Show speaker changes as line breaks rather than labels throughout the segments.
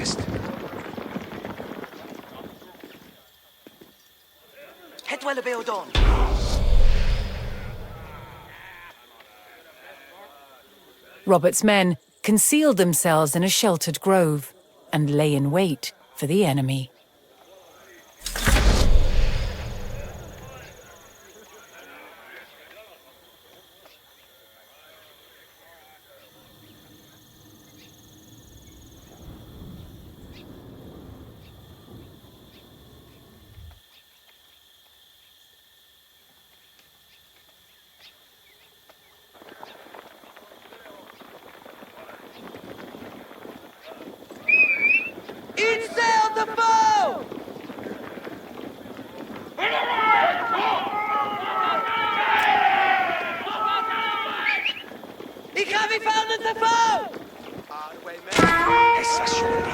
suhetest.
Hetwelle Beodon.
Robert's men concealed themselves in a sheltered grove and lay in wait for the enemy.
Insail the foe! Ik ga weer vallen de foe!
Essa shuri.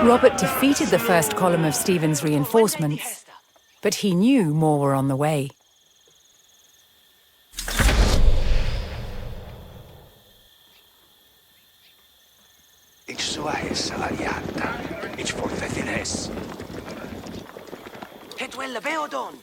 Robert defeated the first column of Stephen's reinforcements, but he knew more were on the way.
Ich sua essa aliata. Ich forfetines.
Hetwelle Beodon.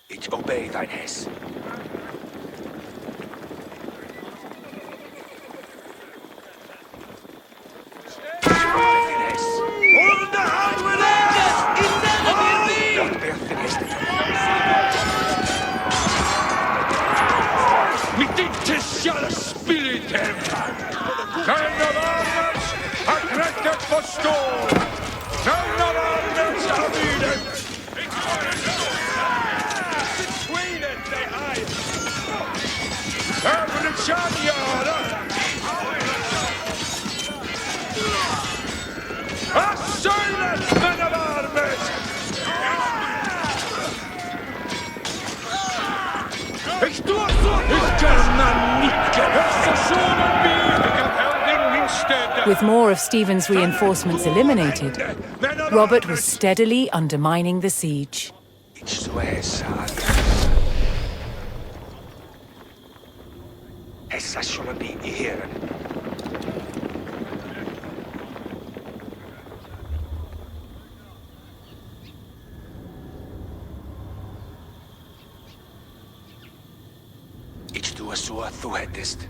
Ich obey thine hess.
With more of Stephen's reinforcements eliminated, Robert was steadily undermining the siege.
Ich sua essa aliata. Essa shall be here. Ich tuo sua suhetest.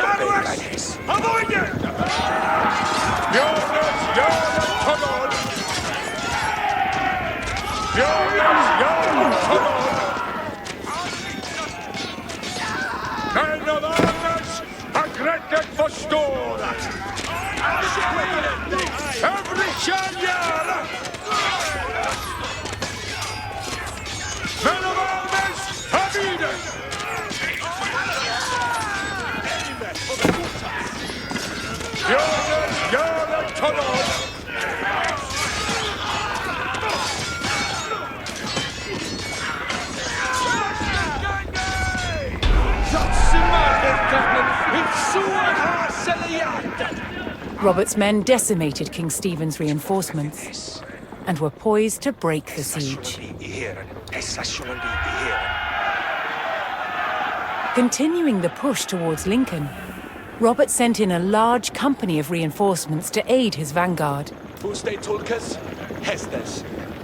Armies!
Avoid it! Jonas, come on! Jonas, come on! Men av armies har gräddat förstårat! Every tjänjare! Men av armies har videt! Jonas, come on!
Robert's men decimated King Stephen's reinforcements and were poised to break the siege. Continuing the push towards Lincoln, Robert sent in a large company of reinforcements to aid his vanguard.
Puste tulkas, hestes.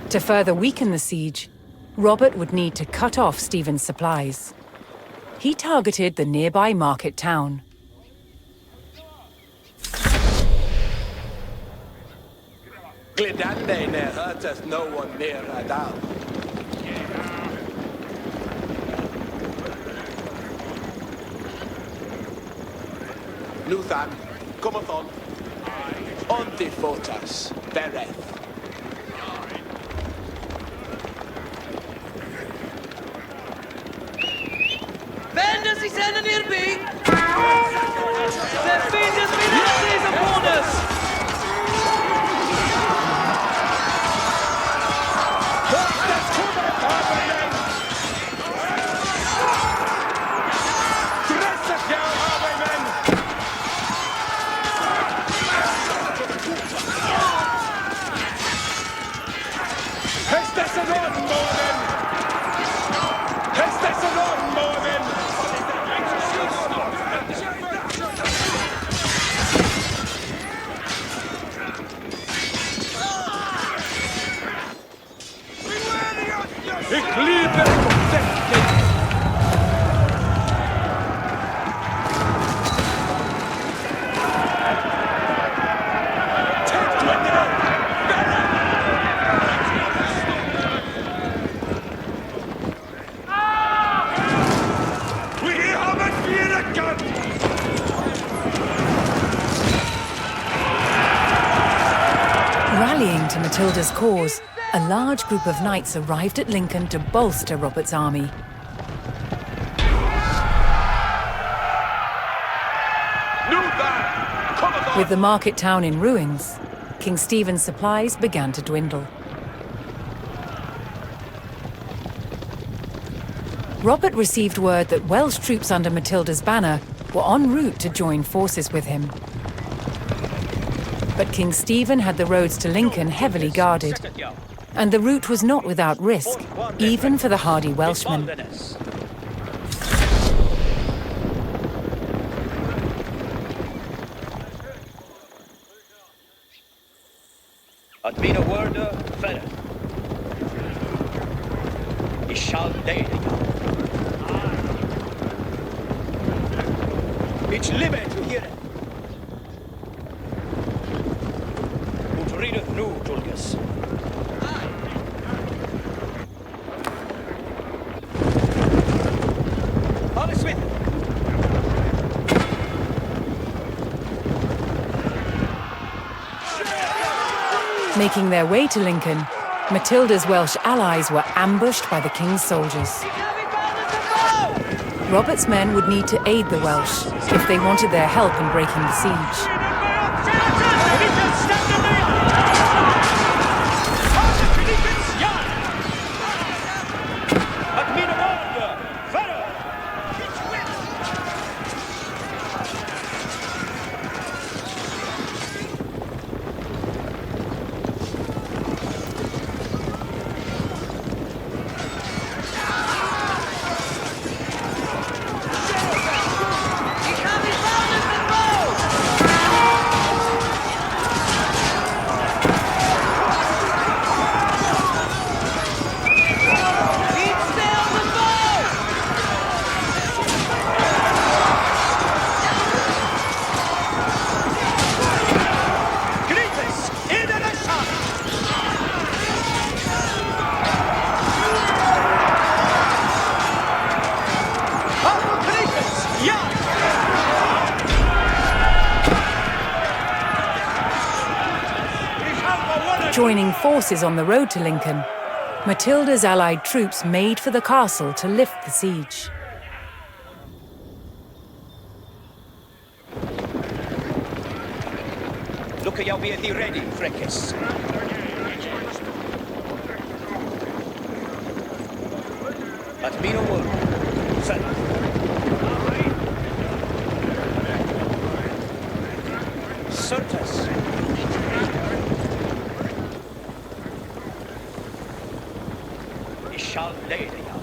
To further weaken the siege, Robert would need to cut off Stephen's supplies. He targeted the nearby market town.
Glidande ne hurteth no one near Adal. Luthan, cometh on. Onti fotas, bereth.
Vendors is in near me! Their fingers be upon us!
Ich liebe Technik! Wir haben Wiedergang!
Rallying to Matilda's cause, a large group of knights arrived at Lincoln to bolster Robert's army. With the market town in ruins, King Stephen's supplies began to dwindle. Robert received word that Welsh troops under Matilda's banner were en route to join forces with him. But King Stephen had the roads to Lincoln heavily guarded, and the route was not without risk, even for the hardy Welshmen.
At mina wörda färre. I shall deidiga. It's limit to hear it. Ut rideth nu, Tulgas. Alles with it.
Making their way to Lincoln, Matilda's Welsh allies were ambushed by the king's soldiers. Robert's men would need to aid the Welsh if they wanted their help in breaking the siege. Joining forces on the road to Lincoln, Matilda's allied troops made for the castle to lift the siege.
Look, you'll be ready, Frekis. At mina word, färre. Certes. I shall lay thee out.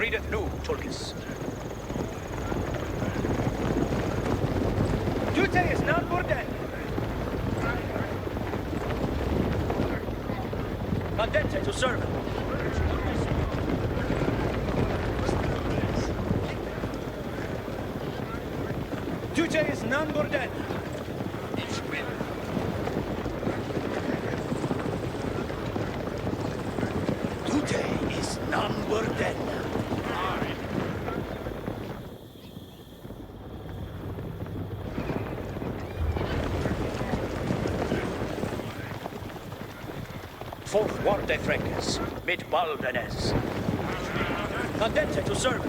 readeth new, Tulkis. Dute is not borden. Andente to serve. Dute is non borden. Dute is non borden. Fourth warde frekes, mid baldenes. Andente to serve.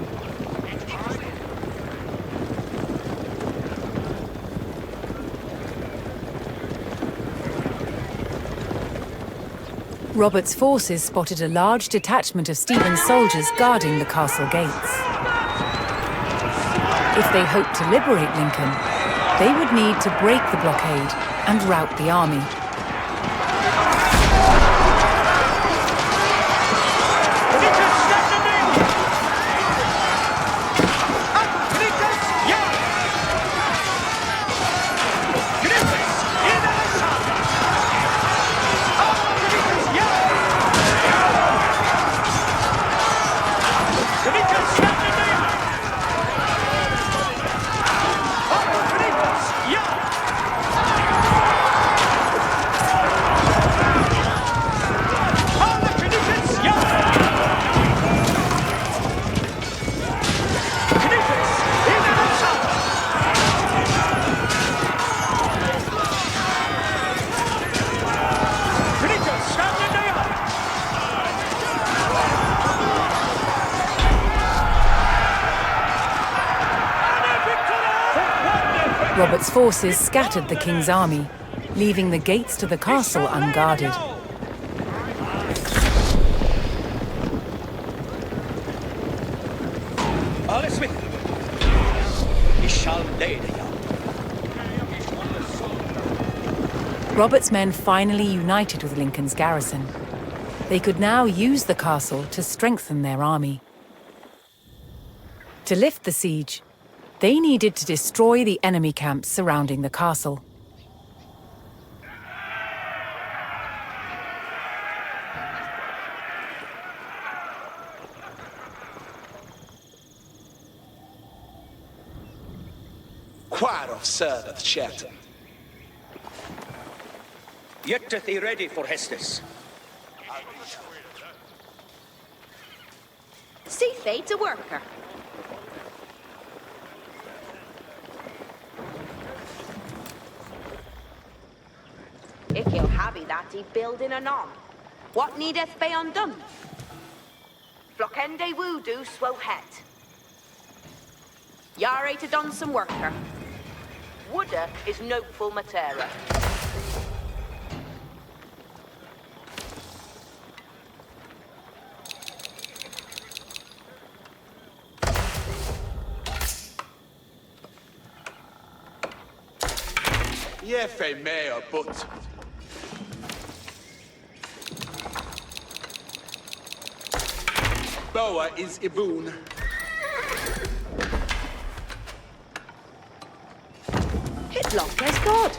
Robert's forces spotted a large detachment of Stephen's soldiers guarding the castle gates. If they hoped to liberate Lincoln, they would need to break the blockade and rout the army. Robert's forces scattered the king's army, leaving the gates to the castle unguarded.
Alles with he shall lay the young.
Robert's men finally united with Lincoln's garrison. They could now use the castle to strengthen their army. To lift the siege, they needed to destroy the enemy camps surrounding the castle.
Quar of serveth Sherton.
Yetteth he ready for Hestus.
See fate a worker. Ik he'll happy that he building anon. What needeth be undone? Flockende voodoo swo het. Yare to done some worker. Wooda is noteful matera.
Yefe meo but. Boa is Iboon.
Hitlock as God.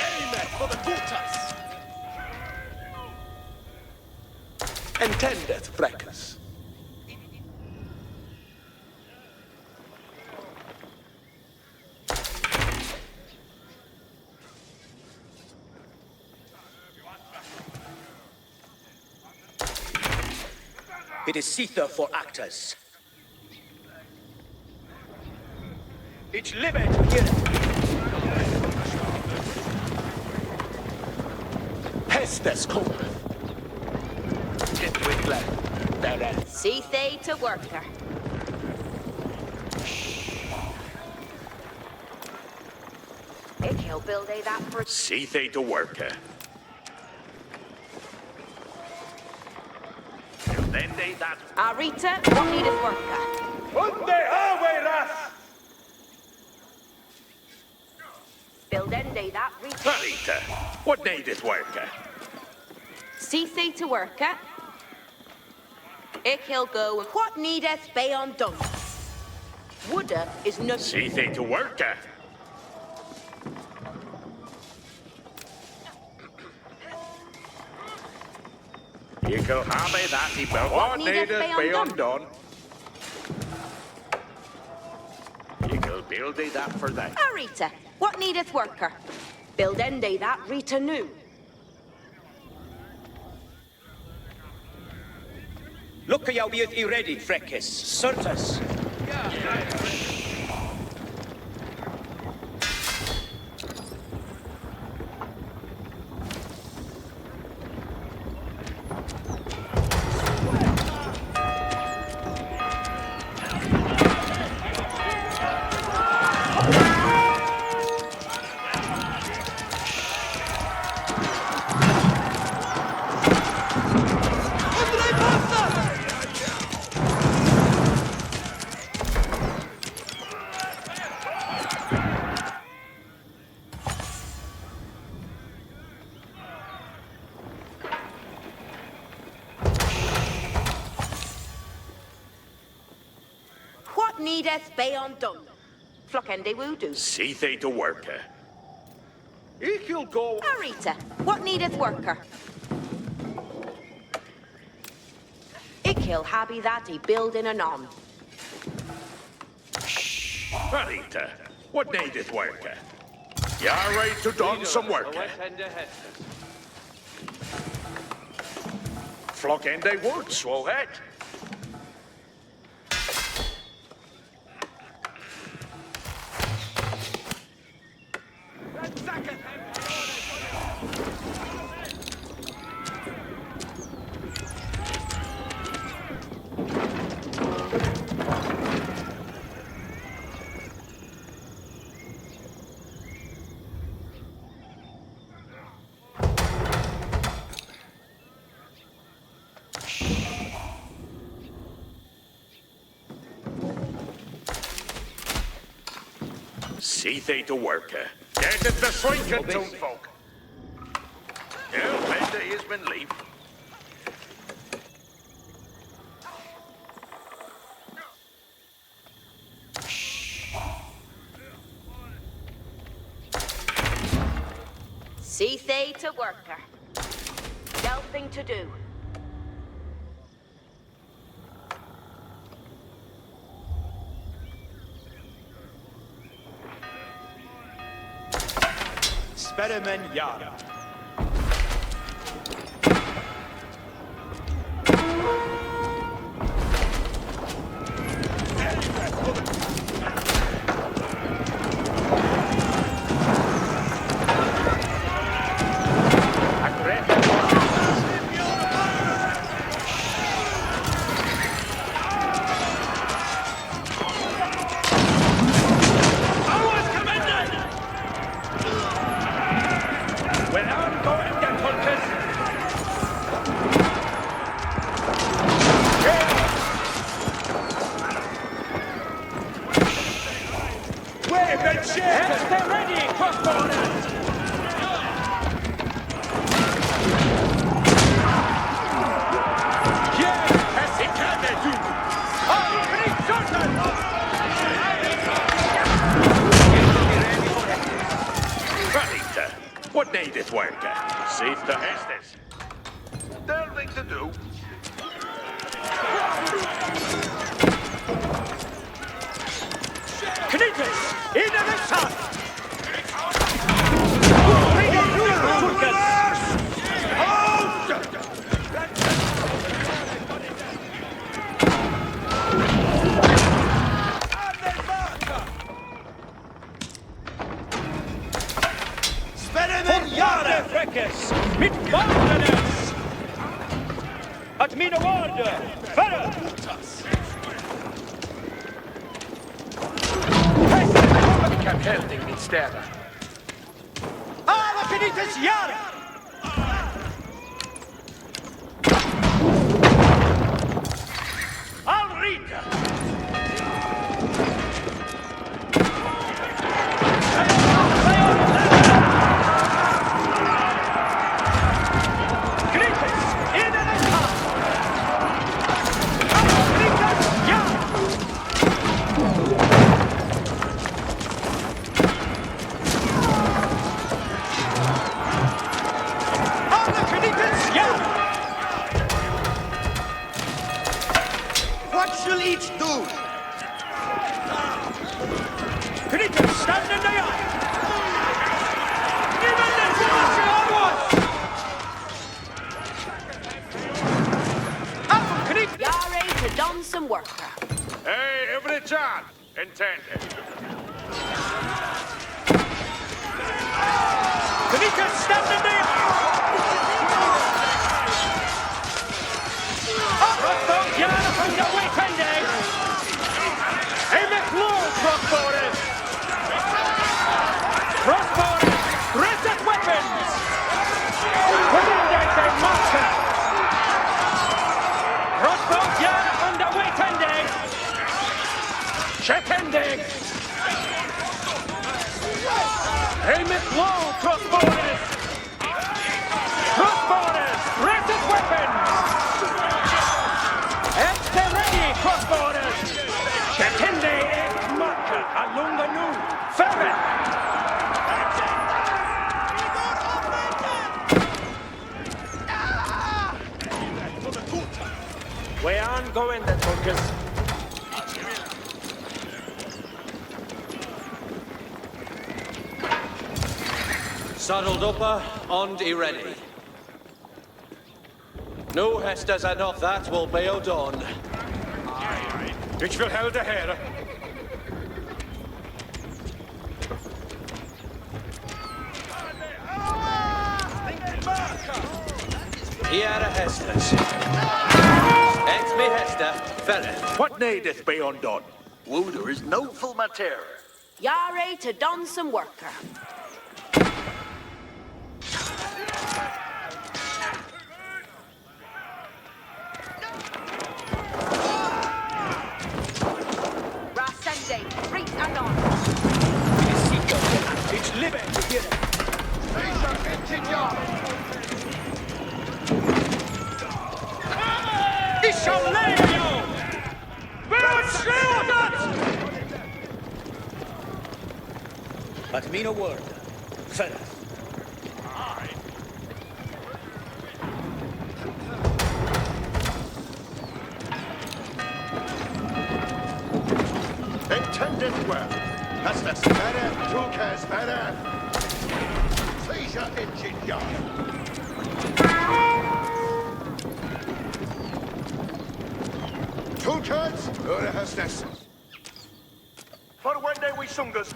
Amen for the Gutas. Entendeth, Frecus.
It is Sether for actors. It liveth here.
Hestes cometh. It Wickler, Bereth.
See they to worker. Ik he'll build a that for
See they to worker. Then they that.
Arita, what needeth worker?
Unde hawe ras!
Build end day that reach.
Rita, what needeth worker?
See say to worker. Ik he'll go and what needeth be undone. Woulda is no.
See thee to worker. You go have that he built. What needeth be undone? You go build thee that for thee.
Rita, what needeth worker? Build end day that Rita knew.
Look a jou be ready, Freckes. Certus.
Needeth be undone. Flockende woodoo.
See thee to worker.
He'll go.
Rita, what needeth worker? Ik he'll habby that he building anon.
Rita, what needeth worker? You're right to done some worker. Flock end they would, swowhead. See thee to worker. Get it the shrinking toon folk. Yeah, Bender has been leave.
See they to worker. Nothing to do.
Sperrimen Yara.
What needeth worker? See the Estes. Nothing to do.
Knittes! In the sun! Freckes! Mit Wanderers! At mina order! Färre!
Kan helding min städer.
Alla Knittes Jara! Alrita!
stand in the eye! Even the Georgia onwards! Up, Knick!
Yare to done some worker.
Hey, every chance. Intended.
Knick, stand in the eye! Crossbow, Yana from the weekend, eh? Aim it low, crossbowers! Crossbowers, raise at weapons! Within there, they marker! Crossbow, Yana from the weekend, eh? Check ending! Aim it low, crossbowers! Crossbowers, raise at weapons! Extra ready, crossborders! Chetende, marker, alunga nu, ferret! We aren't going the soldiers. Saddled upper, and ready. No hestas enough, that will be done.
Ich will held the hair.
Here are hestas. Ex me hesta, ferret.
What needeth be undone?
Wooder is no full matter.
Yare to done some worker. Rascende, reach and on.
It's living together. Ich shall lay you! Will shield it! But mean a word, ferret.
Intended well. That's the better, Tulkas better. Please your engine yard. Tulkas, Ura has this. For one day we sungus.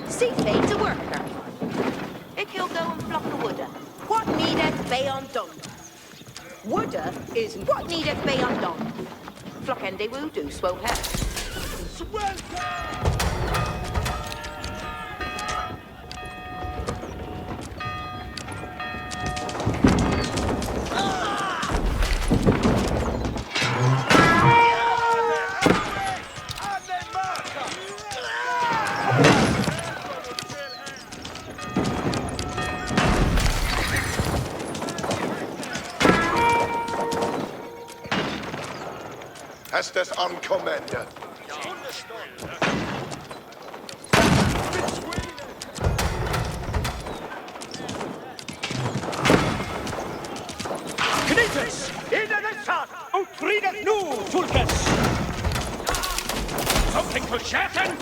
See fade to worker. He'll go and flock a wooder. What needeth be undone? Wooder is what needeth be undone. Flock ende woo do swell head.
Estes on commander.
Knitters, in the sun, utridet nu, Tulkes! Something to schaffen?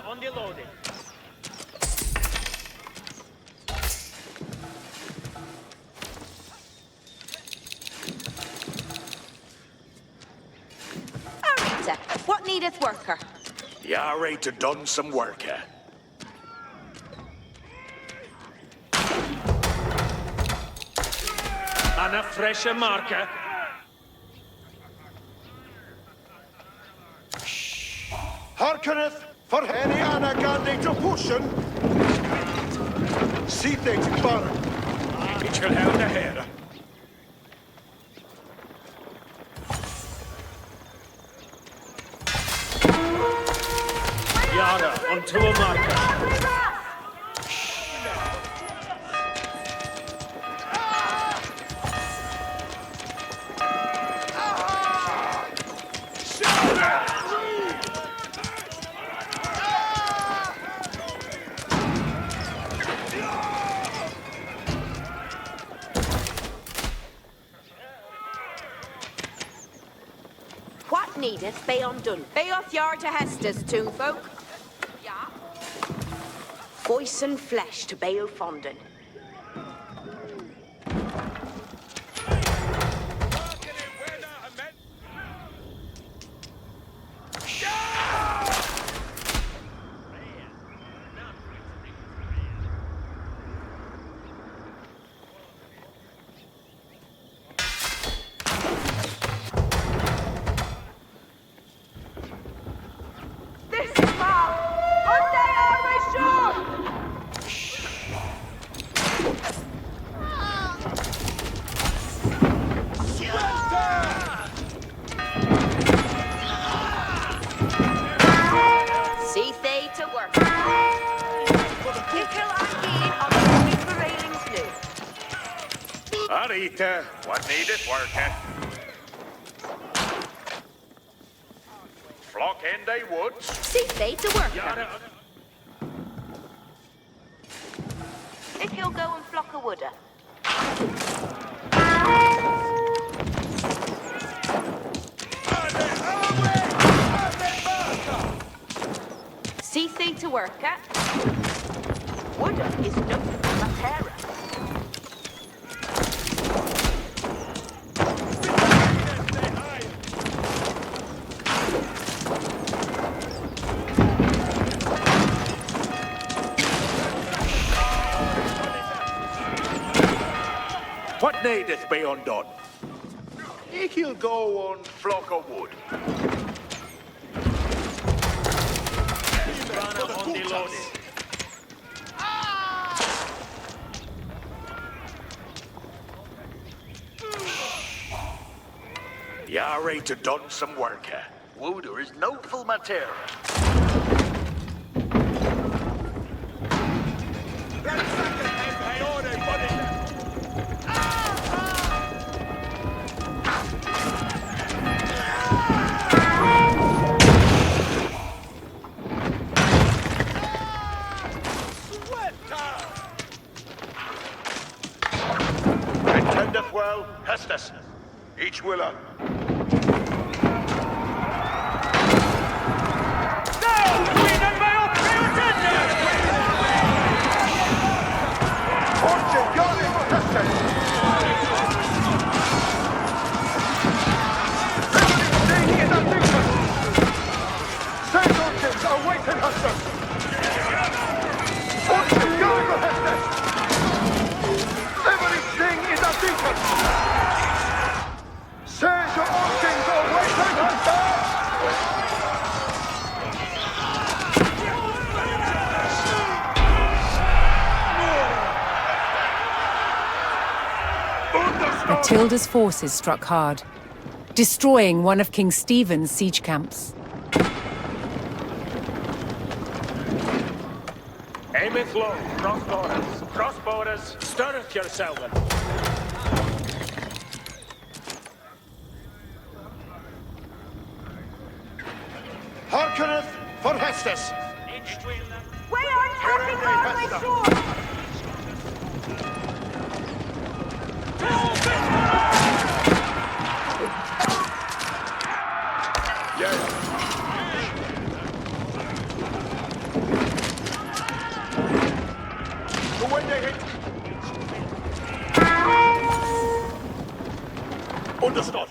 On the loading.
Arita, what needeth worker?
Yare to done some work here.
Anna fresher marker.
Harkeneth for any Anna Gandhi to pushen. See things bar.
Ich will help the head.
Yara, onto a marker.
What needeth be undone? Be off yard to Hester's, toonfolk. Yeah. Voice and flesh to Baal Fondon. See they to work. Nickel again on the prevailing new.
Arita, what needed working? Flock in they woods.
See they to work.
Yara,
If he'll go and flock a wooder. See thee to work at. Wooder is no Matera.
What needeth be undone? He'll go on flock of wood.
Rana on the loaded.
Yari to done some work here.
Wooder is no full mater.
Intendeth well, Hestus. Each willer. Fortune, Johnny, Hestus. Everything is a victim. Send Orchins, awaken Hestus. Fortune, Johnny, Hestus. Everything is a victim. Send your Orchins, awaken Hestus.
Matilda's forces struck hard, destroying one of King Stephen's siege camps.
Aimeth low, crossborders. Crossborders, stirreth yourselves.
Harkeneth for Hestus.
We are taking our shore!
Understood.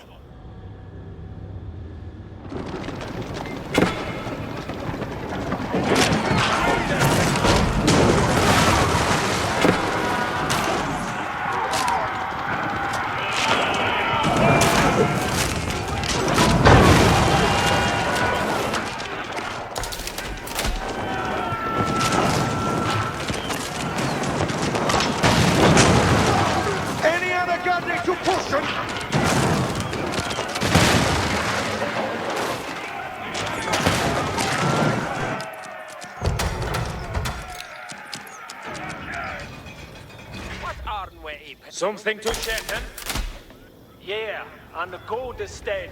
What aren't we? Something to Shetton? Yeah, and the gold is stead.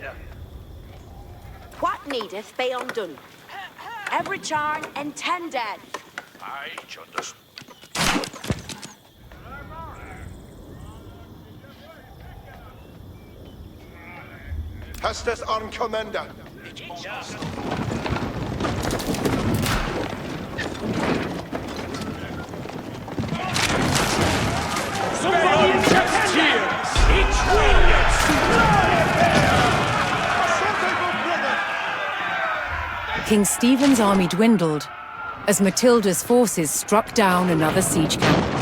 What needeth be undone? Every charn intended.
I understand.
Hastes on commander.
Somebody just cheers! Each wing!
King Stephen's army dwindled as Matilda's forces struck down another siege camp.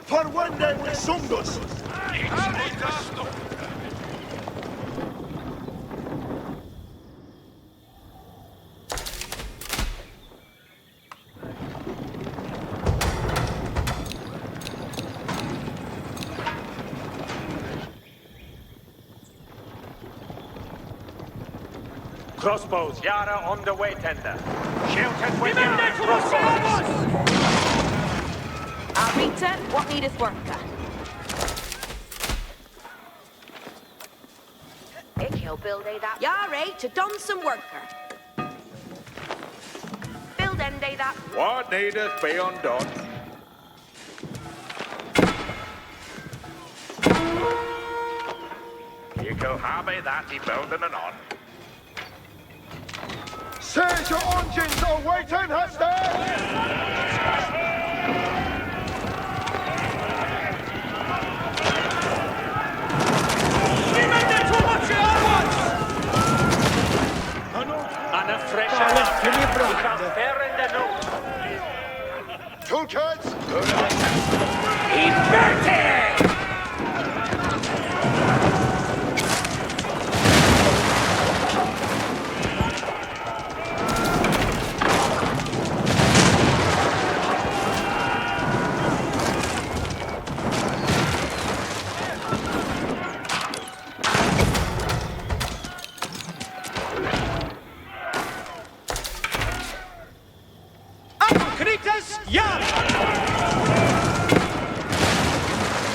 For one day we sundos.
Crossbows, Yara on the way, tender. Sheltered with Yara crossbows!
Arita, what needeth worker? He'll build that. Yare, to done some worker. Build that.
What needeth be undone? You go have that he building and on.
Sage your engines are waiting, Hastes!
And a fresh fair in the note.
Toolkits!
Inverted!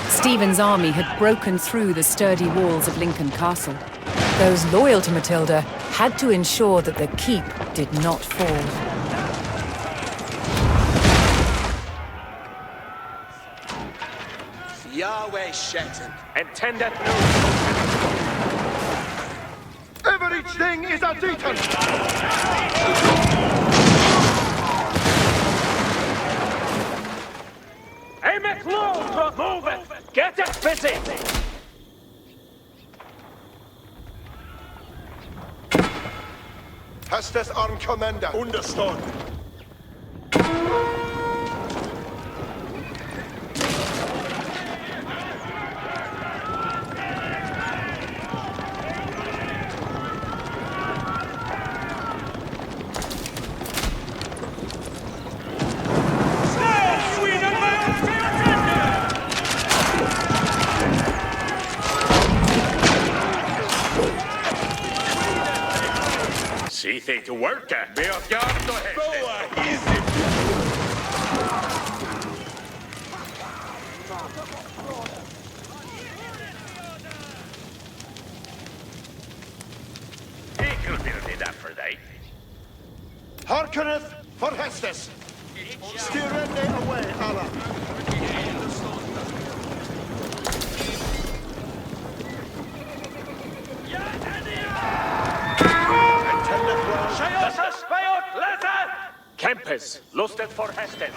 Stephen's army had broken through the sturdy walls of Lincoln Castle. Those loyal to Matilda had to ensure that the keep did not fall.
Yahweh Shetton.
Intended
Everything is a deacon!
Aim it low! Move it! Get it busy!
Hastes on commander. Understood.
See thee to work, be of guard to He could be that for thee.
Harkeneth for Hastes. Steerende away, Allah.
Kempes, lusted for Hestes.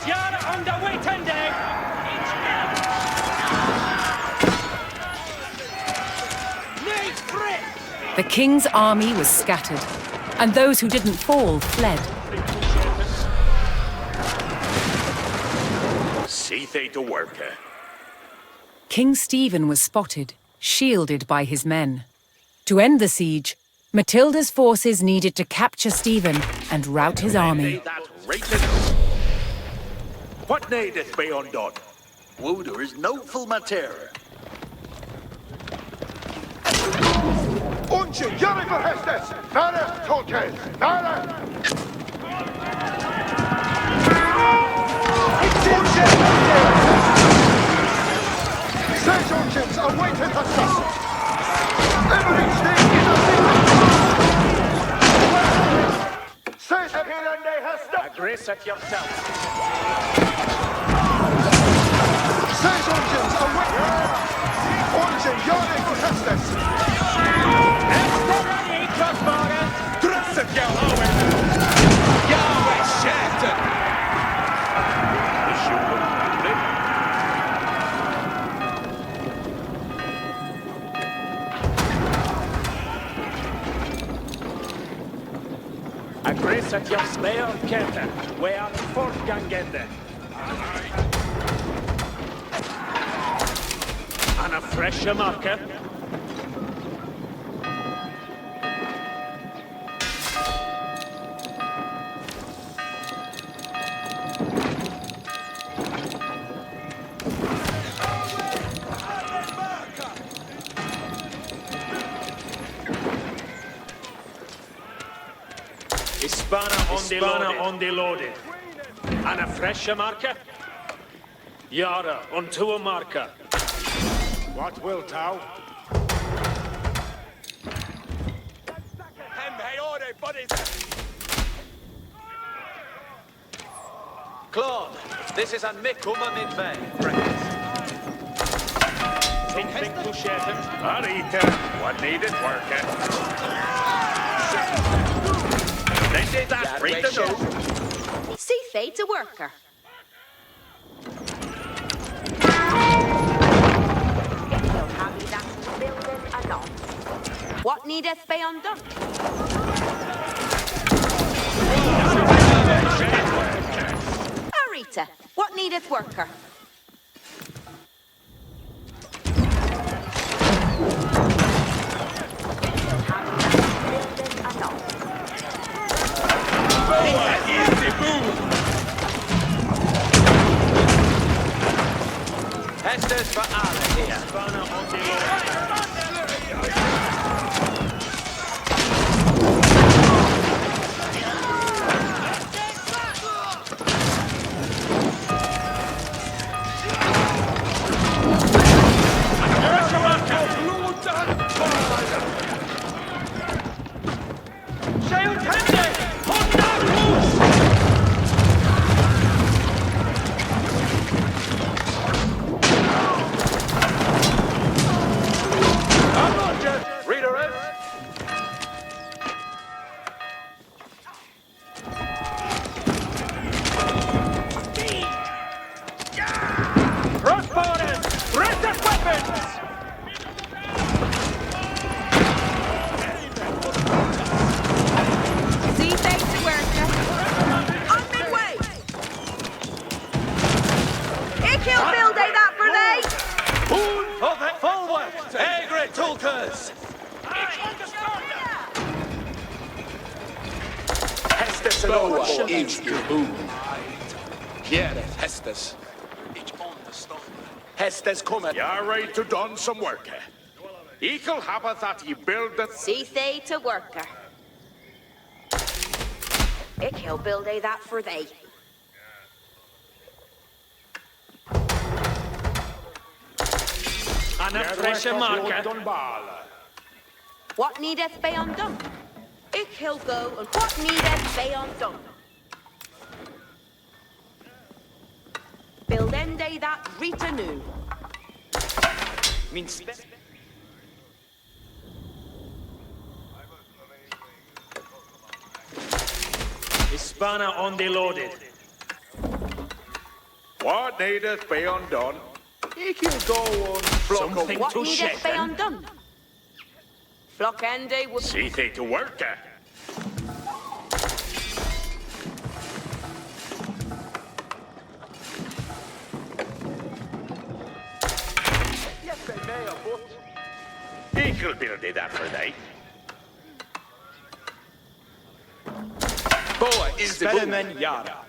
Yara on the way, Tende!
The king's army was scattered, and those who didn't fall fled.
See they to work.
King Stephen was spotted, shielded by his men. To end the siege, Matilda's forces needed to capture Stephen and rout his army.
What needeth be undone?
Woder is no full matter.
Unche, Jericho Hestes! Nara, Tolkien! Nara! Unche! Sage Unchins, awaited Hestes! Every state is a secret! Sage Hirande Hestes!
Grace at yourself.
Sage Unchins, awaited! Unche, Jericho Hestes!
Aggressat jag spär kete, we are fortgångande. Anna fräscha marker. Hispana on the loaded. Anna fräscha marker. Yara on two marker.
What wilt thou?
Claude, this is an Mikuma midway.
Think to share him.
Arita, what needeth work? Then did that read the note.
See fate's a worker. He'll have you that building anon. What needeth be undone? Arita, what needeth worker?
Hestes for Anna here.
Hispana on the loaded.
Hestes. Hestes cometh.
You're right to done some work. Equal habit that ye buildeth.
See they to worker. He'll build a that for thee.
Anna fräscha marker.
What needeth be undone? He'll go, and what needeth be undone? Build end day that Rita noon.
Means
Hispana on the loaded.
What needeth be undone? He can go on flock
Something
of
What
to
needeth be
Shetland.
undone? Flock ende would...
See thee to work at.
Yes, they may, but
He can build it that for thee.
Boa is the boom.
Spellemen Yara.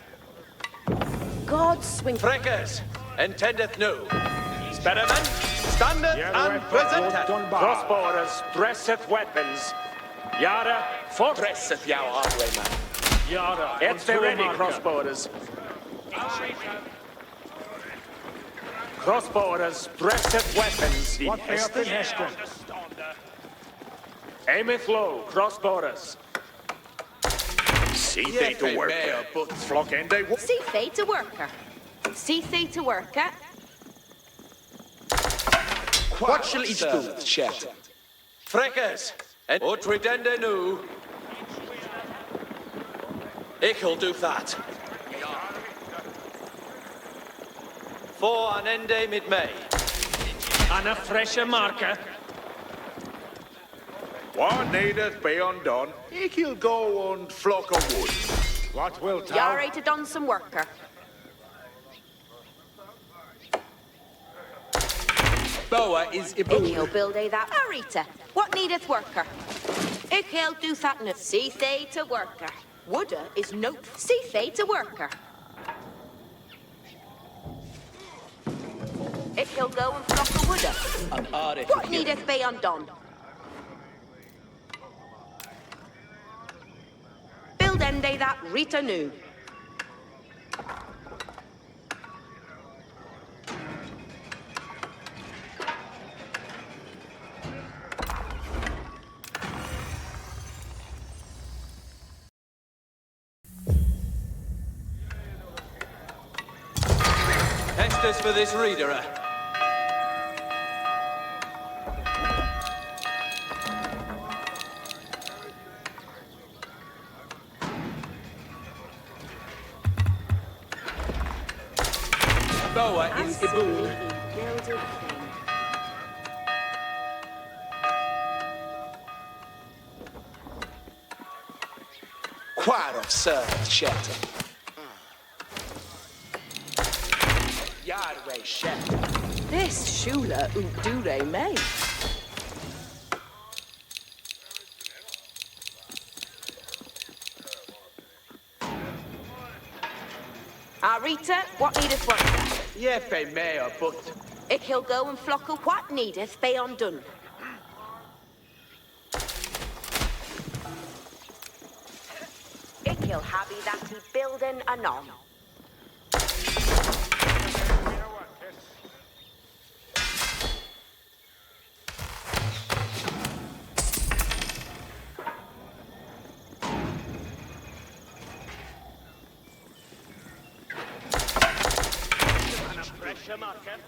God swing...
Freckers, intendeth no. Spellemen, standeth and presenteth.
crossbowers, dresseth weapons. Yara, for
Presseth thou highwayman.
Yara.
It's the ready,
crossbowers. Crossbowers, dresseth weapons. The Heston. Aimeth low, crossbowers.
See thee to work at. Flock end they wo-
See thee to worker. See thee to worker.
What shall each do, Shet? Freckers, and utridende nu. Ich'll do that. For an ende mid-May.
And a fresher marker.
What needeth be undone? He can go on flock of wood.
What will
Yare to done some worker.
Boa is
Ich'll build a that. Arita, what needeth worker? Ich'll do that no. See thee to worker. Woulda is no. See thee to worker. Ich'll go and flock a woulda.
an arif.
What needeth be undone? Build ende that Rita new.
Estes for this reader. Boa is Ibu. Quar of served Shet. Yardway Shet.
This Shula Udure May. Rita, what needeth worker?
Yefe mayor, but
Ich'll go and flock a what needeth be undone. Ich'll have that he building anon.
Fresher marker.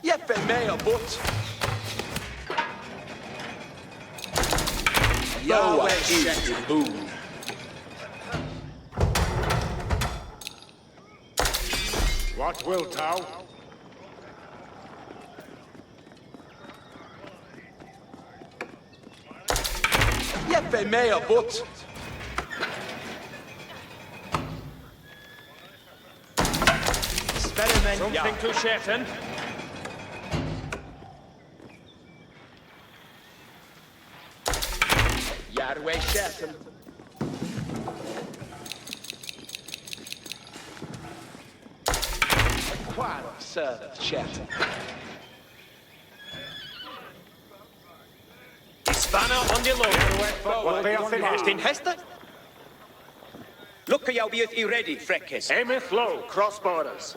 Yefe mayor, but Yahweh is the boon.
What wilt thou?
Yefe mayor, but Spellemen
Something to Shetland.
Yardway Shet. Quar of served Shet.
Spanner on the load. What they are finished in
Hester? Look, you'll be ready, Freckers.
Aimeth low, crossbowers.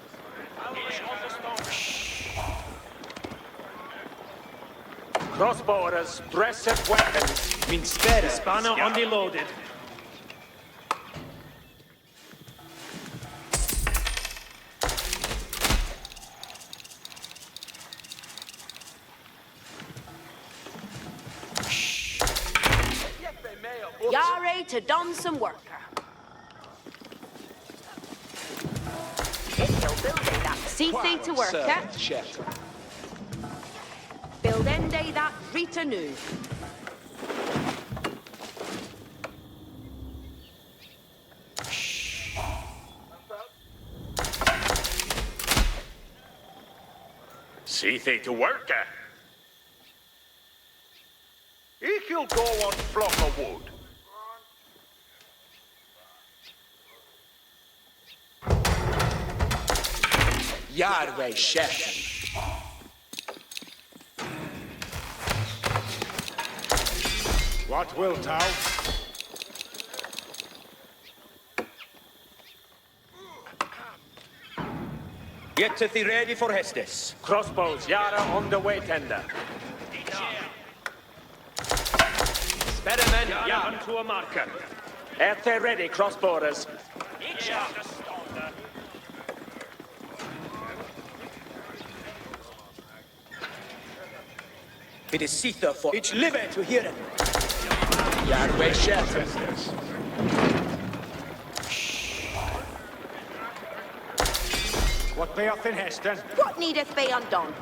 Crossbowers, dresseth weapons.
Min spera.
Spanner on the loaded.
Yare to don some worker. It'll build that. Cece to worker.
Chef.
Build ende that Rita new.
See to worker. He'll go on flock of wood.
Yardway, chef.
What wilt thou? Get to thee ready for Hestes. Crossbows, Yara on the way, tender. Spearmen, Yara to a marker. At the ready, crossbowers. It is Sitha for each liver to hear it.
Yardway, chef.
What be'oth in Heston?
What needeth be undone?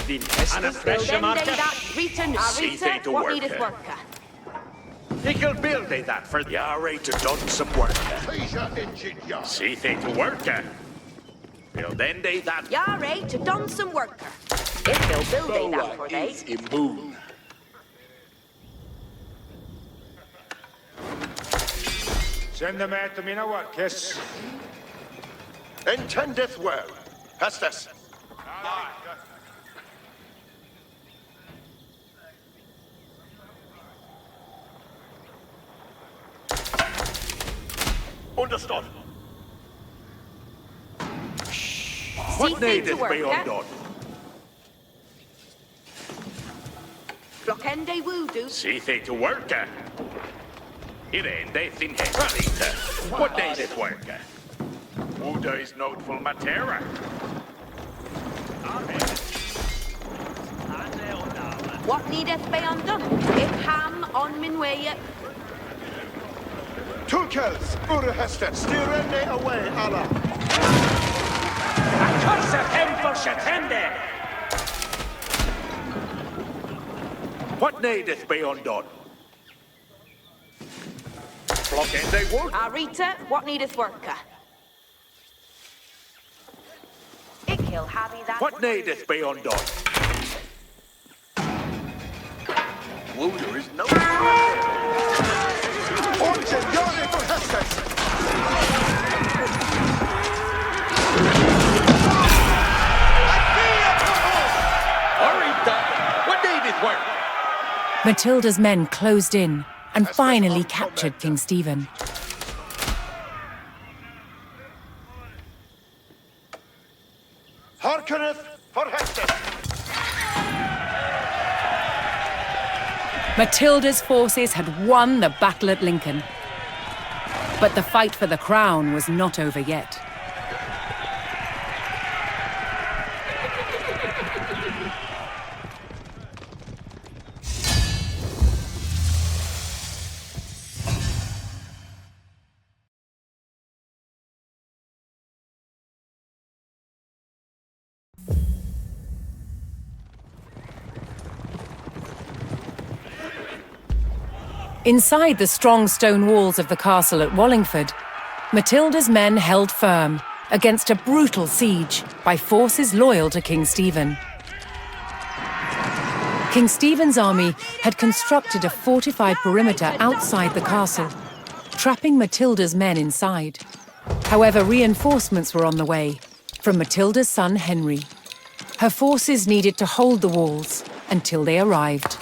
Din Heston fresh
Build ende
marker.
that Rita new.
See they
Rita,
to
what
worker.
needeth worker?
He'll build that for Yare to done some worker.
Pleasure engine yard.
See to worker. Build ende that.
Yare to don some worker. It'll build that for they.
Is immune.
Send them out to me now, what, kiss?
Intendeth well. Hestes.
Understood.
What
Needeth be undone.
Flock ende voodoo.
See to worker. Here ende thin Rita. What needeth worker? Uda is noteful matera.
What needeth be undone? If ham on min way.
Two kills. Ur Hestes. Steer ende away, Allah.
Curse him for Shatende!
What needeth be undone? Flock ende wood.
Rita, what needeth worker? Ick'll have that.
What needeth be undone?
Wooder is no...
Origin, Yare for Hestes.
What needeth work?
Matilda's men closed in and finally captured King Stephen.
Hearkeneth for Hestes.
Matilda's forces had won the battle at Lincoln. But the fight for the crown was not over yet. Inside the strong stone walls of the castle at Wallingford, Matilda's men held firm against a brutal siege by forces loyal to King Stephen. King Stephen's army had constructed a fortified perimeter outside the castle, trapping Matilda's men inside. However, reinforcements were on the way from Matilda's son Henry. Her forces needed to hold the walls until they arrived.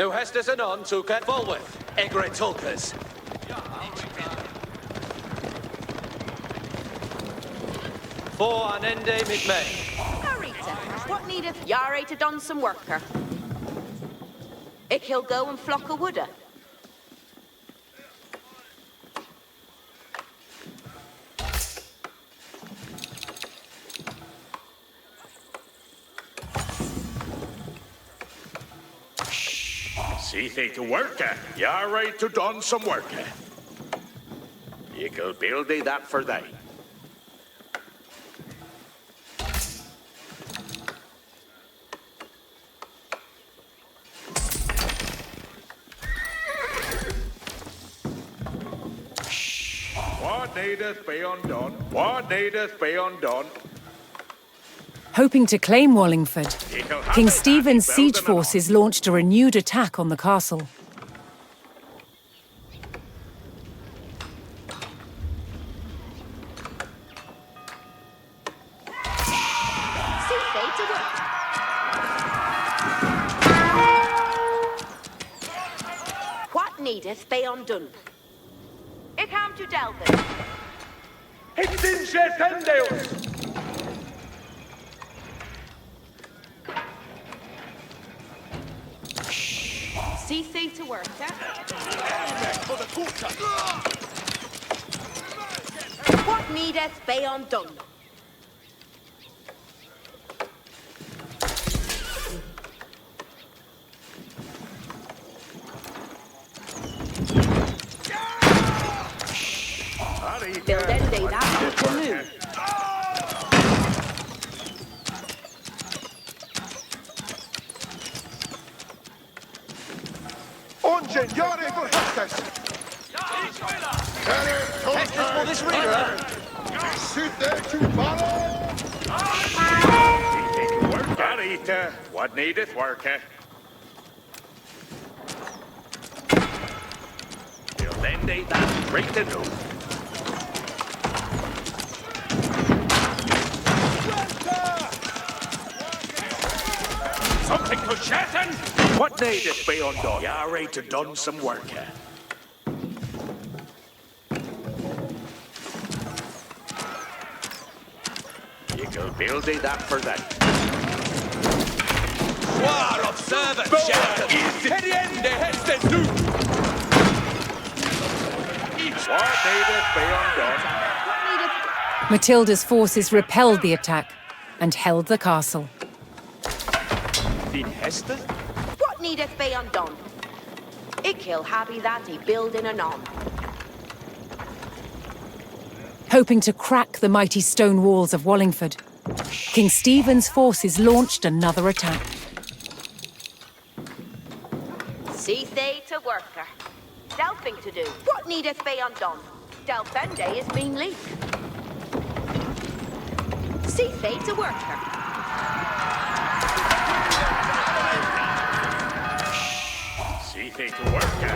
No hestes anon to get forward. Egre tulkas. For an ende mid-May.
Arita, what needeth Yare to don some worker? Ik he'll go and flock a wooder.
See they to worker. You're right to done some worker. You can build thee that for thee. What needeth be undone? What needeth be undone?
Hoping to claim Wallingford,
Ye shall have
King
it,
Stephen's
that
siege
build anon.
forces launched a renewed attack on the castle.
See they to work. What needeth be undone? Ik am to Delvin. See they to work, What needeth be undone? Build end that canoe.
Ongen, Yare for Hestes!
Hestes for this reader.
Sit there to follow!
See they to work, Arita. What needeth worker? Build end thee that great to do. Something to chatten? What needeth be undone? You're right to done some worker. You can build thee that for that.
War observant, shelter. Hediende hestes do.
What needeth be undone?
Matilda's forces repelled the attack and held the castle.
In Hestes?
What needeth be undone? Ik he'll happy that he building anon.
Hoping to crack the mighty stone walls of Wallingford, King Stephen's forces launched another attack.
See they to worker. Delphing to do. What needeth be undone? Delphende is mean leak. See they to worker.
See they to worker.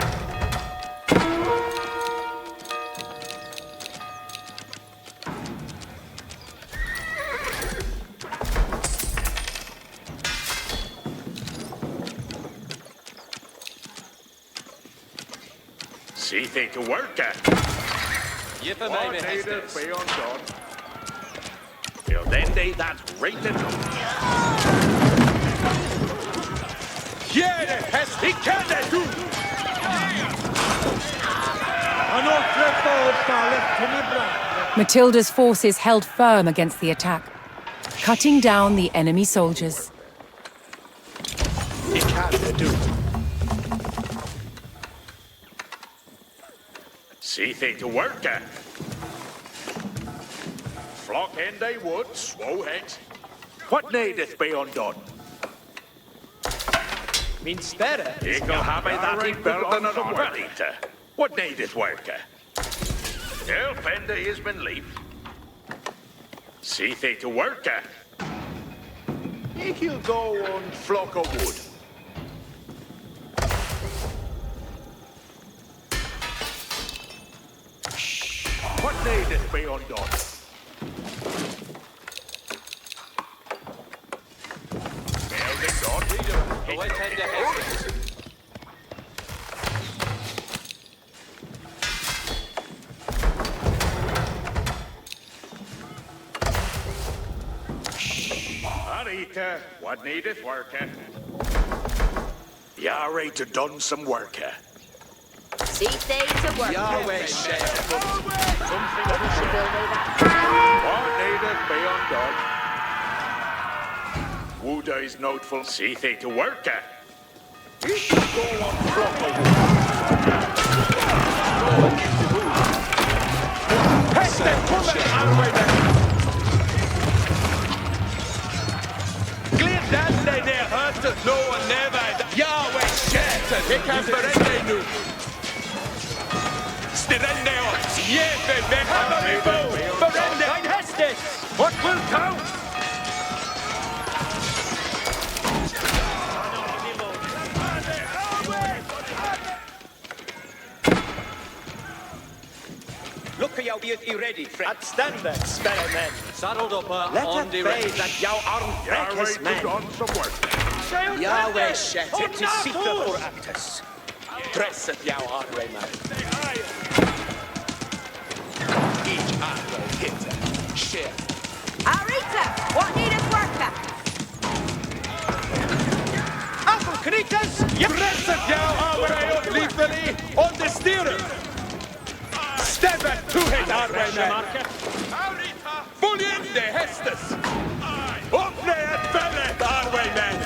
See they to worker.
Yipper
What
maybe
needeth
Hestes.
be undone? Build end thee that great to do.
Jere Hestes. He can do.
Matilda's forces held firm against the attack, cutting down the enemy soldiers.
He can do.
See they to worker. Flock end they wood, swow het. What needeth be undone?
Min sperre.
Eagle have I that he built an Arita. What needeth worker? Delphende is been leaf. See they to worker. He'll go on flock of wood. What needeth be undone? Building done.
Away tender Hestes.
Arita, what needeth worker? Yare to done some worker.
See they to worker.
Yahweh Shem.
What needeth be undone? Wuda is noteful. See they to worker. He shall go on proper.
Peste, come Arway then. Glid that they near hurt us, no one never. Yahweh Shem. He can berende nu. Stirende ons. Jefe, me hamaribo. Berende. Ein Hestes. What will count?
Look you be ready, friend.
At standard, spare men.
Saddled up on
Let
the
it be
ready.
that thou art
Yare
reckless
to
man.
done some worker.
Yahweh Shem.
It is Sita for actus.
Dresseth thou Arway man. Each arrow hitter. Share.
Arita, what needeth worker?
Uncle Canitas, dresseth thou Arway up lethally on the steerer. Step at two hit Arway man. Bullion de Hestus. Opne et bellet Arway man.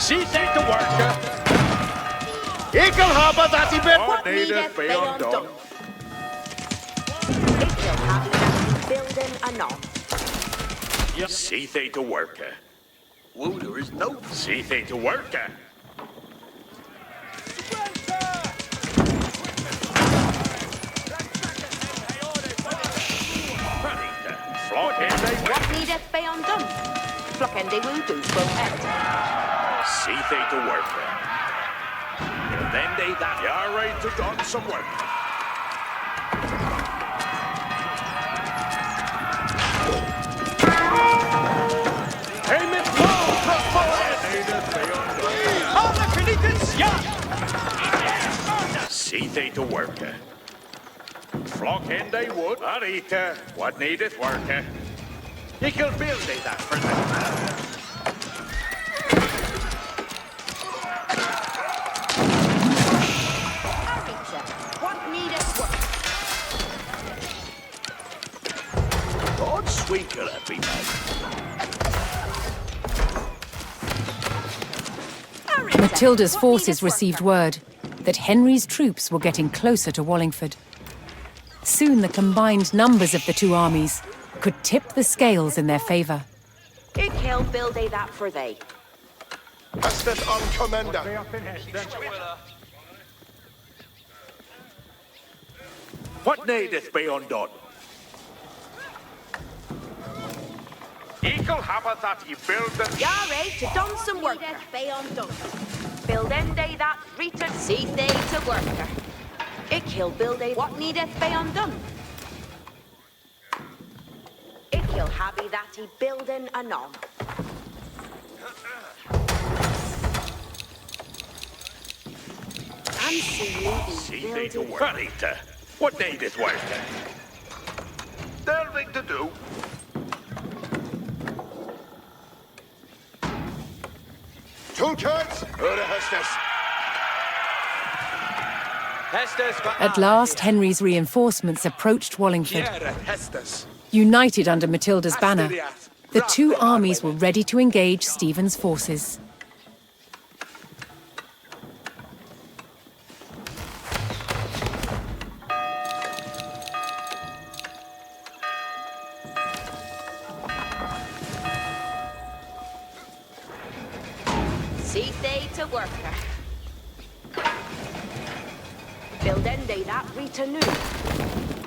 See they to worker. Eagle harbor that he been.
What needeth be undone?
It will have that building anon.
See they to worker.
Wuda is no.
See they to worker. Flock in they
What needeth be undone? Flock and they will do so act.
See they to worker. And then they that Yare to done some work.
Aim it low, Uncle Canitas, yeah.
See they to worker. Flock in they would. Arita, what needeth worker? He can build they that for them.
Arita, what needeth work?
God swinkle at me,
Arita,
Matilda's
what
forces
needeth
received
worker?
word that Henry's troops were getting closer to Wallingford. Soon the combined numbers of the two armies could tip the scales in their favor.
Ik will build they that for they.
Estet on commander.
What needeth be undone? Eagle haveth that he build them.
Yare to done some worker. Be undone. Build end they that Rita see they to worker. Ik will build they what needeth be undone. Ik will happy that he building anon. And see
See they to
building.
work. Arita, what needeth worker?
Delving to do.
Two turns. Öre Hestes.
Hestes va
At last, Henry's reinforcements approached Wallingford.
Kiera Hestes.
United under Matilda's banner, the two armies were ready to engage Stephen's forces.
See they to worker. Build end they that Rita knew.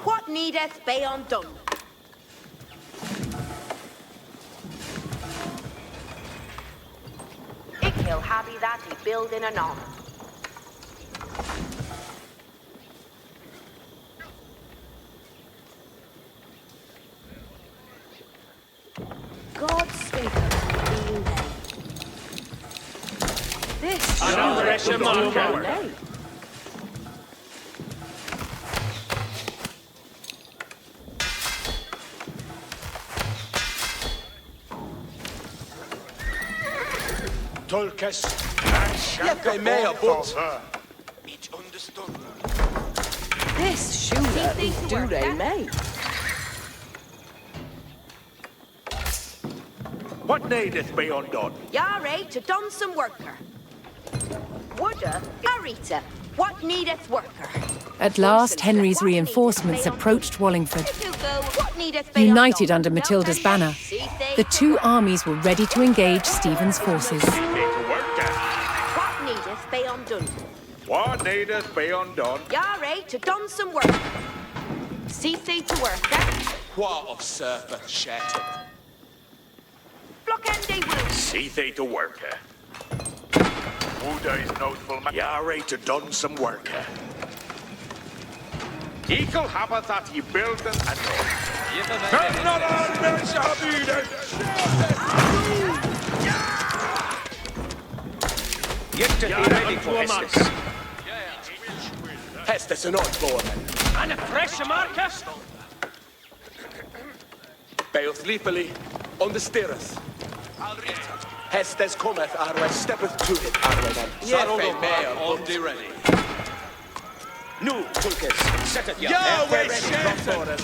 What needeth be undone? Ik will happy that he building anon. God speak being they. This
Another Russian marker.
Nay.
Tulkes.
Jäkkä meidän but.
It's understood.
This shooter is do they make?
What needeth be undone?
Yare to done some worker. Wooder, Arita, what needeth worker?
At last, Henry's reinforcements approached Wallingford.
What needeth be
United
undone?
under Matilda's banner, the two armies were ready to engage Stephen's forces.
See thee to worker.
What needeth be undone?
What needeth be undone?
Yare to done some work. See thee to worker.
What of serpent shattered?
Block and they will.
See thee to worker. Wooday's noteful Yare to done some worker. Eagle habit that ye build and know. Not all men shall be there.
Get ready for Hestus.
Hestus and not born.
And a fresh Marcus.
Beoth leafily on the stirreth. Hestes cometh, Arwe steppeth to it, Arwe then. Sarve mea on the ready.
Nu, Tulkes, set it yet.
Yahweh shattered.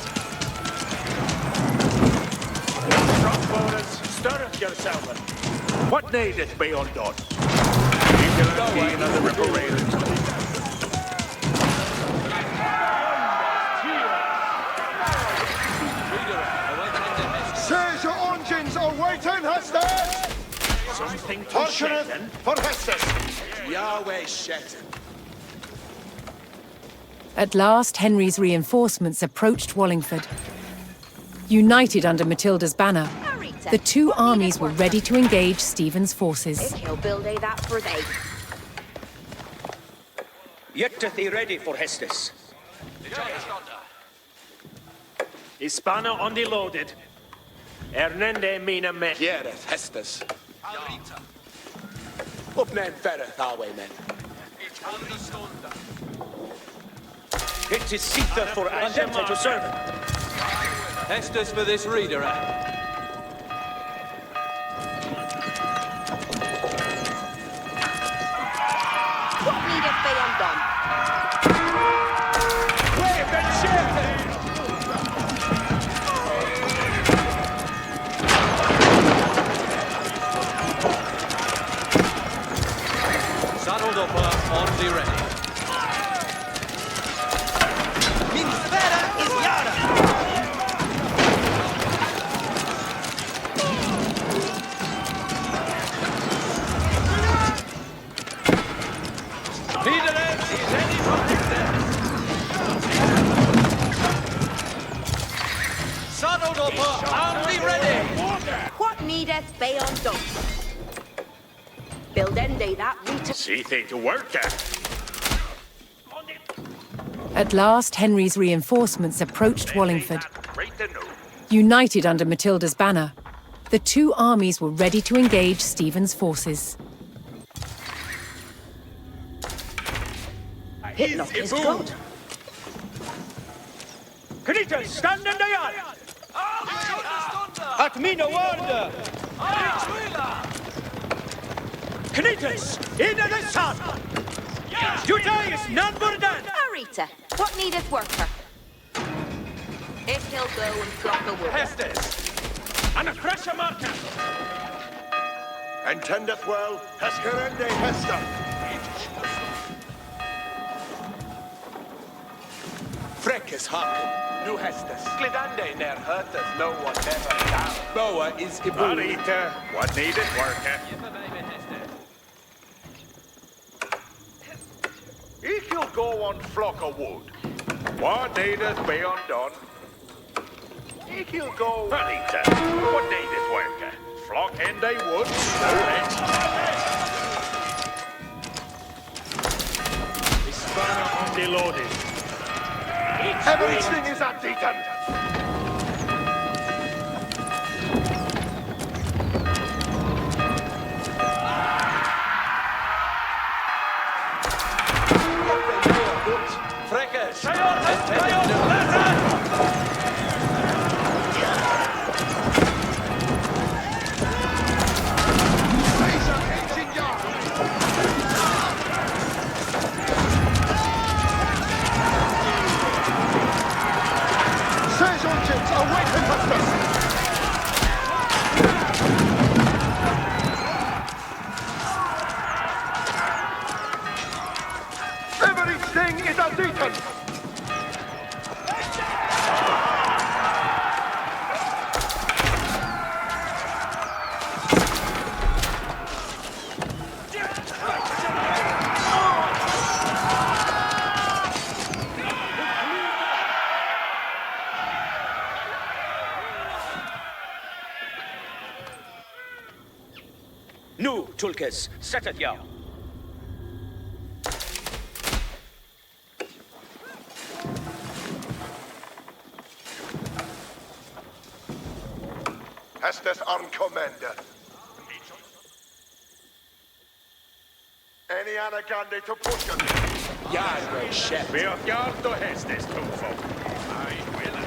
Crossbowers, stirreth yourself. What needeth be undone? Vigilante and the river raiders.
Says your engines are waiting, Hestus!
Something to
Fortunate
shaken.
for Hestus.
Yahweh shattered.
At last, Henry's reinforcements approached Wallingford. United under Matilda's banner,
Arita,
the two
what
armies
needeth
were
worker?
ready to engage Stephen's forces.
He'll build a that for they.
Get thee ready for Hestus. Hispana on the loaded. Hernende mina me.
Hiereth, Hestus. Upnen ferreth, Arwe men.
It is Sita for Andente to serve.
Hestus for this reader.
What needeth be undone?
Wave and shattered.
Saddled up on the ready. Saddled up and be ready.
What needeth be undone? Build ende that Rita.
See thee to worker.
At last, Henry's reinforcements approached Wallingford.
Great to know.
United under Matilda's banner, the two armies were ready to engage Stephen's forces.
Hitlock is good.
Knitas, stand in the yard. At me no order. Knitas, in the sun. Judas, none more than.
Arita, what needeth worker? If he'll go and flock a wood.
Hestus. And a fresh Marcus.
Intendeth well, Heskerende Hester.
Freckes hearken. Nu Hestus. Glidande ner hurteth no one never down. Boa is Ibu.
Arita, what needeth worker? If you'll go on flock of wood, what needeth be undone? If you'll go... Arita, what needeth worker? Flock and they wood,
Hispana on the loaded.
Everything is at the end.
Freckes.
Nu, Tulkes, sättet jou.
Hestes uncommanded. Any Anagandi to push him.
Jarre chef.
Vi har gjort och hästes tuffo. I will.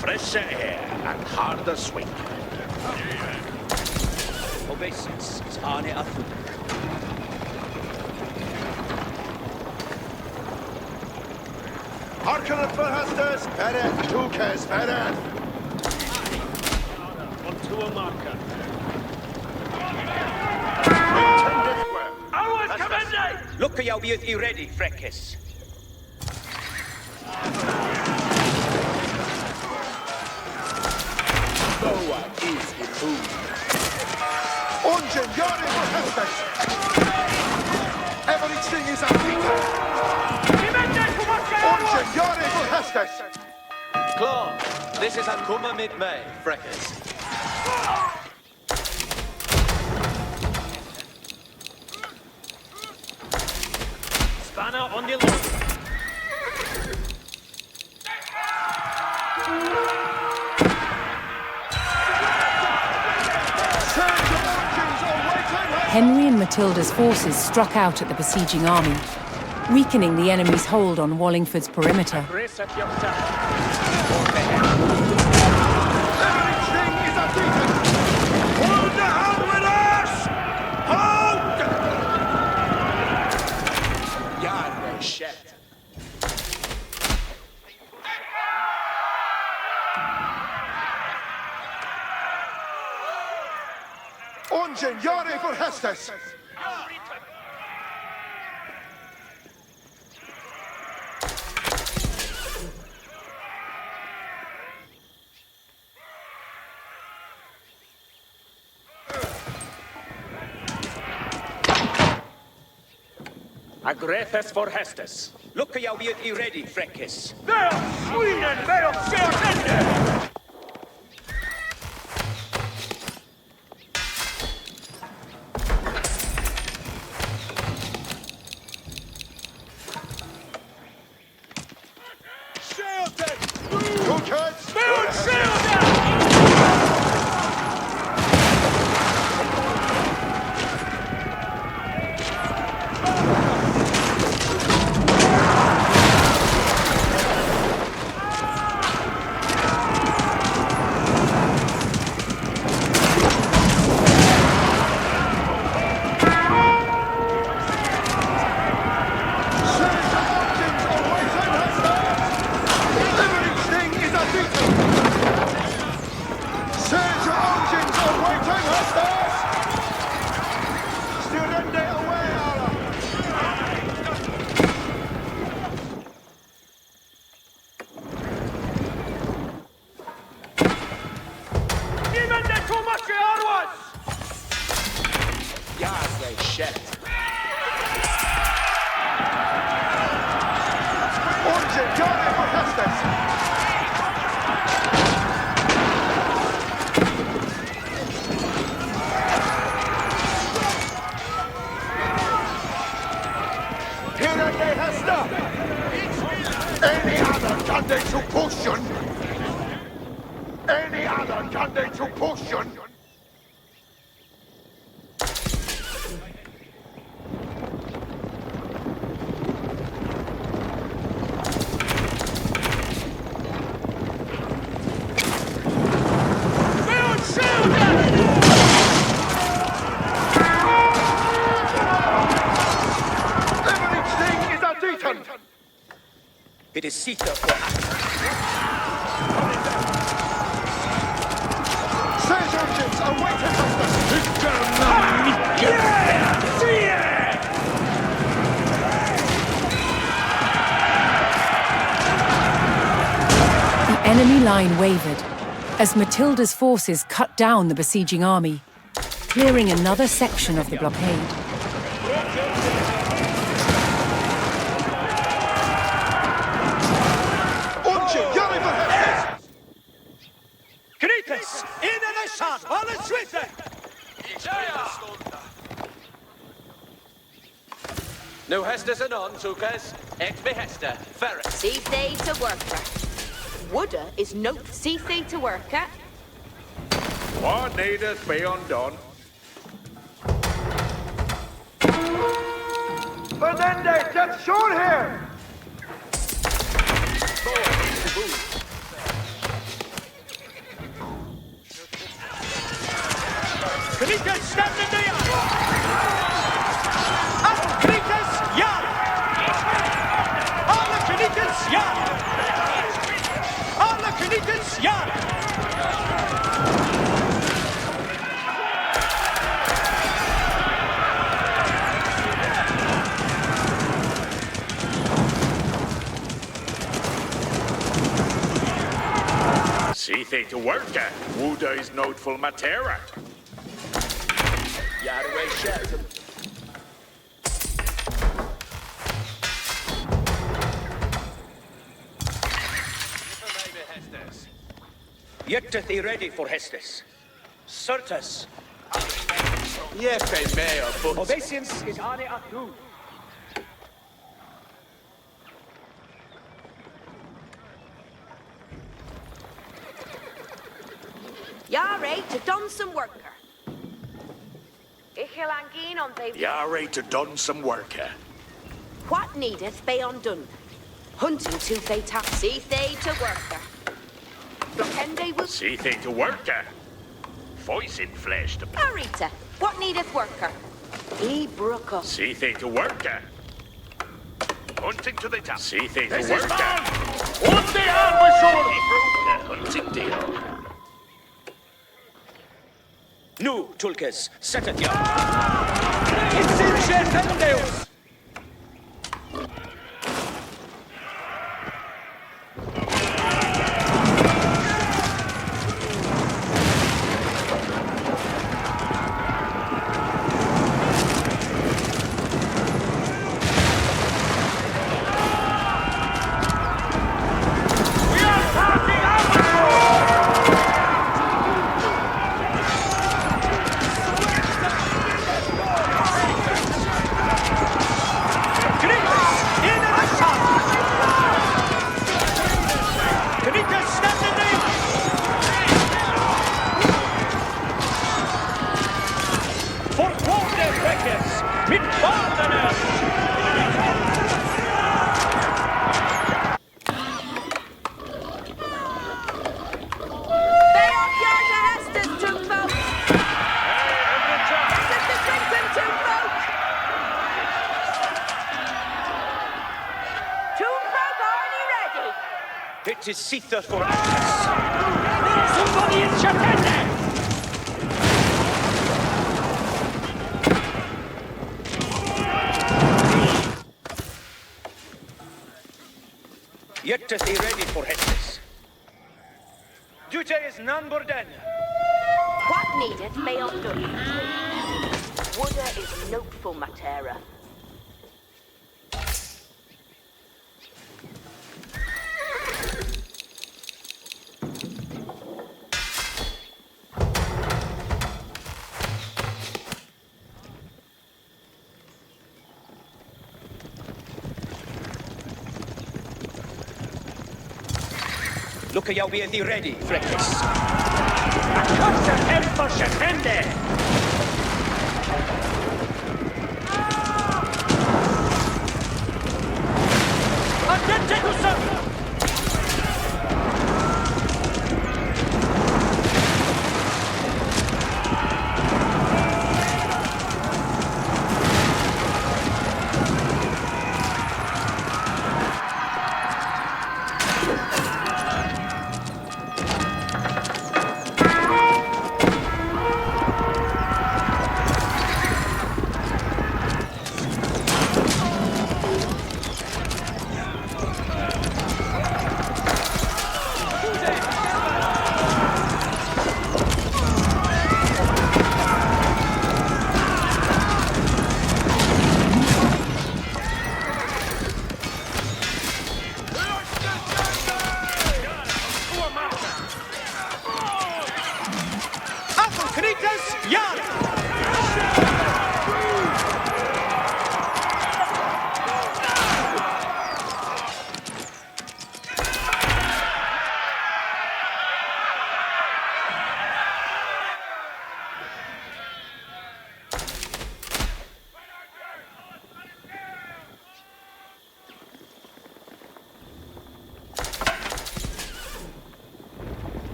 Fresher air and harder swing.
Obeisance is Arne Athu.
Harken for Hestes. Better, Tukes, better.
Onto a marker.
Intended well.
Always commendate!
Look jou wie het ready, Frekkes.
Boa is in mood.
Ungen, Yari for Hestes. Everything is unbeaten. Ungen, Yari for Hestes.
Klar, this is Akuma mid-May, Freckers.
Spanner on the lawn.
Henry and Matilda's forces struck out at the besieging army, weakening the enemy's hold on Wallingford's perimeter.
Brace at your side.
Everything is unbeaten.
Hold the hand with us! Hold!
Jarre chef.
Ungen, Yari for Hestes.
Agrefes for Hestes.
Look jou wie het ready, Frekkes.
They'll swing and they'll surrender!
Tukes.
Build shield!
Everything is unbeaten. Send your engines awaiting Hestes. Surrender away, Allah.
Niemand too much arrows!
Jarre chef.
Ungen, Yari for Hestes. Any other candidate to potion? Any other candidate to potion?
Build shield!
Everything is unbeaten.
It is Sita for
Send engines awaiting Hestes.
The enemy line wavered as Matilda's forces cut down the besieging army, clearing another section of the blockade.
Ungen, Yari for Hestes.
Krites! In the sun! On the street!
Nu Hestes anon, Tukas. Ex be Hester. Ferret.
See they to worker. Woulda is no see they to worker.
What needeth be undone?
Menendez, just shoot him! Knikas, stand in the yard! Up, Knikas, yard! Alle Knikas, yard! Alle Knikas, yard!
See they to work at. Wuda is noteful matera.
Yarway Shelton.
Yetteth he ready for Hestes. Certus.
Yefe meo, but...
Obeisance is ane actu.
Yare to done some worker. Ichil angin on they.
Yare to done some work.
What needeth be undone? Hunting to they tap. See they to worker. Blockende will.
See they to work. Voice in flesh to.
Arita, what needeth worker? E brooker.
See they to work. Hunting to the top. See they to
This
work.
is man! Und the army shoulder!
Hunting deal.
Nu, Tulkes, seteth yard.
It's in Shentendeus!
It is Sitha for Hestes.
Somebody in Shatende!
Yetteth he ready for Hestes. Duty is none burden.
What needeth be undone? Woulda is noteful matera.
Look a be thee ready, Freckless.
Accursed him for Shatende!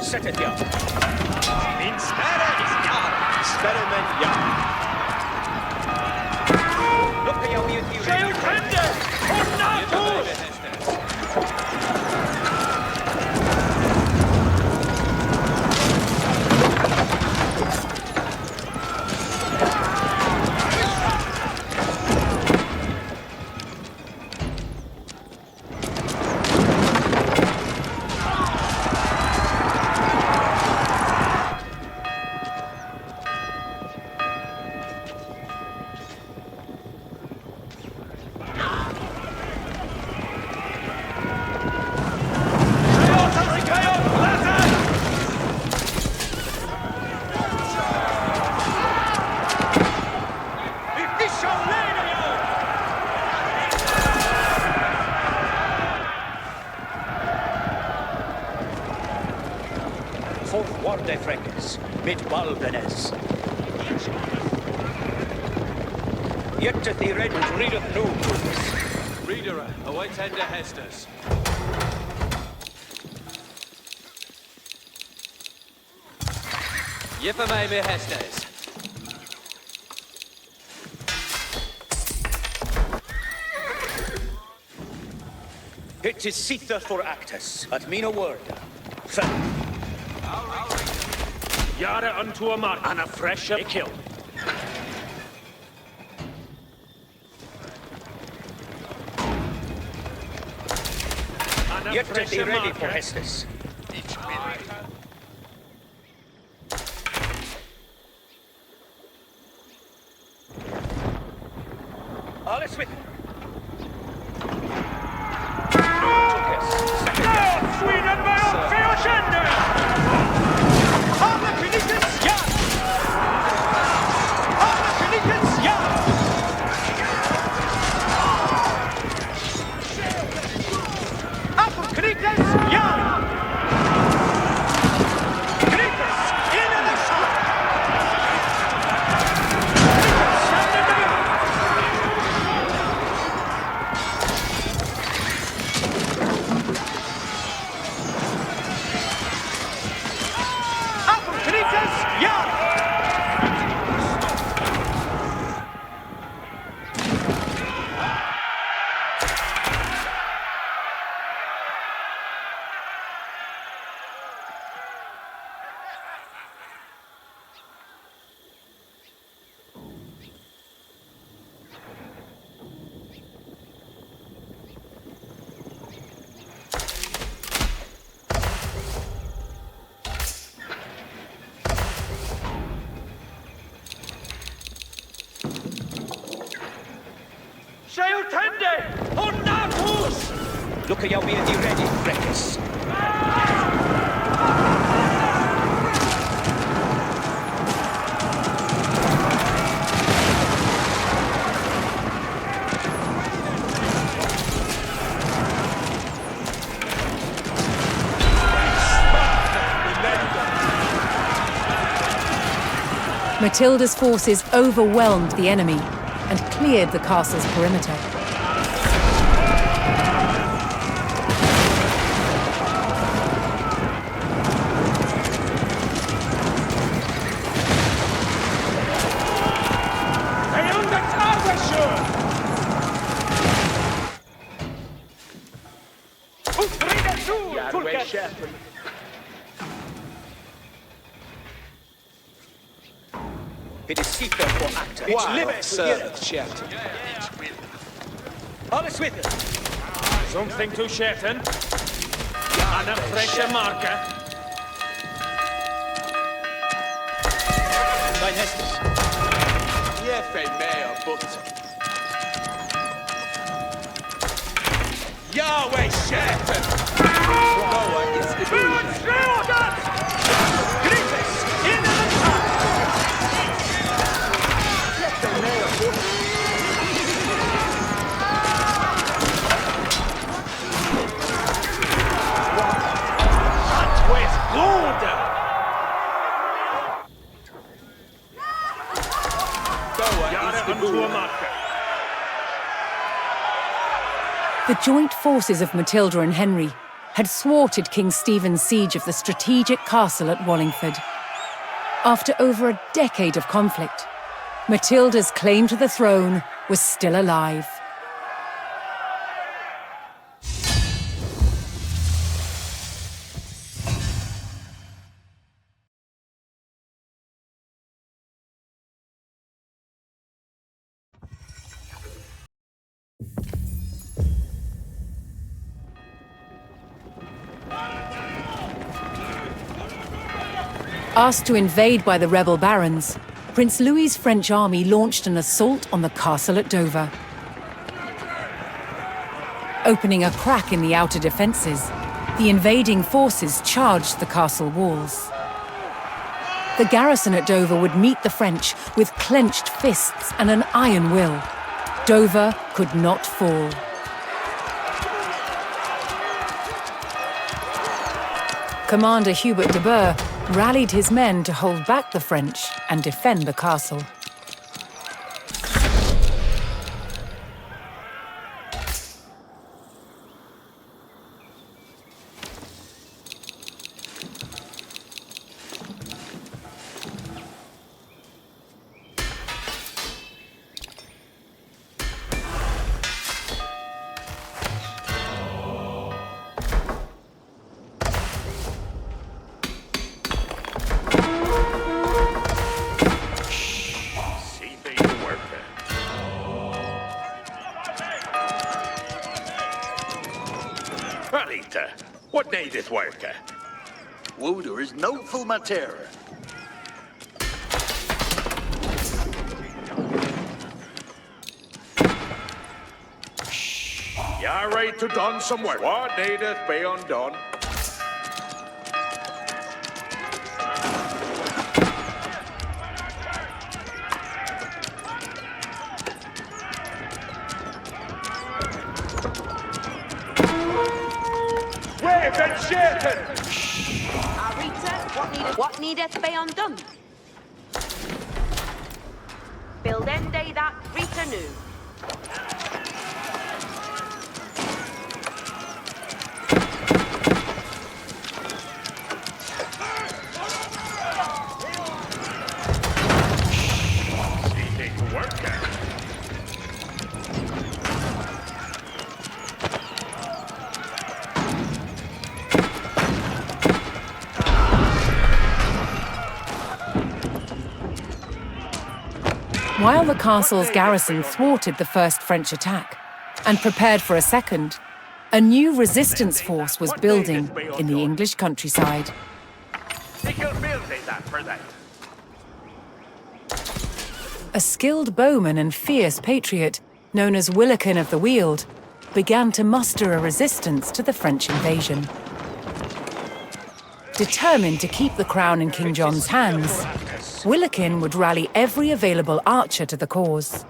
setteth ja. Min spärre is ja. Spärremen ja. Look jag vid you. Säg hände! Tornados! Forwarde fräckes, mit baldenes. Jättet I red readeth no purpose.
Reader, await tender Hestes. Jipper mig med Hestes.
It is sither for actus, at mina word. Fell.
Jare unto a mark, and a fresh kill.
Get ready, ready for Hestes. Alles with.
Sweden med uppför och känner! Alla finikens ja! Alla finikens ja! Alla finikens ja! Finikens in i the shot! Finikens känner dig!
Look at your be ready, Freckus.
Matilda's forces overwhelmed the enemy and cleared the castle's perimeter.
It is Seeker for actor. It's liver, sir. Chef. Alles with it.
Something to Shetton. And a fresh marker.
Dein Hestes.
Yeah, fej mehr, but... Yahweh, Shetton! Noah is the
The joint forces of Matilda and Henry had thwarted King Stephen's siege of the strategic castle at Wallingford. After over a decade of conflict, Matilda's claim to the throne was still alive. Asked to invade by the rebel barons, Prince Louis's French army launched an assault on the castle at Dover. Opening a crack in the outer defences, the invading forces charged the castle walls. The garrison at Dover would meet the French with clenched fists and an iron will. Dover could not fall. Commander Hubert de Burgh rallied his men to hold back the French and defend the castle.
What need this worker?
Wooder is no full mater.
You're ready to done some work. What needeth be undone?
What needeth be undone? Build end day that Rita knew.
While the castle's garrison thwarted the first French attack and prepared for a second, a new resistance force was building in the English countryside. A skilled bowman and fierce patriot, known as Willikin of the Weald, began to muster a resistance to the French invasion. Determined to keep the crown in King John's hands, Willikin would rally every available archer to the cause.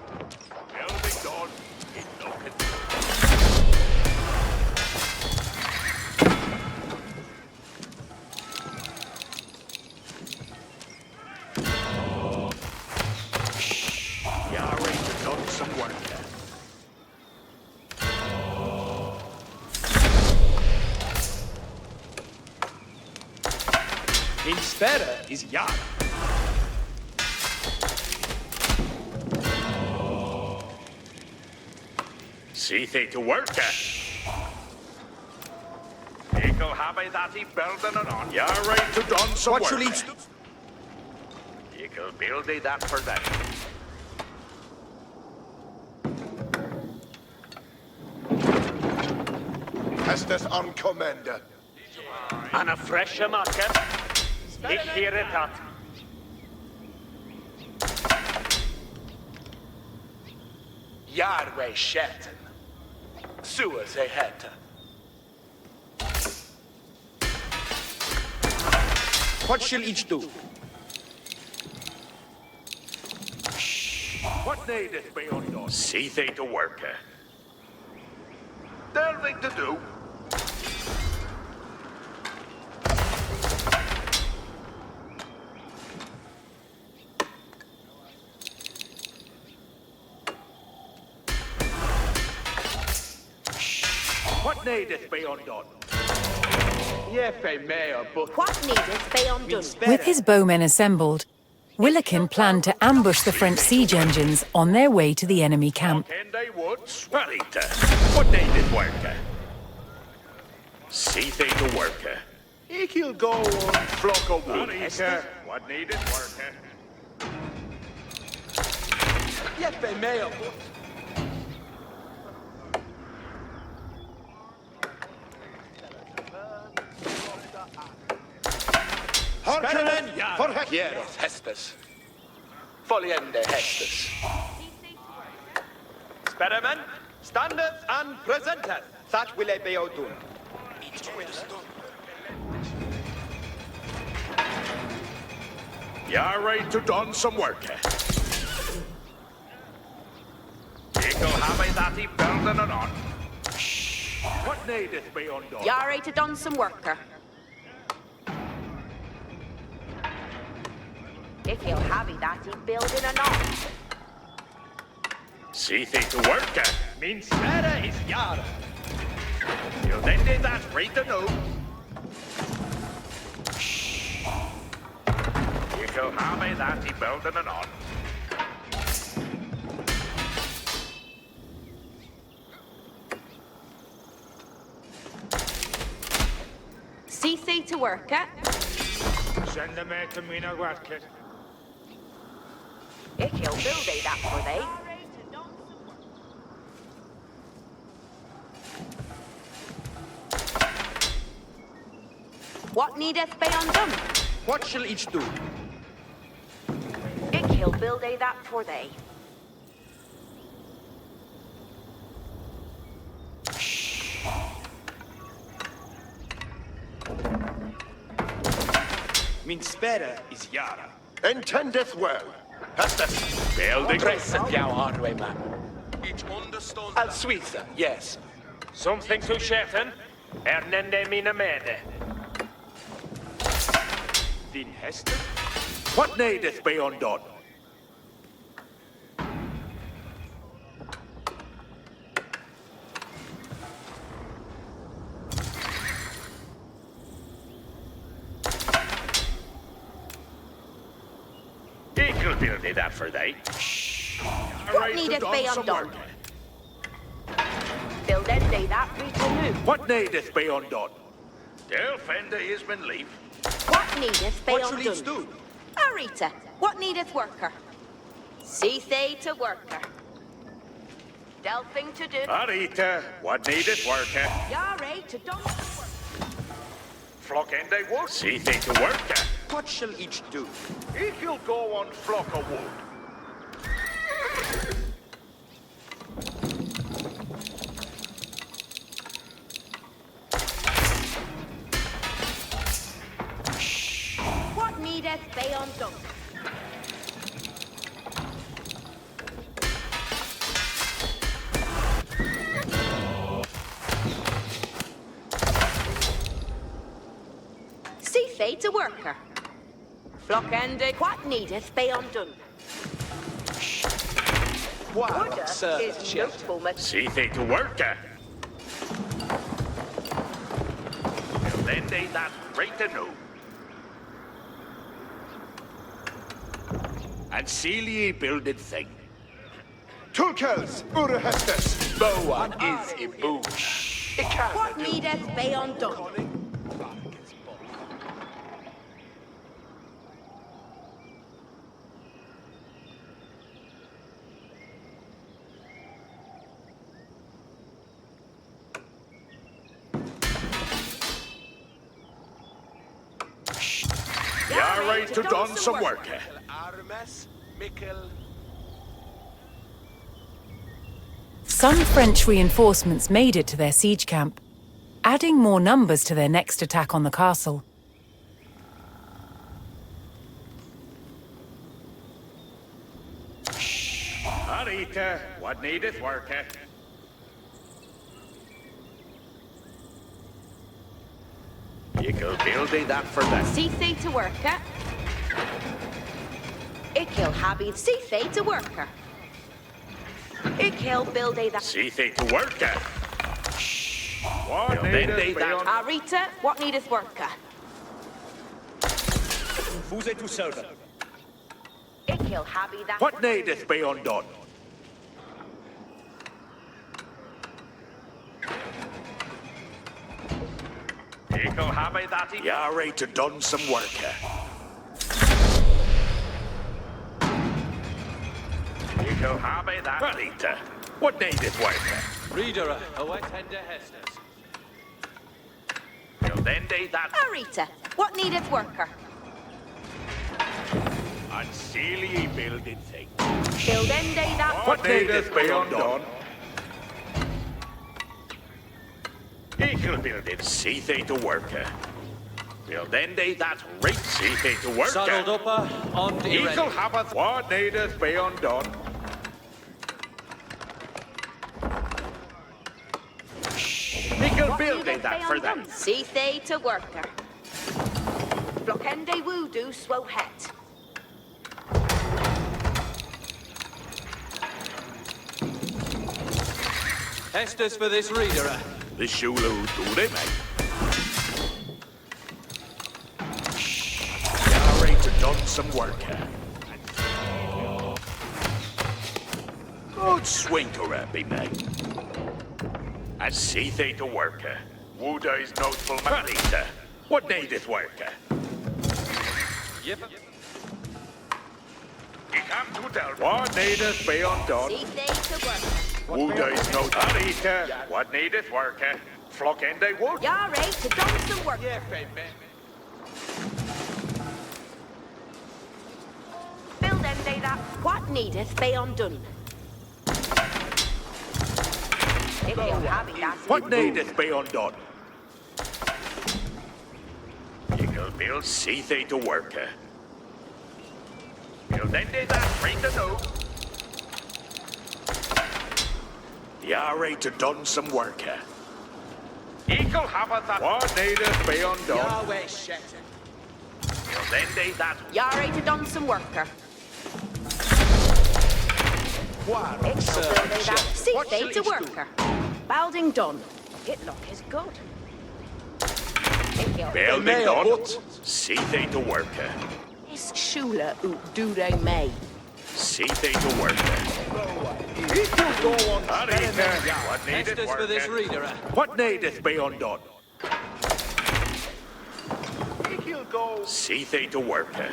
Inspera is Yara.
See thee to work, Eagle have that he building it on. You're right to done some
What
work.
shall each do?
Eagle build thee that for that.
Estes on commander.
And a fresh marker. Ik hear it at.
Yarwe Shelton. Sua Zeheta. What shall each do?
What needeth be undone? See thee to work, Delving to do. What needeth be undone?
Jefe mea, but
What needeth be undone?
With his bowmen assembled, Willikin planned to ambush the French siege engines on their way to the enemy camp.
Can they would? Sparita. What needeth worker? See they to worker.
He'll go on flock of wood.
Sparita. What needeth worker?
Jefe mea, but
Hearken for heck.
hieros hestes. Foliende hestes.
Spearmen, standeth and presenteth. That will I be outdone.
Each understood.
You're right to done some worker. Eagle have I that he building it on. What needeth be undone?
Yare to done some worker. If he'll have it that he building or not.
See they to worker.
Min spera is yara.
You then did that right to know. Eagle have I that he building it on.
See thee to worker.
Send them out to me, not work it.
If he'll build thee that for thee. What needeth be undone?
What shall each do?
Ik he'll build thee that for thee.
Min spera is yara.
Intendeth well. Hestes.
Building.
Present jou hardway man.
Each understood.
Al Suiza, yes.
Something to chefen. Ernende mina mede.
Din heste?
What needeth be undone? Eagle build it that for thee.
What needeth be undone? Build thee that retinue.
What needeth be undone? They'll fend his men leave.
What needeth be
What shall each
undone?
do?
Arita, what needeth worker? See thee to worker. Delphing to do.
Arita, what needeth worker?
Yare to done some work.
Flock and they would. See they to worker.
What shall each do?
He'll go on flock of wood.
What needeth be undone? See thee to worker. Flock ended. What needeth be undone?
Wow,
Order
sir,
is
chef.
notable much.
See they to worker. Well, then they that right to know. And seal ye builded thing.
Tulkels, Ura Hestes.
Boan is a boosh. It can't
What
do.
needeth be undone?
You're right to done some worker.
Armes, Mikkel.
Some French reinforcements made it to their siege camp, adding more numbers to their next attack on the castle.
Arita, what needeth worker? You go building that for that.
See thee to worker. Ikil habit see thee to worker. Ikil build a that.
See they to worker. What needeth beyond...
Arita, what needeth worker?
Fuse to server.
Ikil habi that.
What needeth be undone? Eagle happy that he... You're ready to done some work here. Eagle happy that... Ralita, what needeth work here?
Reader, away tender hestes.
Till then day that...
Arita, what needeth worker?
And seal ye building thing.
Till then day that.
What needeth be undone? Eagle building, see they to worker. Till then day that right, see they to worker.
Saddled upper, on the
Eagle happeth, what needeth be undone? Eagle
What
building
needeth
that
be
for
undone?
them.
See they to worker. Blockende woodoo swo het.
Hestes for this reader.
The Shulu do they make? You're ready to done some work here. Good swing to her, be made. And see they to work here. Wuda is notable Marita. What needeth worker?
Yep.
He come to tell what needeth be undone.
See they to worker.
Wuda is no Marita. What needeth worker? Flock end they would.
Yare to done some work. Build them they that. What needeth be undone? Ikil habi that.
What needeth be undone? Eagle build see they to worker. Build then they that free to know. You're to done some work here. Eagle happeth that what needeth be undone.
Yahweh shattered.
Till then they that
Yare to done some worker.
What?
Ikil build they that. See
What
they
shall
to
each do?
worker. Balding done. It look is good. Ikil
building
may
done.
but-
See they to worker.
is shula ut do they may.
See they to worker.
Equal go on.
Arita, what needeth
Hestes for this
worker?
reader.
What needeth be undone?
Equal go.
See they to worker.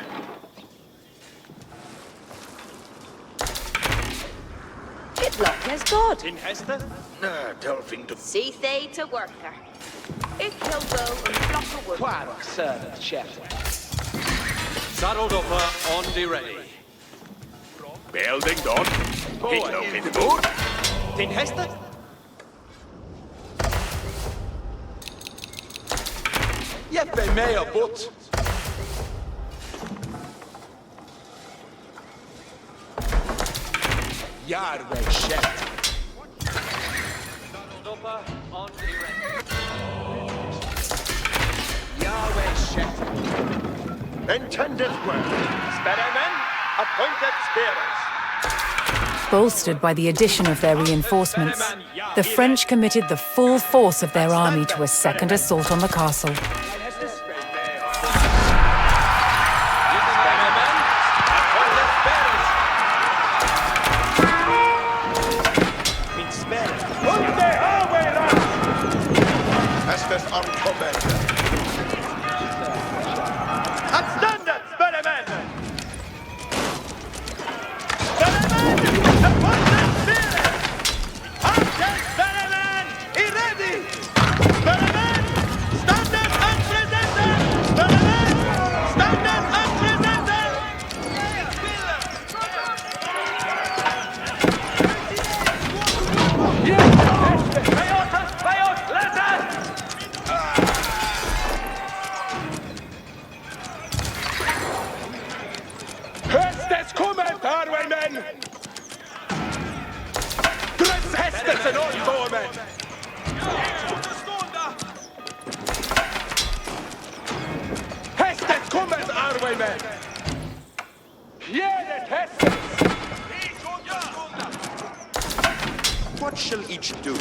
It look is good.
In Hester?
Nah, delving to
See they to worker. Ikil go and flock a wood.
Quark servant shattered.
Saddled upper, on the ready.
building done. It looking good.
In Hester? Jeppe med og bort. Yahweh shattered.
Saddled upper, on the ready.
Yahweh shattered.
Intended work.
Spearmen, appointed spearers.
Bolstered by the addition of their reinforcements, the French committed the full force of their army to a second assault on the castle.
Min spearers.
Estes on commander.
At standard, spearmen!
Hestes kommer, armémän! Dress hästes en oldbomen! Hästes kommer, armémän! Gärdet hästes!
What shall each do?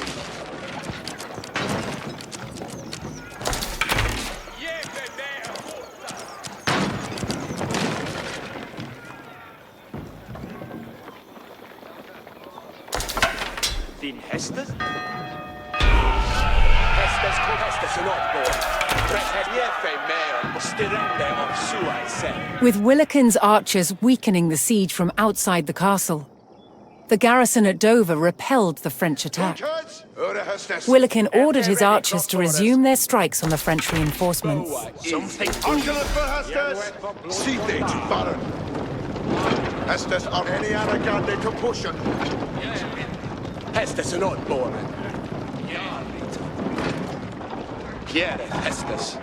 Din Hester? Hestes kom Hestes en oddbår. Preferiefe meo, stirrende of sua sen.
With Willikin's archers weakening the siege from outside the castle, the garrison at Dover repelled the French attack. Willikin ordered his archers to resume their strikes on the French reinforcements.
Something
Angeles for Hestes! Seated, Baron! Hestes are any arrogante to push it.
Hestes en oddbår. Pierre Hestes.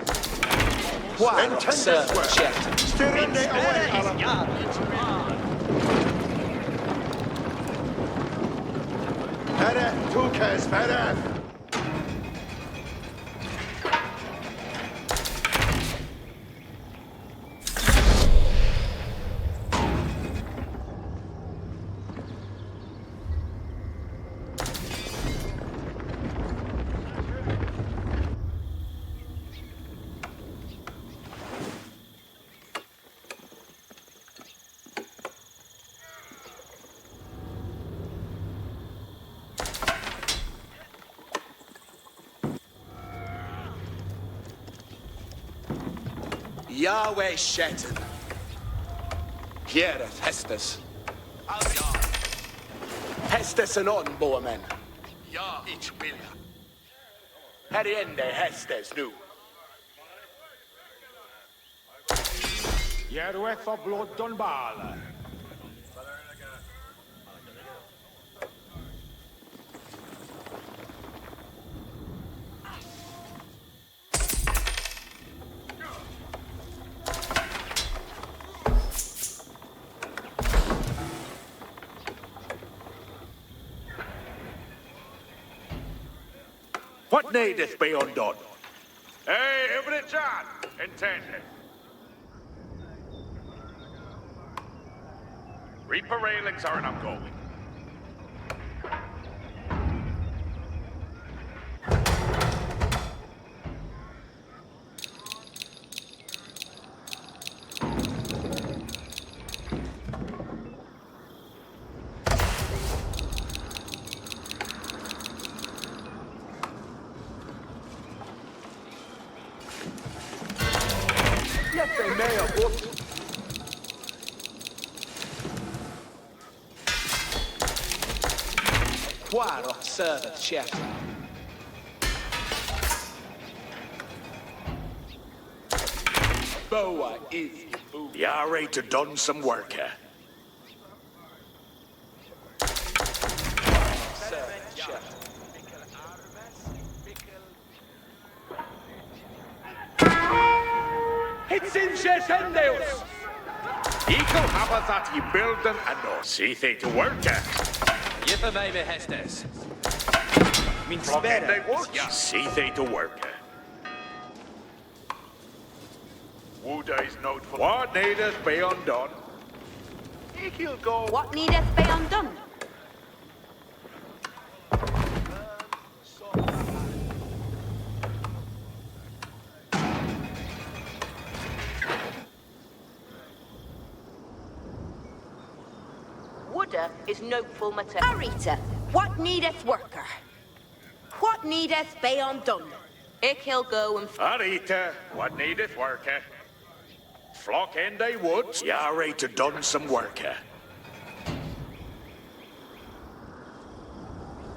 Wow, sir, chet.
Stirrende away, Alan. Pere, Tukes, Pere!
Yahweh Shetan. Pierre Hestes. Hestes en oddbåmen. Ja, ich will. Heriende Hestes nu.
Jerweth of blood on Bala.
What needeth be undone? Hey, over it, John. Intended. Reaper railings are I'm going.
Quaro, servant, chef. Boa is
You're ready to done some work here.
servant, chef.
It's in Shesendeus! Eagle have that ye building and no see they to work here.
Jipper mij me Hestes. Min
Plug in they
sperre.
would, see they to work here. Wood is not for what needeth be undone. He'll go.
What needeth be undone? Woodder is noteful matter. Arita, what needeth worker? What needeth be undone? He'll go and
Arita, what needeth work here? Flock in they woods. You're ready to done some work here.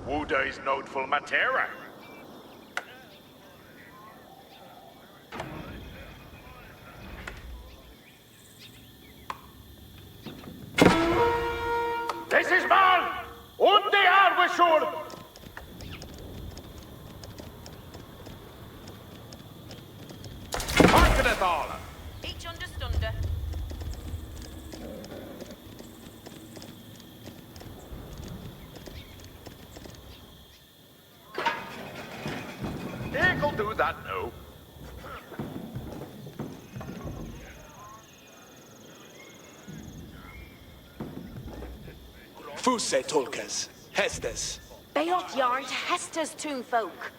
Wood is noteful matera. This is man! Und they are we sure! Harkeneth all!
each understunder.
He'll do that now.
Fuse Tolkas. Hestes.
Beot yarn to Hester's toonfolk.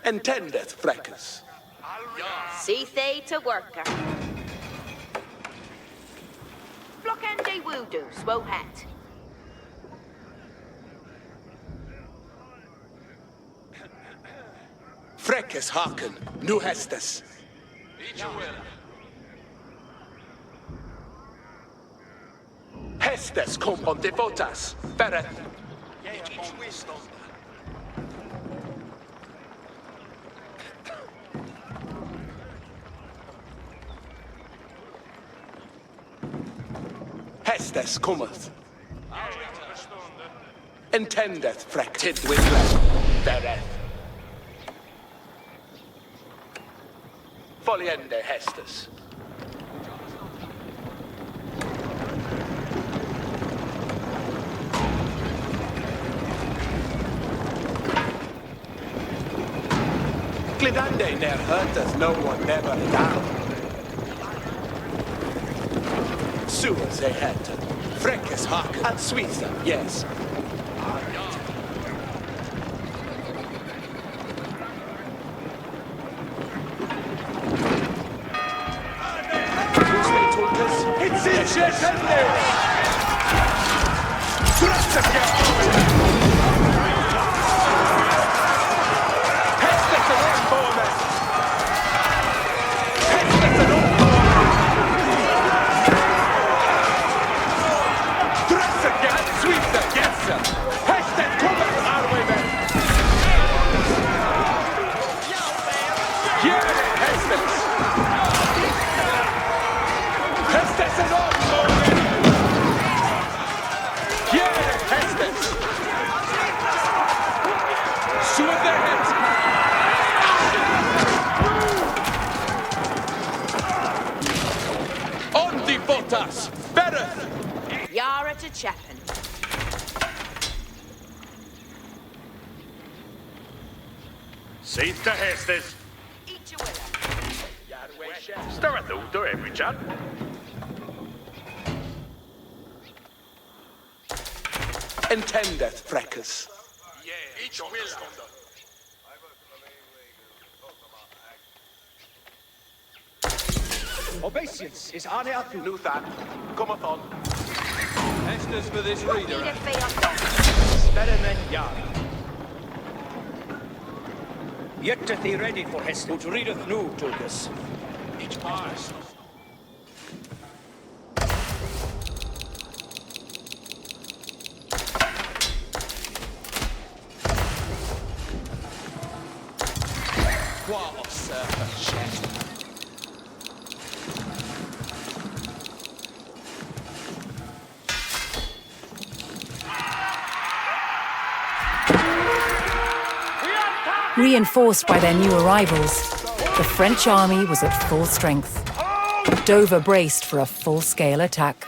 Intended, Freckles.
See they to worker. Flock and de voodoo, swow hat.
Freckes haken, nu hestes. Hestes kom on devotas, verre. Hestes cometh. Intendeth Freck tid windlet, verre. Foliende Hestes. Glidande ne'er hurteth no one never down. Sewers they had. Freckes hark and sweetser, yes.
It's inches and
Yara to Chapin.
Seed to Hestes.
Eat your willa.
Stir a do every chan.
Intendeth Freckes.
Each will.
Obeisance is ane atu.
Nuthan, cometh on.
Hestes for this
What
reader.
needeth be undone?
Sperremen Yara. Yet he ready for Hestes. Ut readeth nu, Tulkas.
Each pass.
Qua of serpent shed.
Reinforced by their new arrivals, the French army was at full strength. Dover braced for a full-scale attack.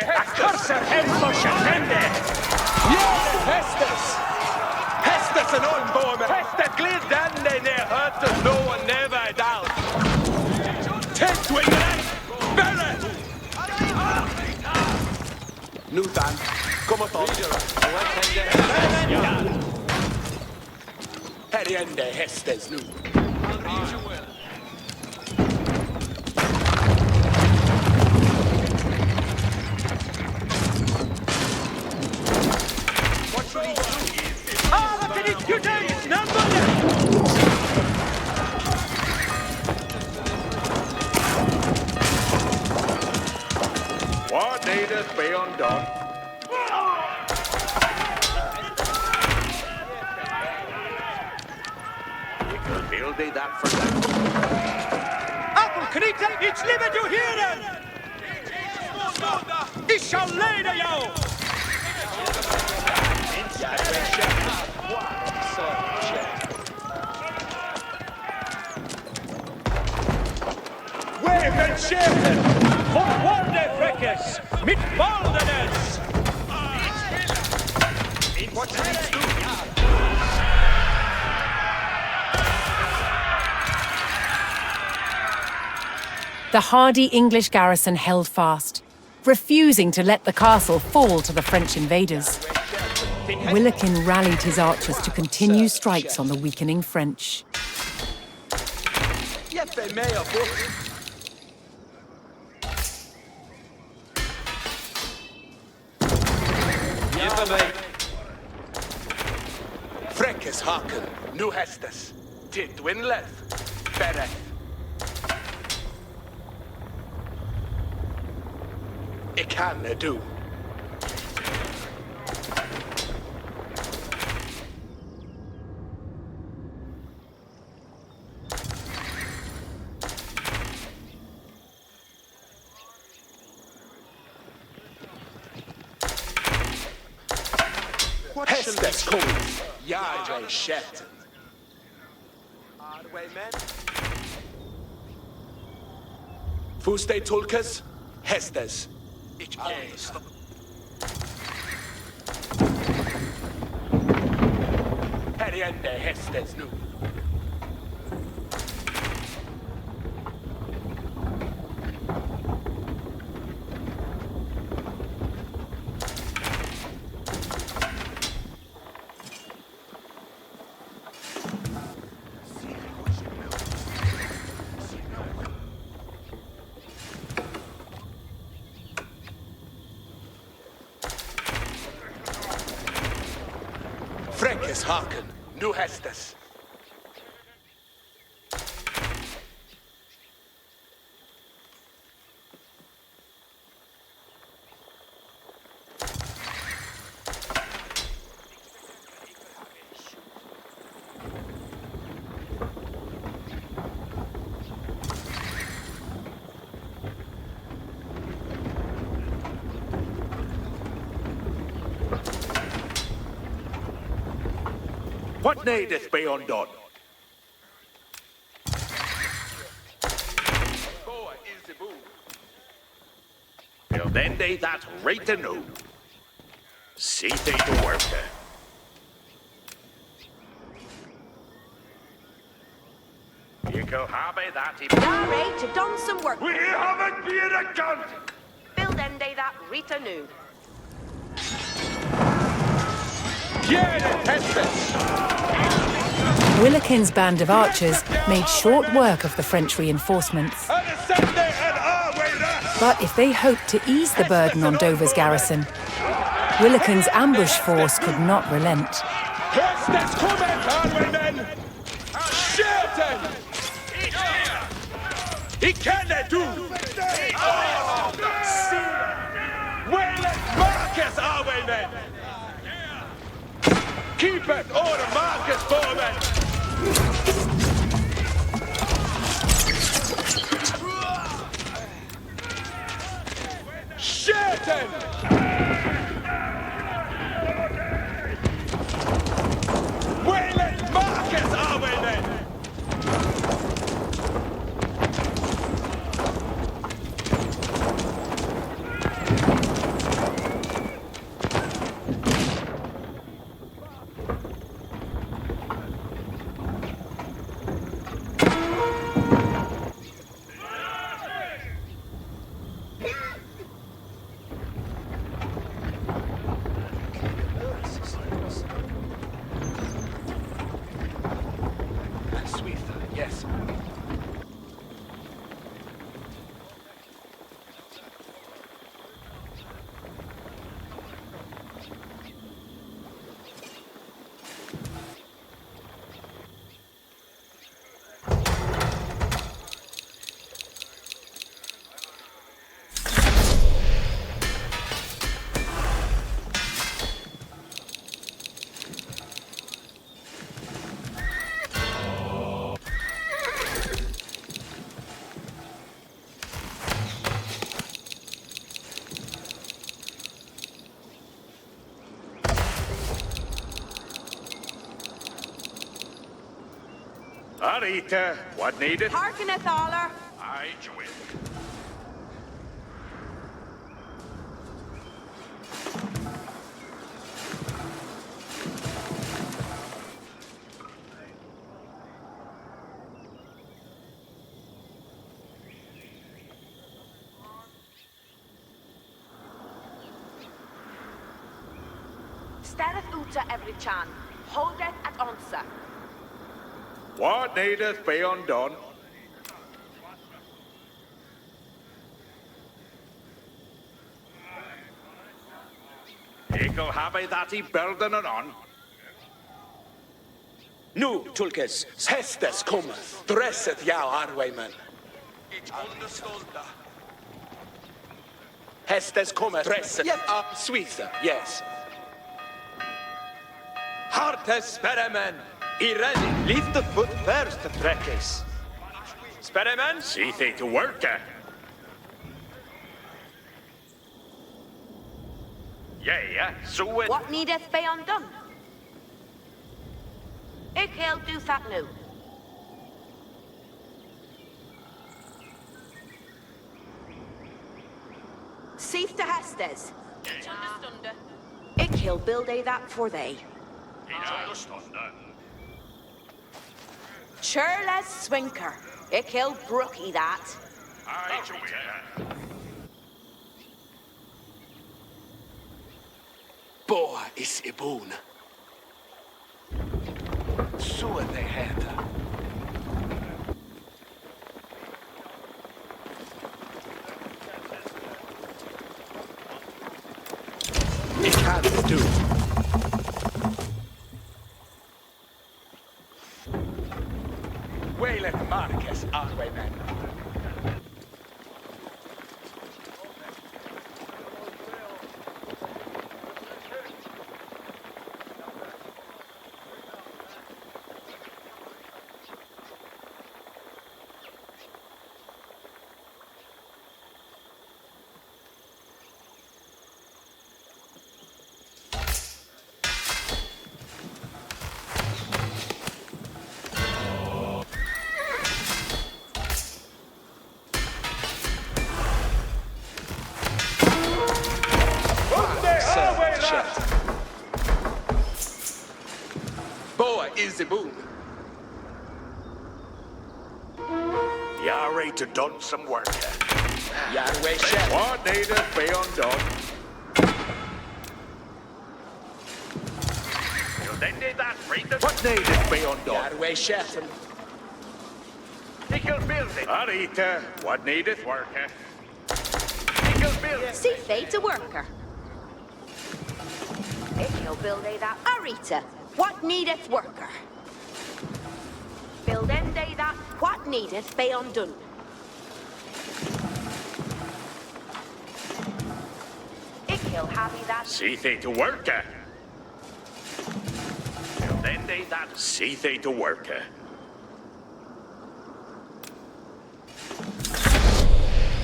Accursed him for
Listen on, Bowman. Hästen glid den dig ner, hörtes no one never down. Tätt wingare! Berre! Nu Dan, kom åt oss. Här igen det hästens nu.
What need us be undone? You can build thee that for that.
Apple, Knita, it's livet du hören! Ich shall leda jou! Wegen Schäfen! Von Wonderfreckes! Mit Baldenes!
The hardy English garrison held fast, refusing to let the castle fall to the French invaders. Willikin rallied his archers to continue strikes on the weakening French.
Freckes haken, nu hästes. Till dwindleth, bereth. Ik kan det du. Hästes kom. Jag är kätten. Fuste tolkas, hästes. Här igen det hästens nu. Freckes haken, nu hästes.
What needeth be undone? Well, then they that right anew. See they to work there. You can have it that he...
Yare to don some work.
We haven't been a gun!
Build end day that Rita new.
Willikin's band of archers made short work of the French reinforcements. But if they hoped to ease the burden on Dover's garrison, Willikin's ambush force could not relent.
Keep it order, Marcus Bowman! Shooting! Wayland Marcus are we then?
Arita, what needed?
Harkeneth aller.
I will.
Stareth uta every chan. Holdeth at onsa.
What needeth be undone? Eagle have I that he building it on?
Nu, Tulkes, Hestes cometh. Dresseth jou arwayman.
Ich understunda.
Hestes cometh. Dresseth. Yet up, Suiza, yes. Hartes speremen. I ready.
Leave the foot first, Trekkes.
Speremen.
See they to work at. Yeah, so it.
What needeth be undone? Ik heel do that nu. Sief de Hestes. Ich understunde. Ik heel build that for they.
Ich understunda.
Churles Swinker. Ik heel brookie that.
I will.
Boa is ibun. So they had. It can't do. Wayleth Marcus, Arwayman. Boa is the boom.
Yare to done some work.
Yarway chef.
What needeth be undone? You then did that, Freedom. What needeth be undone?
Yarway chef.
Nickel building. Arita, what needeth work? Nickel building.
See fate a worker. Ik heel build that. Arita. What needeth worker? Build that. What needeth be undone? Ik heel happy that.
See they to work. Then they that. See they to work.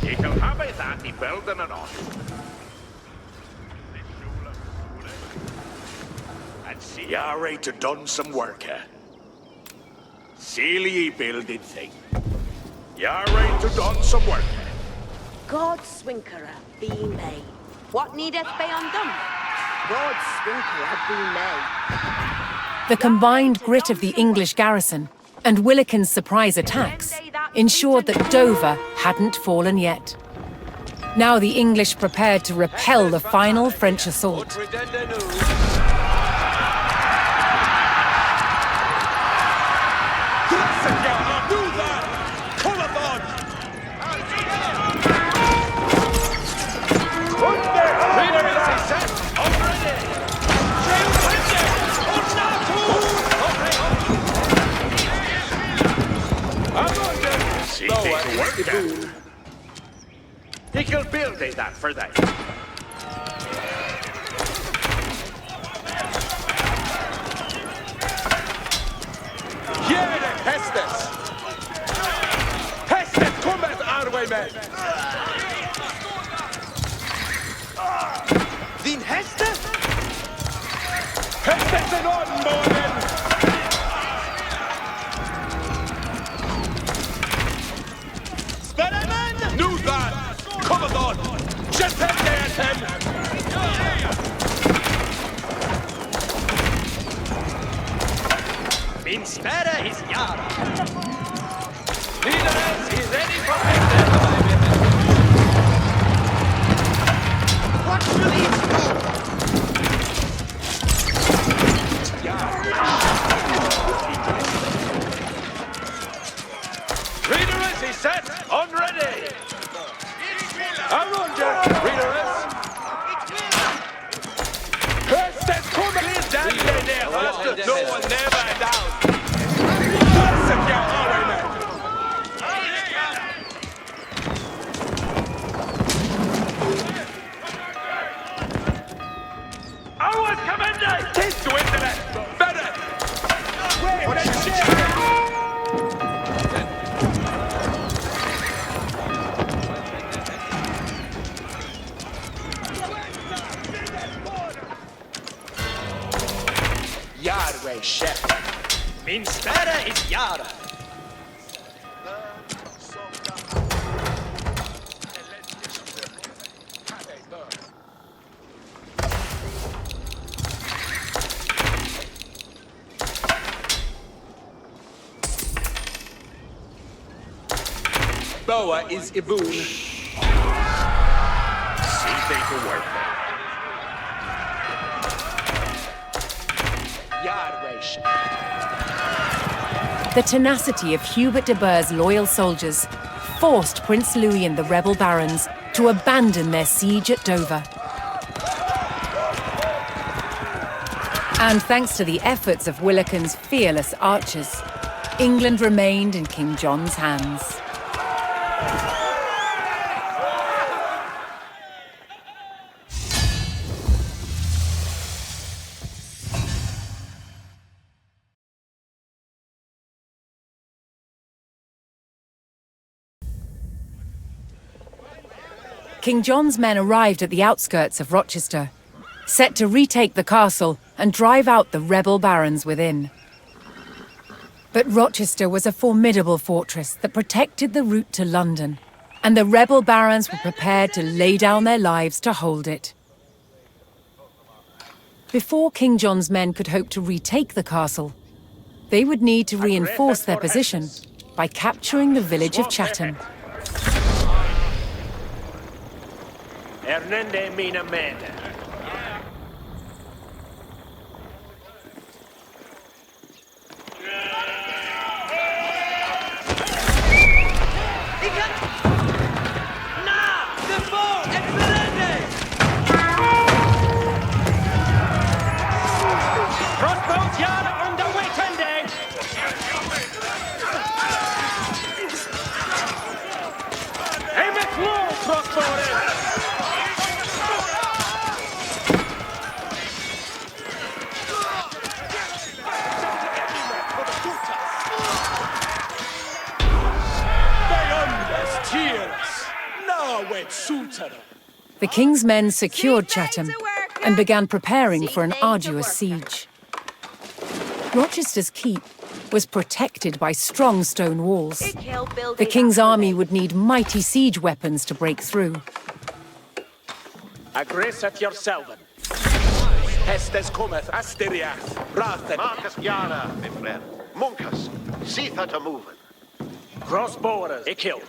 You can have it that he building it on. And see Yare to done some work. Sealy building thing. Yare to done some work.
God Swinkera be made. What needeth be undone? God Swinkera be made.
The combined grit of the English garrison and Willikin's surprise attacks ensured that Dover hadn't fallen yet. Now the English prepared to repel the final French assault.
He can build that for that.
Here Hestes! Hestes cometh Arwayman! Din Hestes? Hestes en on, Morgan! is Yara. Leaders is ready for battle.
What will these do?
Readers is set on ready. I'm on deck, readers. Estes kommer inte ner.
No one never down.
Set your armament.
Our commander!
Kiss to internet. Better. Wait,
Yahweh chef. Min spärre is Yara. Boa is Ibun.
See they to work.
Yahweh chef.
The tenacity of Hubert de Burgh's loyal soldiers forced Prince Louis and the rebel barons to abandon their siege at Dover. And thanks to the efforts of Willikin's fearless archers, England remained in King John's hands. King John's men arrived at the outskirts of Rochester, set to retake the castle and drive out the rebel barons within. But Rochester was a formidable fortress that protected the route to London, and the rebel barons were prepared to lay down their lives to hold it. Before King John's men could hope to retake the castle, they would need to reinforce their position by capturing the village of Chatham.
Ernende mina mene. Crossbows Yara on the way, Tende! Aim it low, crossbowers!
The king's men secured Chatham and began preparing for an arduous siege. Rochester's keep was protected by strong stone walls. The king's army would need mighty siege weapons to break through.
Aggressat yourselven.
Hestes cometh Asteriath, Rathen.
Marcus Yara, Mifler. Munkus, Sitha to moving.
Crossbowers, I killed.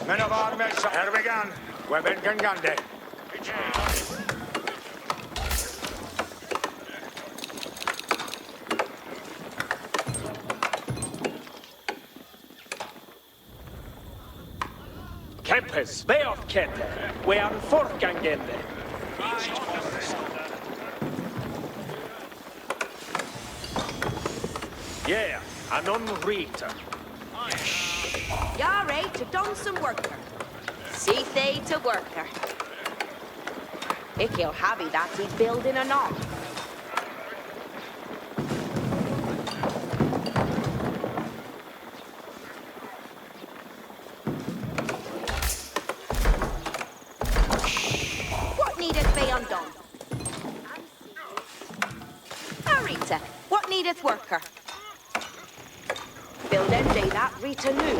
Men of armies, here we go. Weben Gangande.
Kempes, beof kette. We are forkangende. Yeah, anon rita.
Yare to done some worker. See they to worker. Ikil habby that he building an arm. What needeth be undone? Arita, what needeth worker? Build and day that Rita knew.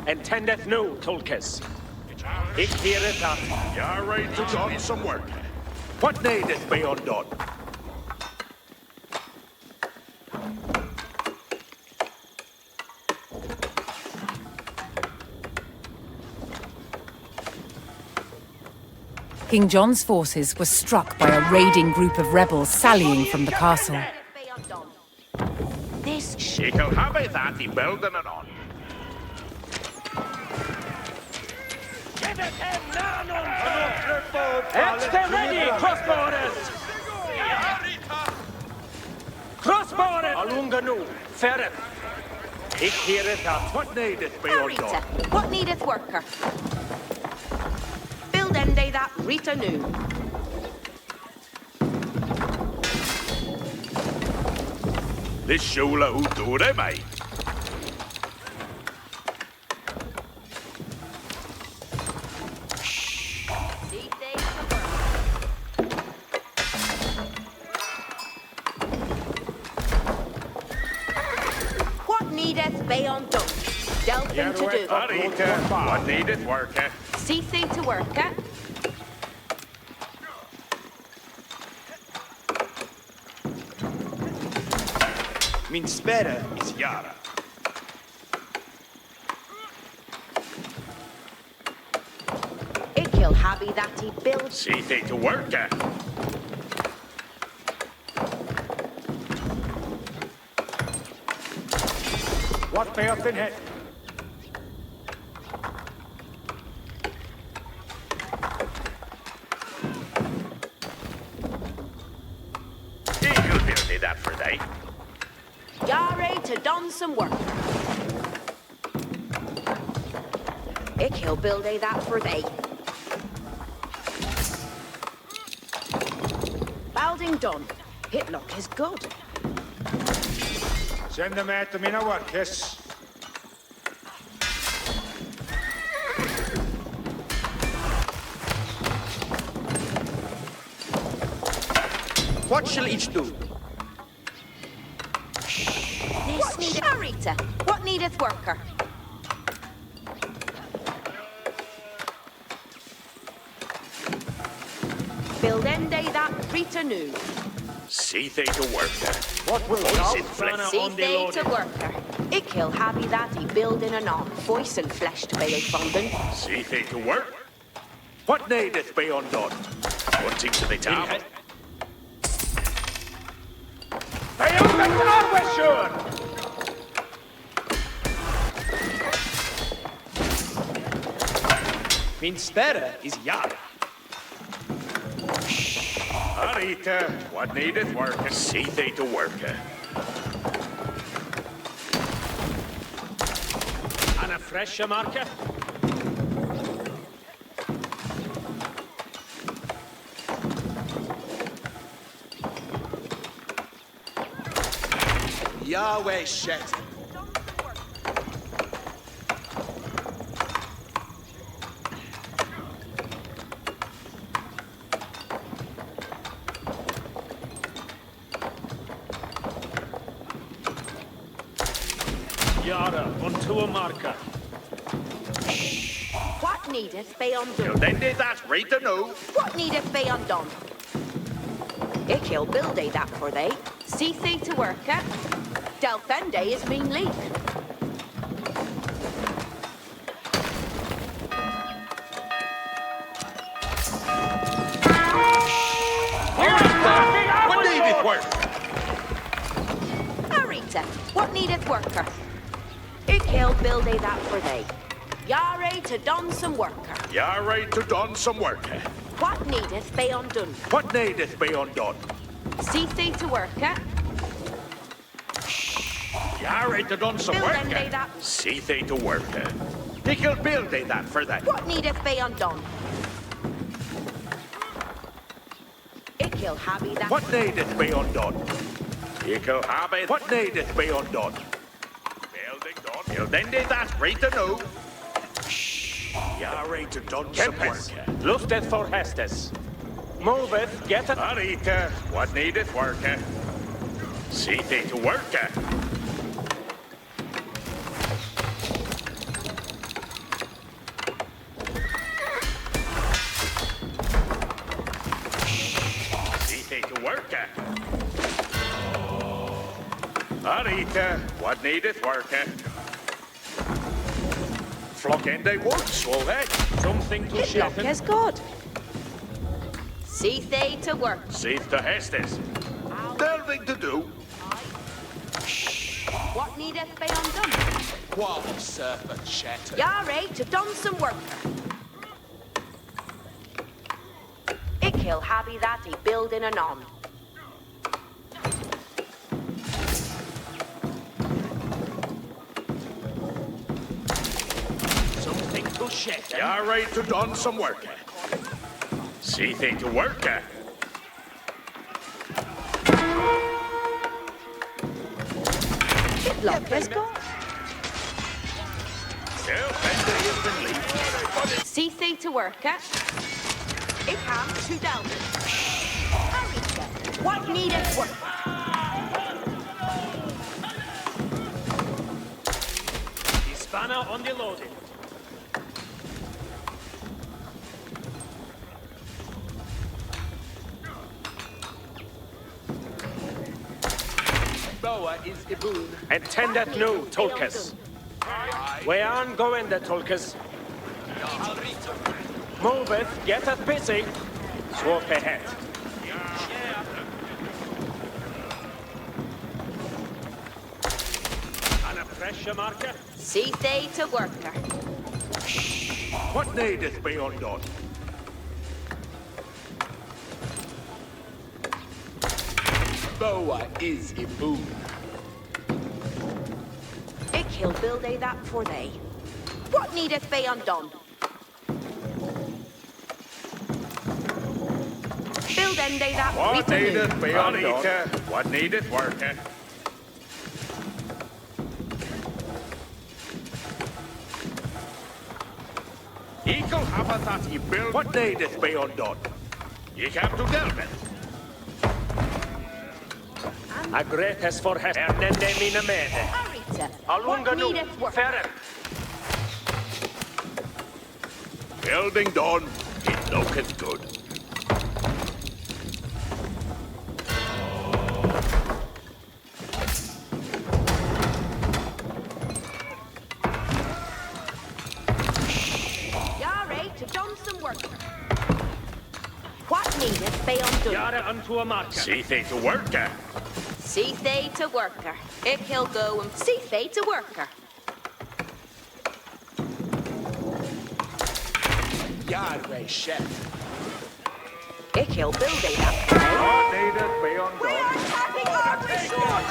Intendeth no, Tulkes. Ik heareth that.
You're ready to do some work. What needeth be undone?
King John's forces were struck by a raiding group of rebels sallying from the castle.
Be undone. This
She shall have it that he building it on.
Extra ready, crossborders! Crossborders! Alunga nu, ferret.
Ik heareth that what needeth be
Rita,
undone.
what needeth worker? Build ende that Rita new.
This shula who do they, mate?
See they to work. What needeth be undone? Delphin to do.
Arita, what needeth worker?
See thee to worker.
Min spera is Yara.
It kill Habby that he builds.
See they to worker.
What bearth in it?
Eagle build that for they.
Yare to don some work. Ik he'll build a that for they. Balding done. Hitlock is good.
Send them out to me now, work, yes.
What shall each do?
This need Rita. What needeth worker? Build ende that Rita new.
See they to worker.
What will
Voice in
thou
flesh.
See they to worker. Ik he'll Habby that he build in an arm. Voice and flesh to be fonden.
See they to work. What needeth be undone? Hunting to the town.
They are the Norway,
Min spera is Yara.
Arita, what needeth worker? See they to worker.
And a fresh marker.
Yahweh shet.
Yara, unto a marker.
What needeth be
Till
undone?
then did that read the know.
What needeth be undone? Ik he'll build a that for they. See thee to worker. Delphende is mean leak.
What needeth work?
Arita, what needeth worker? Ik he'll build a that for they. Yare to don some worker.
You're right to done some worker.
What needeth be undone?
What needeth be undone?
See thee to worker.
You're right to done some
Build
worker.
them they that.
See they to worker. They can build they that for that.
What needeth be undone? Ik he'll Habby that.
What needeth be undone? You can have it. What needeth be undone? Building done. Till then did that read the know. You're right to done some worker.
Lusted for Hestes. Moveth, get it.
Arita, what needeth worker? See they to worker. Arita, what needeth worker? Flock end they would, swole head. Something to
Hitlock
shaken.
has God. See they to work.
Seeth to Hestes. Delving to do.
What needeth be undone?
What serpent shatter?
Yare to done some work. He'll happy that he building anon.
Something to shed. You're right to done some work. See they to work.
Hitlock has gone. See they to work. It ham to down. Arita, what needeth work?
The spanner on the loading.
Boa is Iboon.
Attendeth new, Tulkas. We aren't going the Tulkas. Moveth, getteth busy. Swap ahead. And a pressure marker.
See they to worker.
What needeth be undone?
Boa is Iboon.
He'll build they that for they. What needeth be undone? Build end they that
What needeth be undone?
Arita,
What needeth worker? Eagle have that he build. What needeth be undone? Ye have to delve.
a gretes for Hest. Ernende mina mene.
Arita,
Alunga
what
nu.
needeth work?
Ferret.
Building done. It looketh good.
Yare to done some work. What needeth be undone?
Yara unto a marker.
See they to worker.
See they to worker. He'll go and see they to worker.
Yahweh chef.
He'll build it up.
What needeth be undone?
Tapping army sword!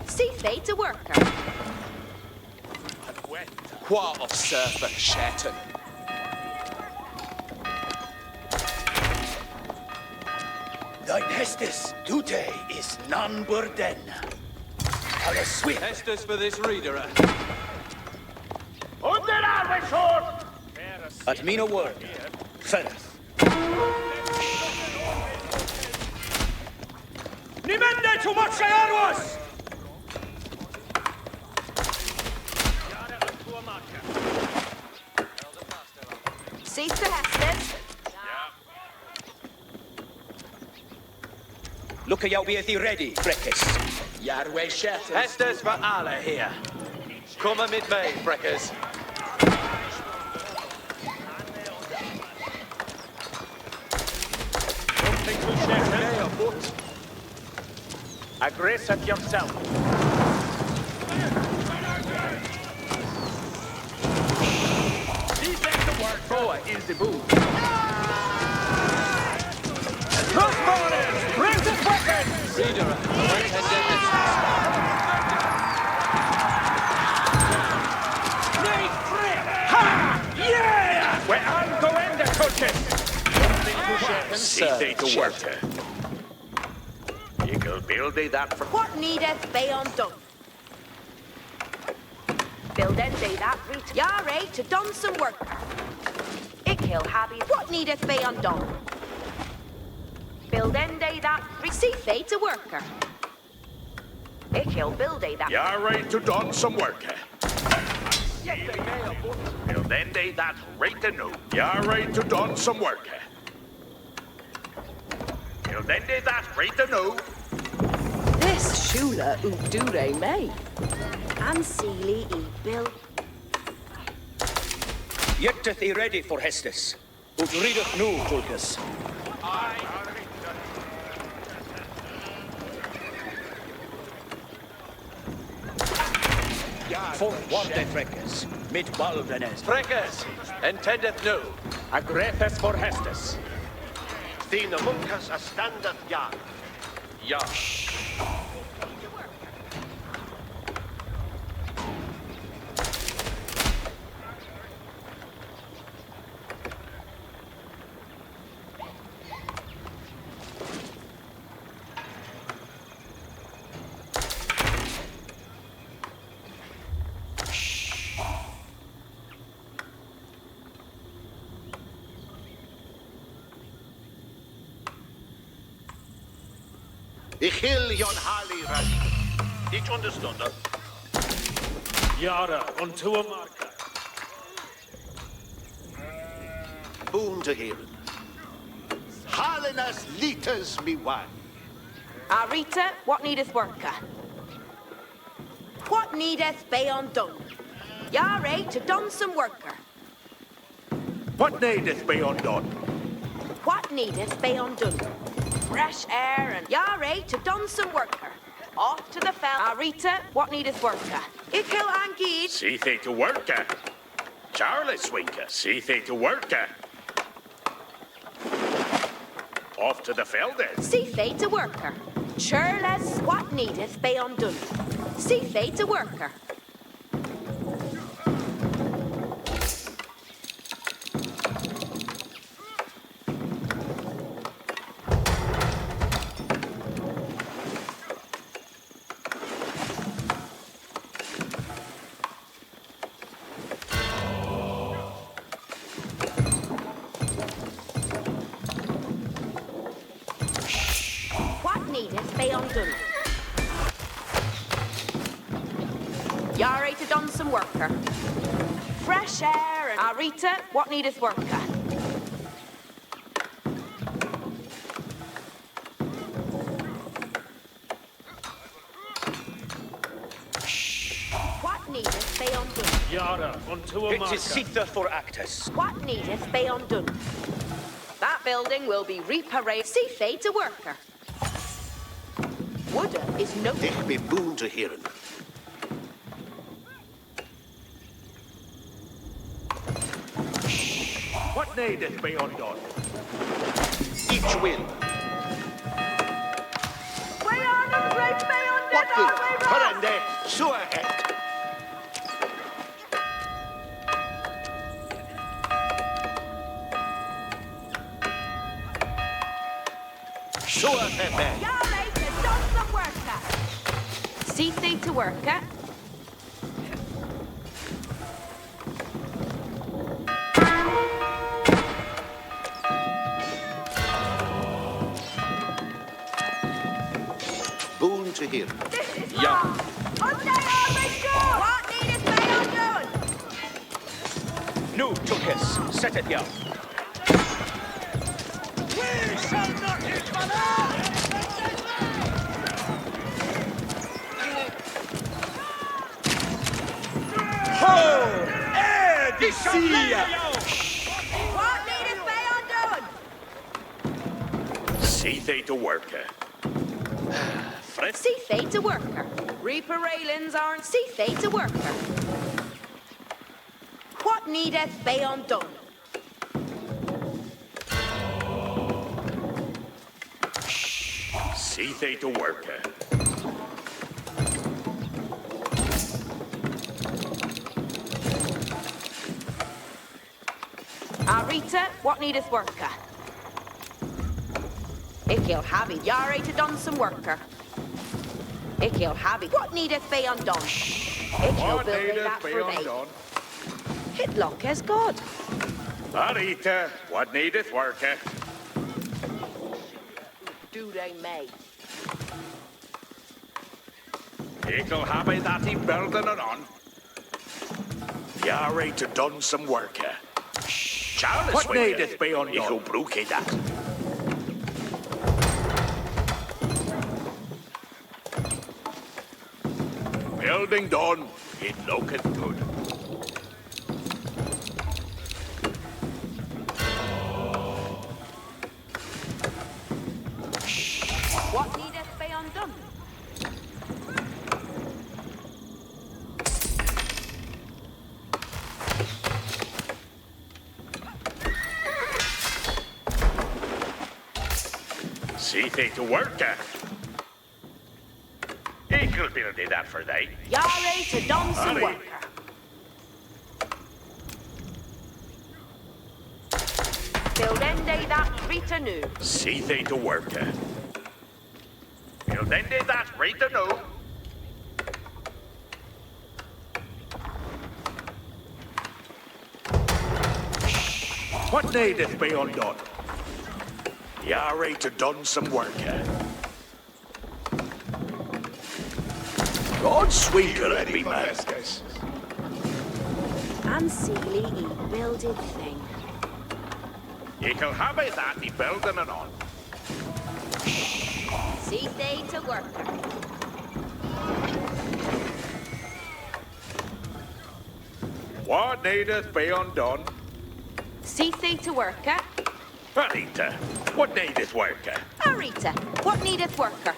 See they to worker.
What of serpent shatter?
Thine Hestes today is none burden. Our swift.
Estes for this reader.
Under army sword!
At me no word. Fereth.
Nimende to much arrows!
See to Hestes.
Look at you be thee ready, Breakers.
Yahweh chef.
Estes for Allah here. Come amid me, Breckers.
Something to share. Aggressive yourself.
Boa is Iboon.
Crossbowmen! Bring the weapons!
Reader.
Nay, friend! Ha! Yeah! We're on going the coaches!
See they to worker. Ye could build they that for.
What needeth be undone? Build end they that reach. Yare to done some work. He'll happy. What needeth be undone? Build end they that receive they to worker. He'll build they that.
You're right to done some work. Well, then they that right to know. You're right to done some work. Well, then they that right to know.
This Shula Udure May. And Seely E. Bill.
Yetteth I ready for Hestes. Ut readeth nu, Tulkas. For warde Freckes, mid Baldenes.
Freckes, intendeth nu.
Agrepes for Hestes.
Thina Munkas a standeth yard.
Ja.
Ich will Jon Harley ready. Ich understand.
Yara, unto a marker.
Boon to hearing. Harlinas litas me one.
Rita, what needeth worker? What needeth be undone? Yare to done some worker.
What needeth be undone?
What needeth be undone? Fresh air and Yare to done some worker. Off to the fell. Rita, what needeth worker? Ikil Angid.
See they to worker. Charlie Swinker, see they to worker. Off to the fell then.
See they to worker. Churless, what needeth be undone? See they to worker. Yare to done some worker. Fresh air and Rita, what needeth worker? What needeth be undone?
Yara, unto a
It
marker.
is Sitha for Actus.
What needeth be undone? That building will be reparade. See fade to worker. Wooder is no.
Ich be boon to hearing.
What needeth be undone?
Each will.
We are the great beyond
What will?
are we right?
Parande, so ahead. So ahead, man.
Yare to done some worker. See fade to worker.
Boon to hear.
Yeah. What needeth be undone?
Nu, Tulkas, set it young.
We shall not hit Ho! Edisia!
What needeth be undone?
See they to worker.
See fade to worker. Reaper railings aren't see fade to worker. What needeth be undone?
See they to worker.
Rita, what needeth worker? Ikil Habby, Yare to done some worker. Ikil Habby, what needeth be undone? Ikil
What
building
needeth
that
be
for thee.
undone?
Hitlock as God.
Arita, what needeth worker?
Do they may.
He'll have that he building it on. You're ready to done some work here. Charles,
What needeth be undone?
Ich will brookie that. Building done. It looketh good.
What needeth be undone?
See they to work at. Ich will build that for thee.
Yare to done some
Allez.
worker. Buildende that Rita new.
See they to work at. Build ended that right to know.
What needeth be undone?
You're ready to done some work here. God's sweet could be man.
And Seely he builded thing.
You can have it that the building and on.
See they to worker.
What needeth be undone?
See they to worker.
Anita, what needeth worker?
Arita, what needeth worker?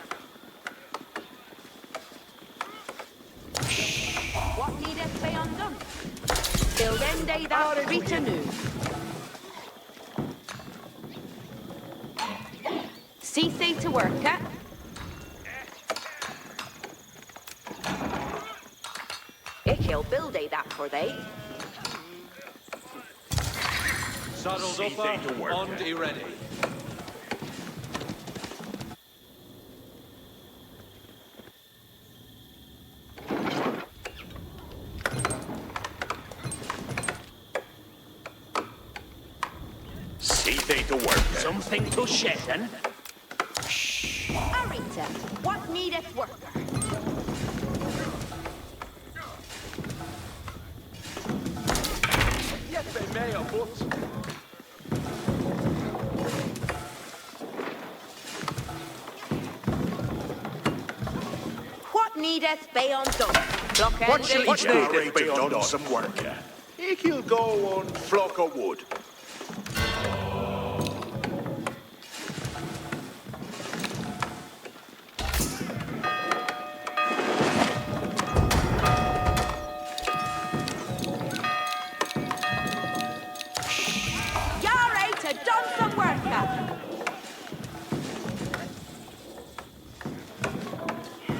What needeth be undone? Buildende that Rita new. See they to worker. I'll build that for they.
Saddled
See
upper,
they to work.
on ready.
See they to work.
Something to shed,
Arita, what needeth worker?
Yet they may have but.
What needeth be undone?
What shall
What
you
needeth be
to done
undone?
some work here? He'll go on flock of wood.
Yare to done some worker.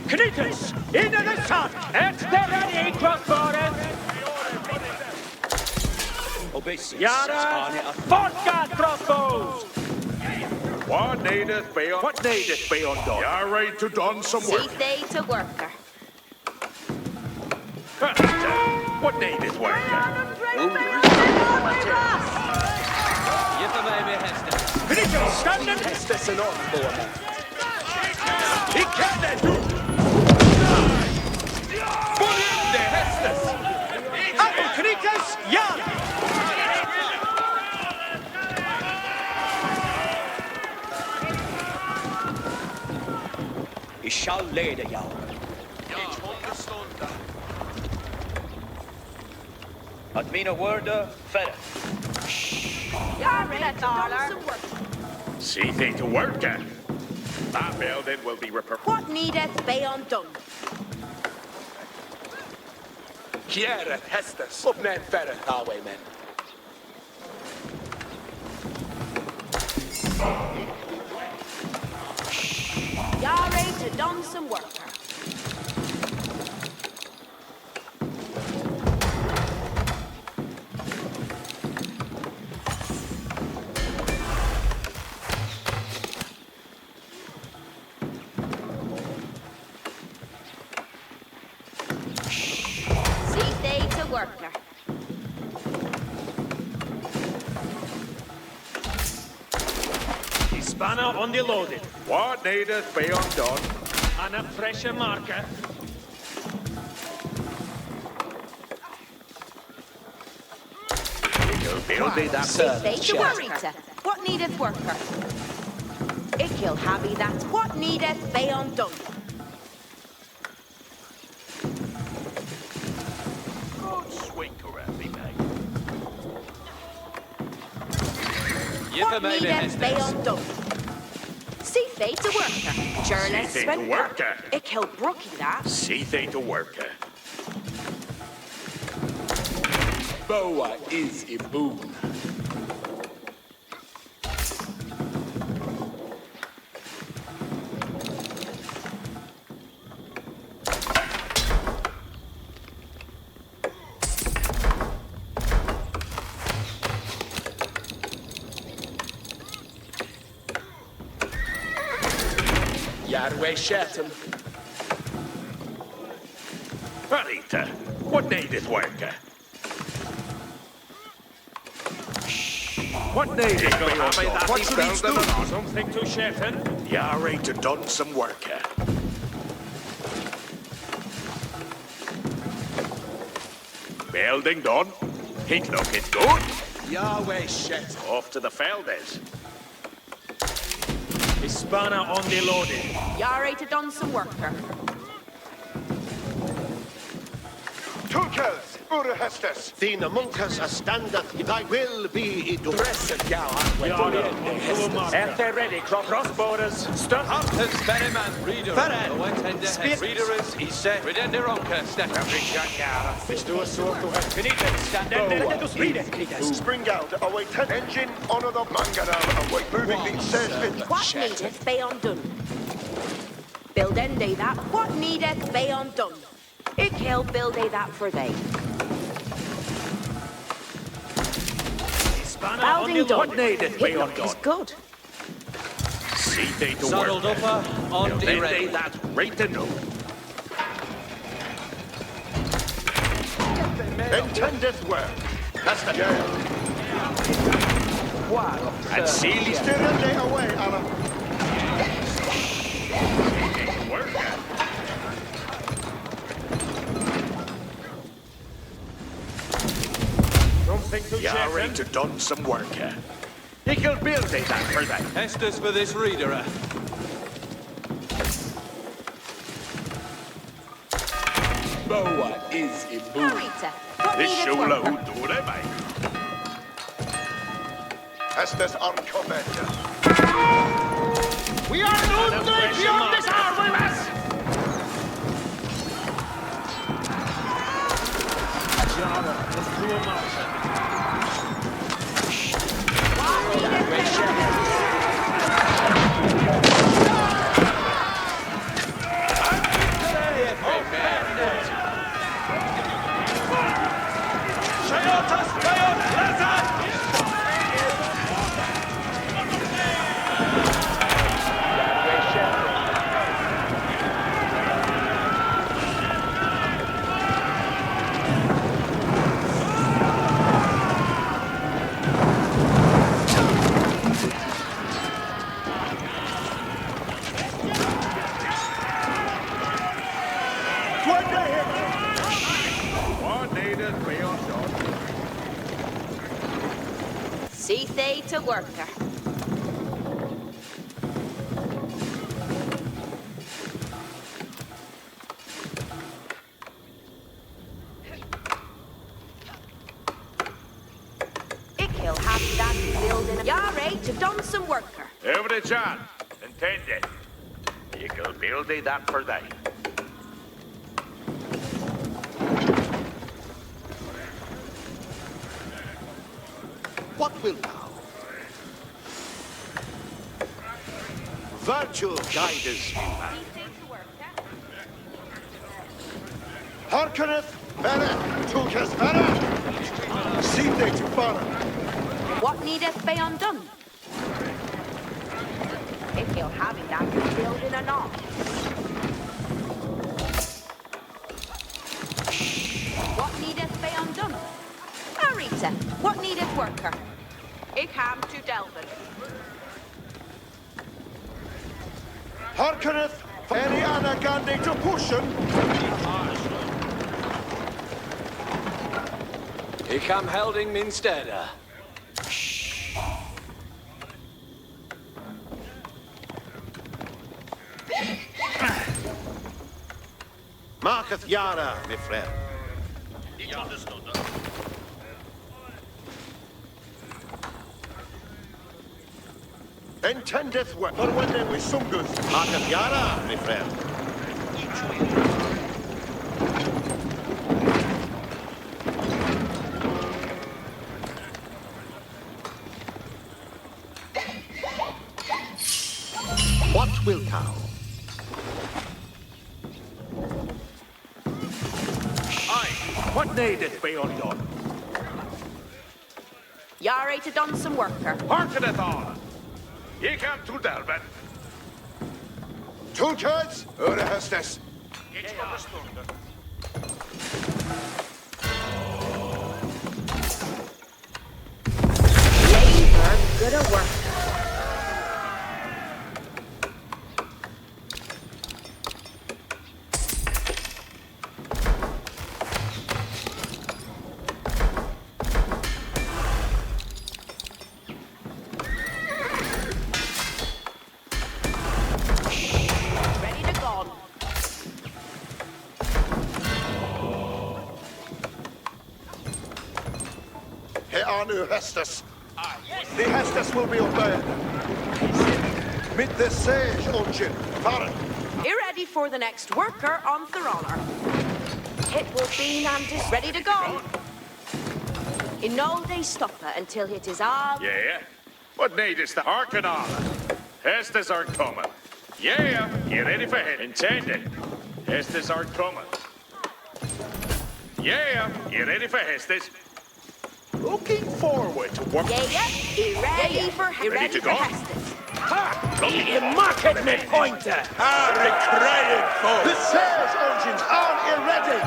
Knitters, into the sun! It's the ready, crossborders!
Obeisance.
Yara, vodka crossbows!
What needeth be undone?
What needeth be undone?
You're ready to done some
See
work.
they to worker.
Anita, what needeth work?
Yippe mig med hästen.
Knitters, standen!
Hästes enormt på mig.
He can't do.
Bullinde hästes!
Knitters, ja!
I shall leda jag.
Ich understånda.
Att mina wörda färre.
Yare to done some worker.
See they to work. That building will be repaired.
What needeth be undone?
Kjäret hästes. Uppnän färre highwaymen.
Yare to done some worker. See they to worker.
The spanner on the loaded.
What needeth be undone?
And a fresher marker.
build that
State worker. What needeth worker? Ikil habi that. What needeth be undone?
swinker at me, mate.
What needeth be undone? See fate to worker. Journalist
See fate to worker.
Ikil brookie that.
See they to worker.
Boa is a boon. Yarway Shatton.
Marita, what needeth worker? What needeth worker?
What should we do? Something to Shetton?
Yare to done some worker. Building done. It looking good.
Yahweh Shet.
Off to the Felders.
Hispana on the loaded.
Yare to done some worker.
Tukels, Urhestes.
Thina Munkas a standeth, thy will be idun.
Blessed Yah.
If they're ready, crossborders. Stop.
Hamptons Ferryman, Reader.
Ferran.
Speak. Readerers, he said. Within the Ronka, step.
Let's do a sort to help. Finite. Stand and let us read it.
Spring out, await 10 engine, honor the Manganam, await moving the says
What needeth be undone? Build they that. What needeth be undone? Ikil build they that for they. Building done.
What needeth be
It look is
undone?
good.
See they to
Saddled
worker.
upper, on the
Building
ready.
they that's right to know.
intendeth well. That's the
And Sealy
Steer they away, Alan.
worker.
Something to
Yare
Shetton?
to done some worker. He can build they that for that.
Estes for this reader.
Boa is a boon.
Marita, what
This
needeth
show
worker?
who do they, mate?
Estes on commander.
We are no beyond this hour, my lass! Java, let's do a march.
What needeth be undone?
See they to worker. Ikil happy that building. Yare to done some worker.
Over the chan. Intended. You can build they that for they.
What will thou? Virtue guide us.
See they to worker.
Harkeneth, Vera, Tukes, Vera. See they to Bara.
What needeth be undone? Ikil happy that building or not. What needeth be undone? Marita, what needeth worker? Ik ham to Delvin.
Harkeneth, Veriana Gandhi to Pushen.
Ik am holding min steder.
Marketh Yara, mes frères. Intendeth work. For when they with Sungus. Marketh Yara, mes frères. What will thou?
What needeth be undone?
Yare to done some worker.
Hearkeneth all. Ye come to Delven.
Toolkids? Ure Hestes.
Labor, good a worker.
Anu Hestes. The Hestes will be obeyed. Meet the sage, Unjin. Baron.
Be ready for the next worker on Throller. It will be and is ready to go. In no they stop it until it is all.
Yeah. What needest the hearken on? Hestes aren't coming. Yeah. You ready for it? Intended. Hestes aren't coming. Yeah. You ready for Hestes? Looking forward to work.
Yeah. Be ready for
Ready to go?
Hestes.
Ha!
You market me pointer.
Recreated foe.
The sage engines are ready.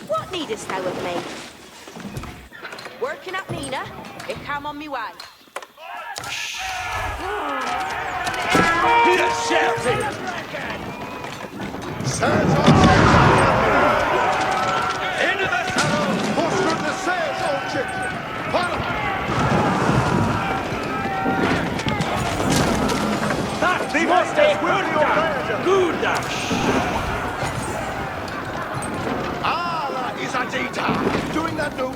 What needest thou of me? Working at Mina, it come on me way.
You're shouting.
Sage engines.
Into the saddle.
Push through the sage engines. Baron.
That must be good.
Allah is Adita. Doing that now.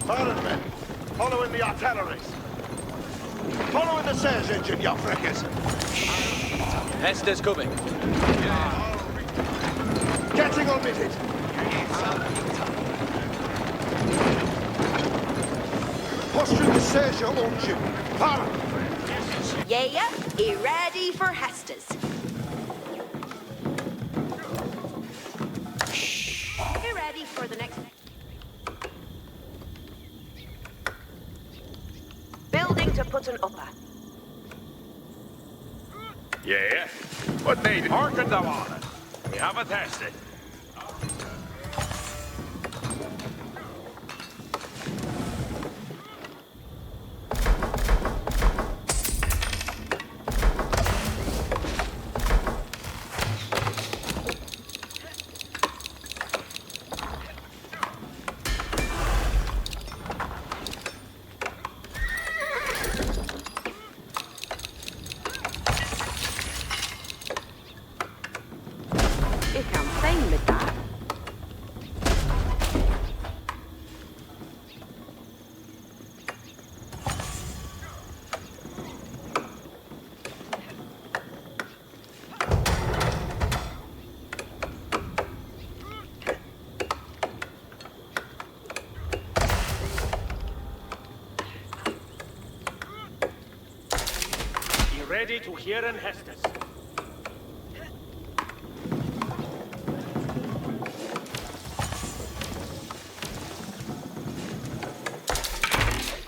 Baron men, following the artilleries. Following the sage engine, you frickers.
Hester's coming.
Getting omitted. Push through the sage engine. Baron.
Yeah, be ready for Hestes. Be ready for the next. Building to put an upper.
Yeah. What need? Hearken thou on it. We haven't tested.
You can't sing with that.
Be ready to hear an Hestes.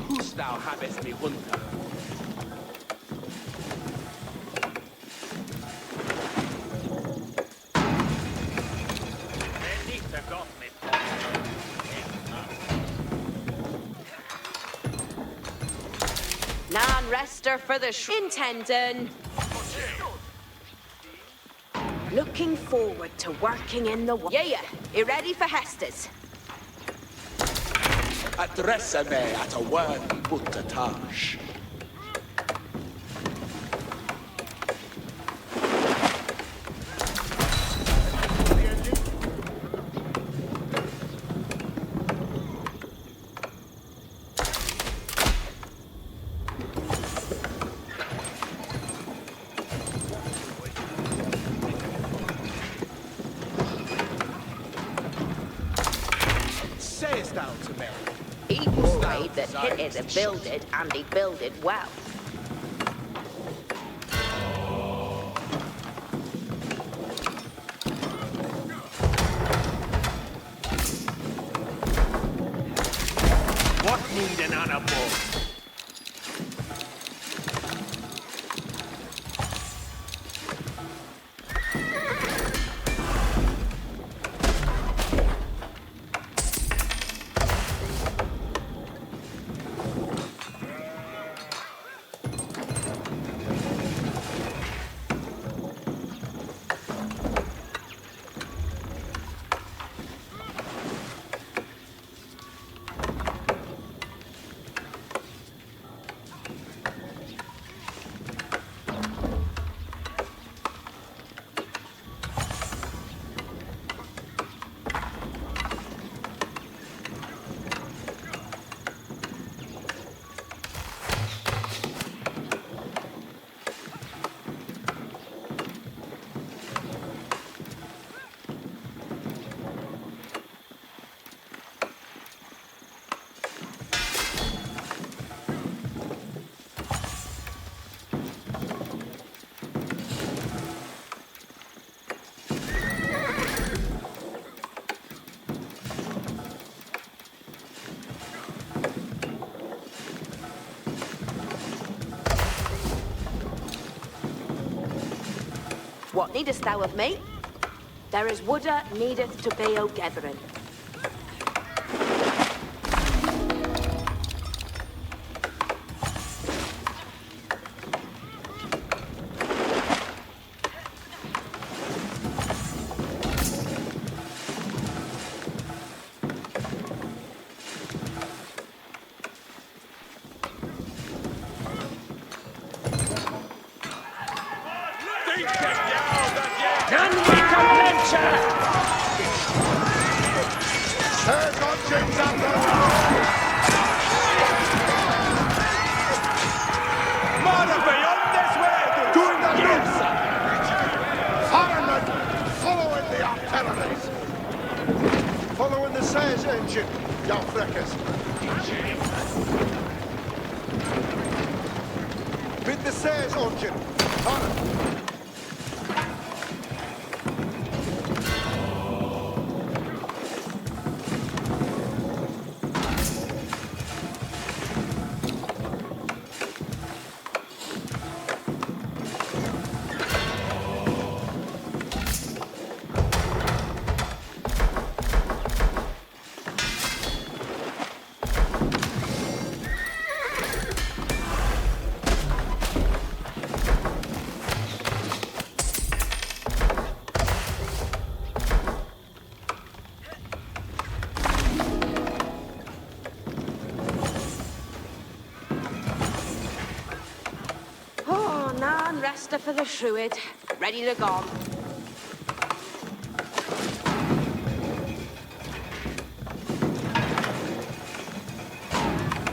Who's thou habest me hunter? Ready to go me.
Non-rester for the intendant. Looking forward to working in the... Yeah, you ready for Hestes?
Adressa me at a word buttatage. Sayest thou to me?
He prayed that hit it and build it, and he build it well.
What need an animal?
What needest thou of me? There is wooder needeth to be o gathering.
There's Odgins up there!
Mother beyond this way!
Doing the roots! Firemen, following the artilleries! Following the Sayers engine, y'all freckers! With the Sayers engine, fire!
Resta for the Shrewid, ready to go.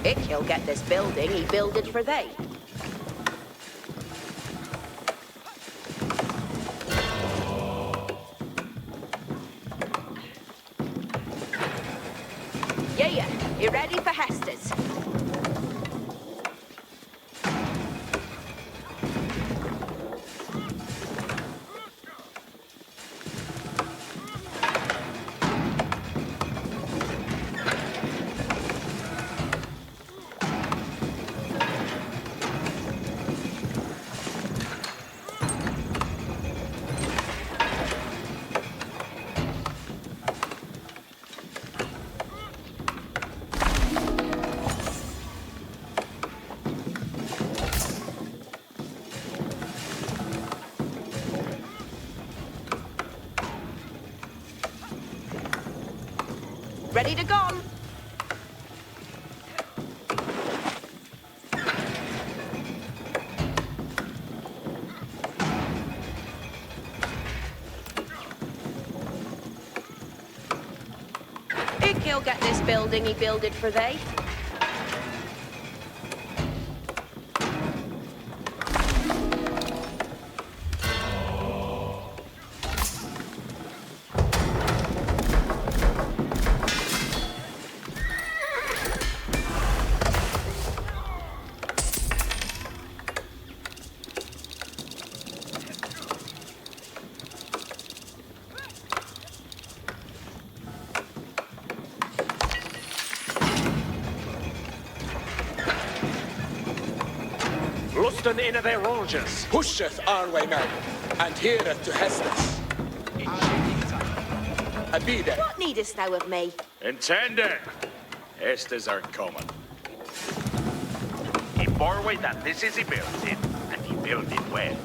Ick, he'll get this building, he builded for they. Yeah, you ready for Hester's? Ready to go. He'll get this building he builded for they.
Lusten in their ranges.
Pusheth our way, men, and heareth to Hestus. Abide.
What needest thou of me?
Intended. Estes are coming. He forward that this is he built it, and he built it well.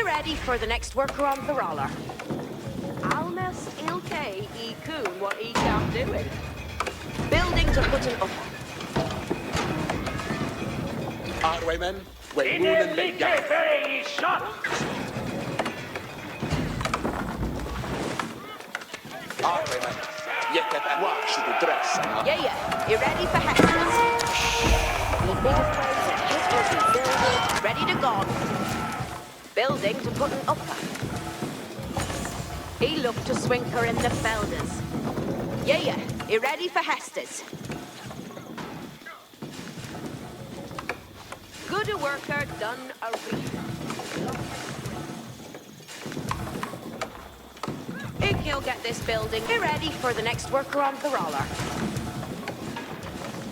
Ready for the next worker on the roller. Almost ilke e coon what he can do it. Buildings are putting up.
Our way, men, we moon and big guy.
Shot!
Our way, men, yet that war should be dressed.
Yeah. You ready for Hestus? The biggest way to hit is the building. Ready to go. Building to put an upper. He looked to swing her in the felders. Yeah. You ready for Hestus? Good a worker, done a read. He'll get this building. You ready for the next worker on the roller?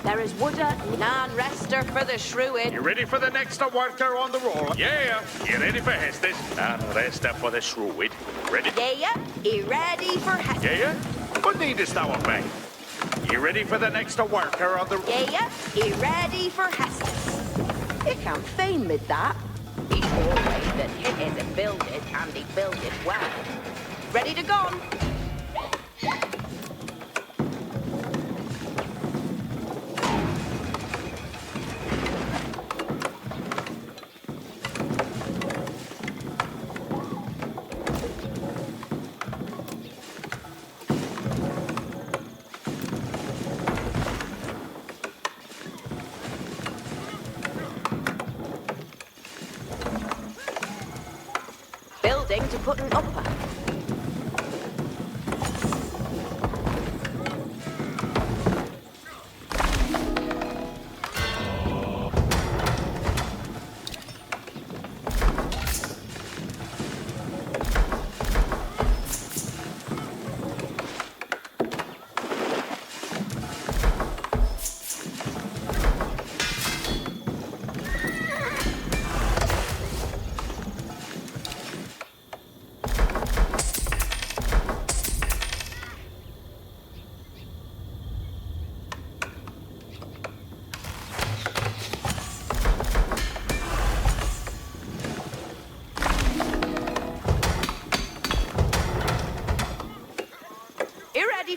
There is Wooda, non-rester for the Shrewid.
You ready for the next worker on the roll? Yeah. You ready for Hestes? Non-rester for the Shrewid. Ready?
Yeah. You ready for Hestus?
Yeah. What needest thou of me? You ready for the next worker on the...
Yeah. You ready for Hestus? You can't feign with that. He's always that hit is a build it, and he build it well. Ready to go? Building to put an upper.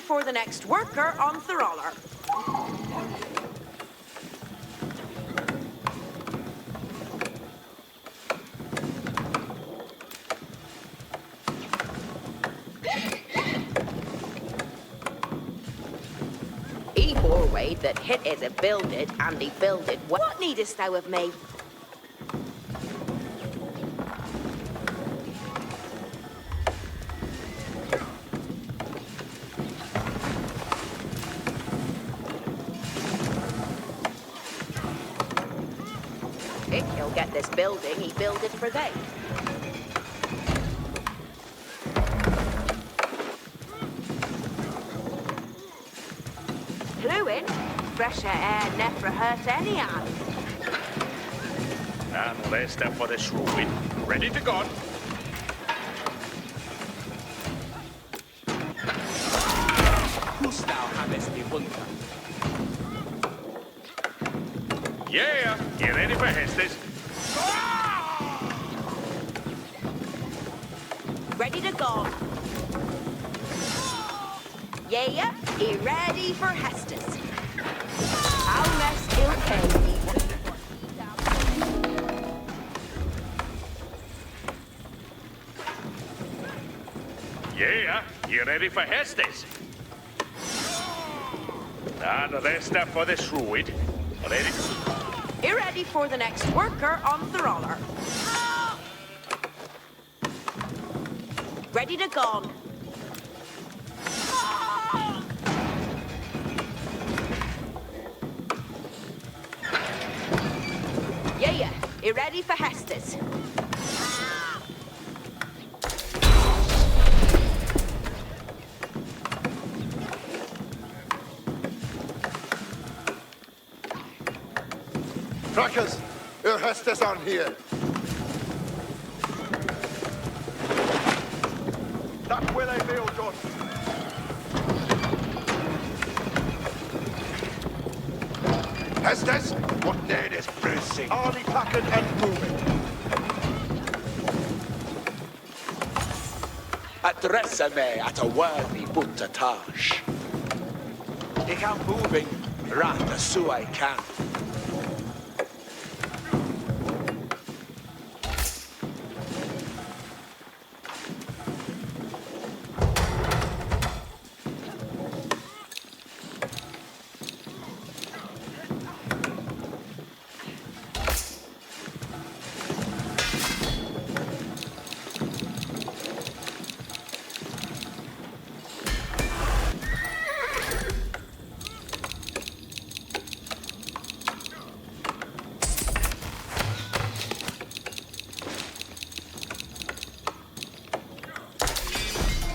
For the next worker on the roller. He bore way that hit is a builded, and he builded. What needest thou of me? He'll get this building he builded for they. Fluid, fresher air never hurt any hand.
Non-rester for the Shrewid. Ready to go.
Who's thou havest the wonder?
Yeah. You ready for Hestes?
Ready to go. Yeah, he ready for Hestus. How rest ill pay.
Yeah, you ready for Hestes? And the rest are for the Shrewd. Ready?
You ready for the next worker on the roller? Ready to go. Yeah. You ready for Hestes?
Trackers, your Hestes on here. That will I be done. Hestes, what need is bracing? Army packing and moving.
Address me at a worthy buntatage. Ik am moving right as so I can.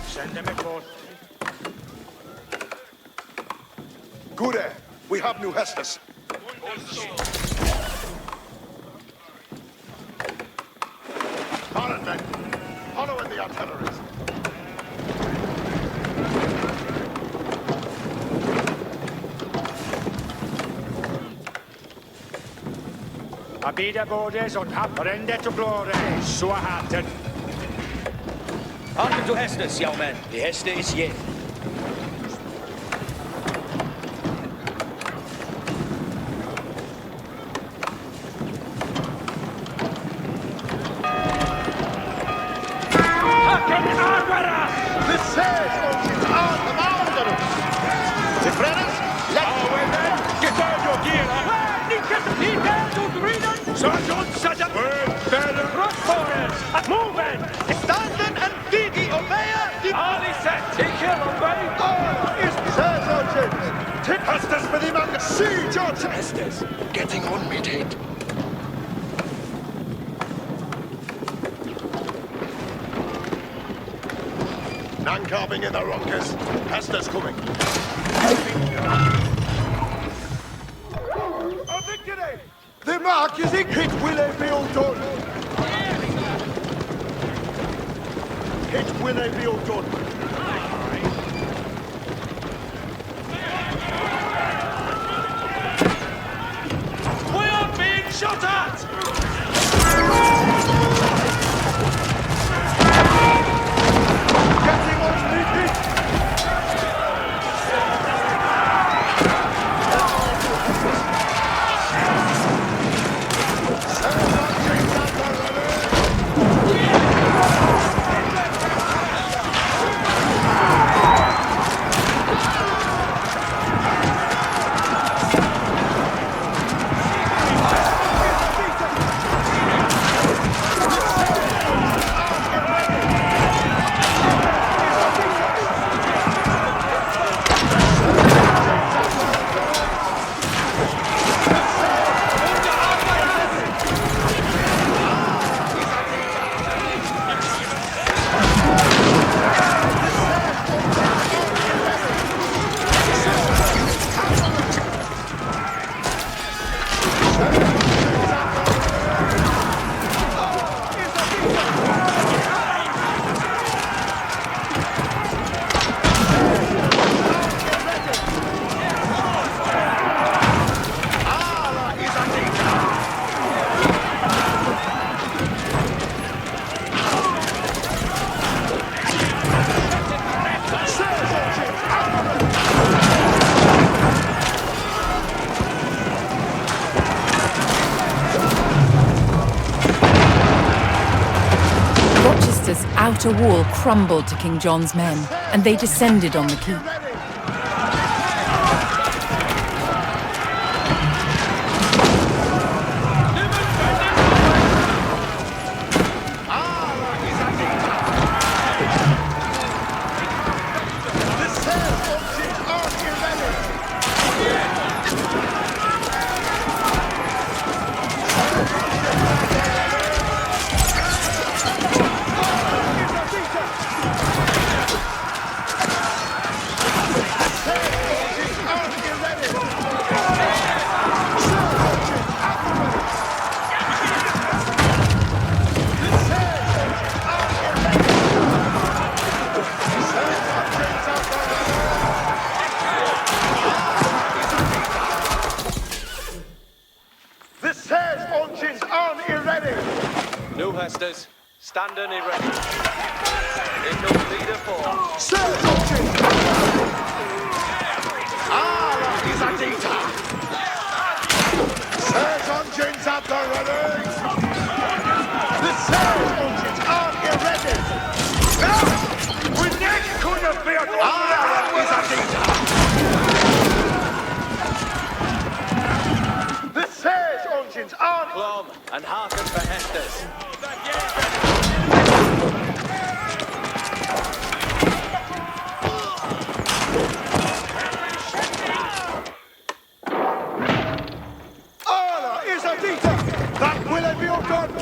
Send them a call.
Good, we have new Hestes. Foreign men, following the artilleries.
Abida Bordes und Abrende to Glory. Suahaten.
Hearken to Hestus, young man. The Heste is here.
Haken Armaras!
The siege engines are commander. The friends, let
Away then! Get down your gear, Sergeant Sergeant! Better crossborders! Moving! Standen and Digi Obeya! Ali set! Take care, Obey!
is siege engines. Take Hestes for the man. Siege engines. Hestes, getting on with it. None carving in the rockers. Hestes coming. A victory! The mark is in. Hit will they be all done. Hit will they be all done.
We are being shot at!
Getting on with it.
outer wall crumbled to King John's men, and they descended on the keep.
No Hestes, stand and erect. Little leader for.
Surge engines! Is a data! Surge engines at the ready! The surge engines are ready!
We next could have been
Is a data! The surge engines are...
Clom and hearken for Hestes.
That will it be done!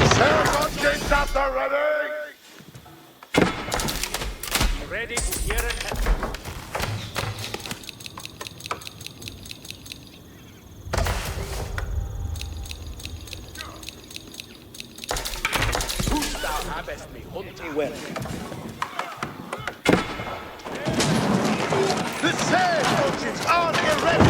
Surge engines at the ready!
Ready to hear an Hestes. Thou habest me hunting well.
The surge engines are ready!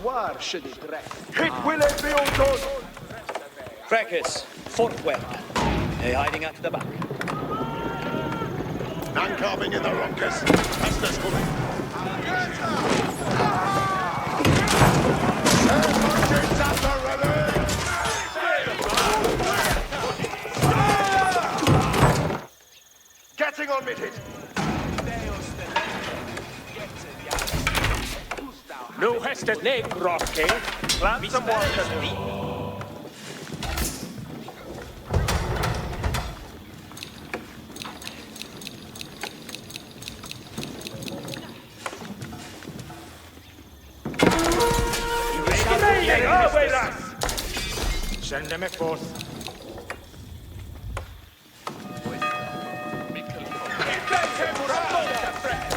Where should it rest?
It will it be done!
Crackers, forward. They hiding at the back.
None carving in the rockers. Hestes coming. Surge engines at the ready! Getting on with it!
No Hestes leg, Rock King. Plant some water. Send them forth.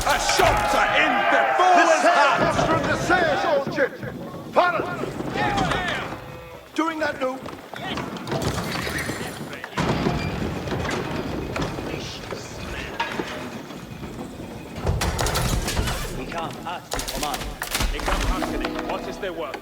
A shot in the forward hand!
From the Sayers Orchard! Pardon! Doing that now?
We come at the command.
They come hearkening. What is their work?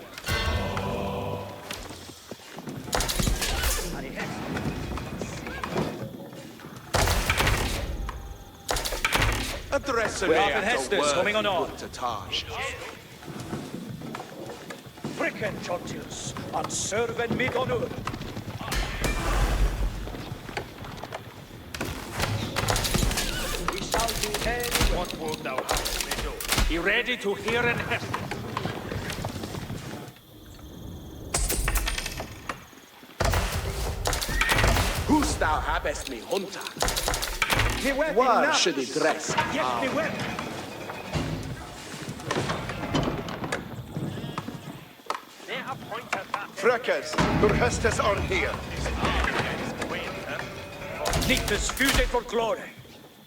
Address
We have Hestes coming on. Fricken Churchills, and servant me honor. We shall do any
What would thou have me do? Be ready to hear an Hestes.
Who's thou habest me hunter? Where should it rest?
Yes, me well. They appoint
Freckers, your Hestes are here.
Nitus, fuse it for glory.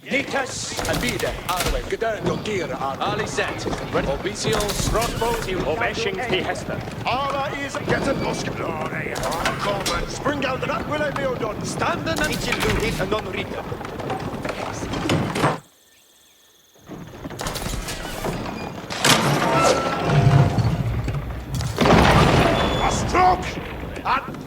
Nitus!
Abide, Arwen, Gedern, Dogir, Ali Zet, Obisions, Rothboat,
Oveshing the Hester.
Alla is getting lost. Come, spring out that will I be done.
Standen and Ichil do hit and non rita.
A stroke! And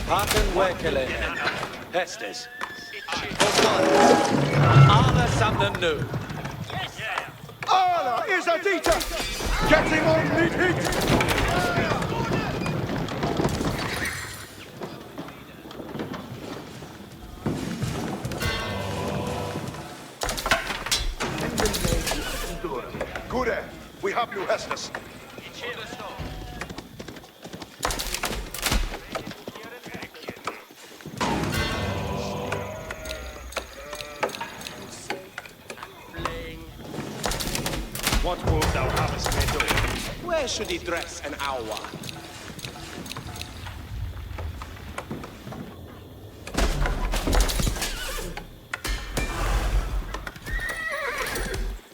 Haken Wekele. Hestes. Arla Sanden Nu.
Alla is a teacher! Getting on mid heat! Good, we have new Hestes.
What would thou havest me do?
Where should he dress an hour?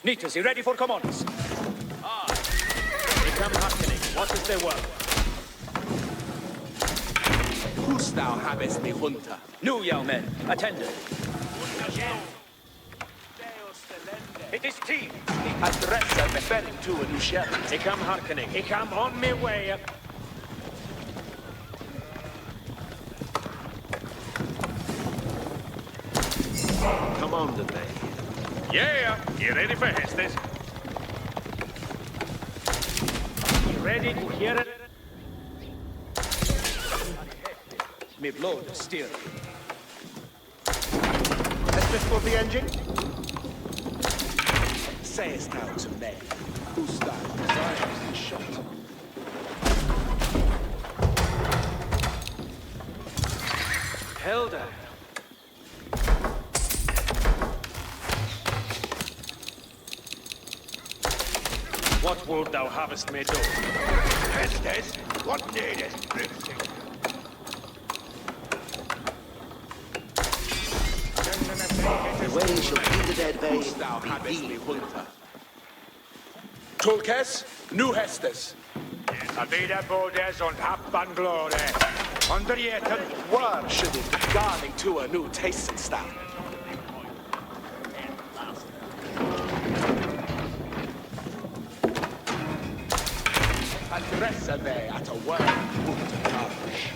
Nitus, you ready for commands?
Become hearkening. What is their work?
Who's thou habest me hunter?
New young men, attended. It is team.
Address are referring to a new shell.
Become hearkening. I come on me way.
Commander they.
Yeah, you ready for Hestes?
You ready to hear it?
Me blow the steer.
Hestes for the engine?
Sayest thou to me, whose thou desires the shot?
Helder. What would thou havest me do?
Hestes, what needest drifting?
The way shall be the dead way.
Whose thou habest me hunter? Tulkes, new Hestes.
Avida Bodes und Habban Glore. Underjeten.
Where should it be guarding to a new tasting style? Address they at a word hunter charge.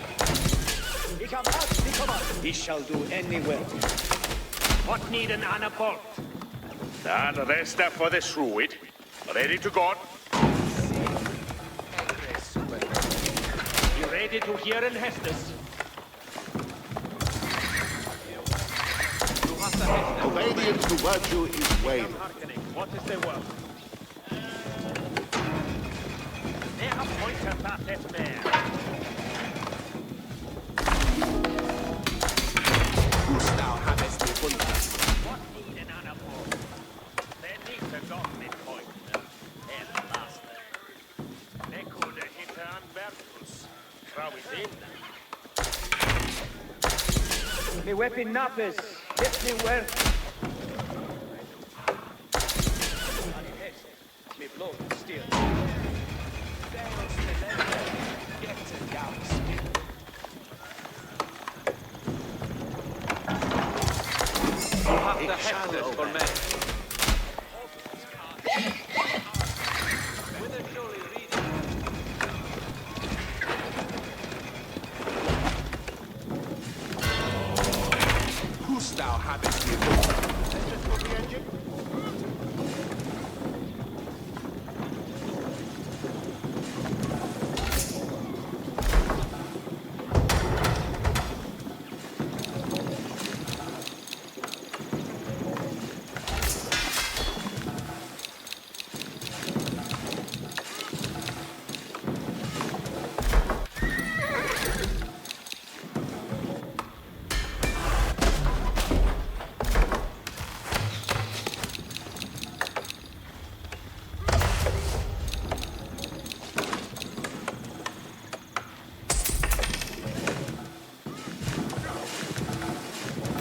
He come out, he come out. He shall do anywhere.
What need an anabort?
And the rest are for the Shruid. Ready to go?
You ready to hear in Hestes?
Obedience to virtue is vain.
Hearkening. What is their work? They appointed that man.
Whose thou habest me hunter?
What need an anabort? They need to got me point. And last. They could hit an Bertus. Throw it in.
Me weapon nappers. Get me where. Me blow the steer.
The Hestes for me.
Whose thou habest me hunter?
Hestes for the engine?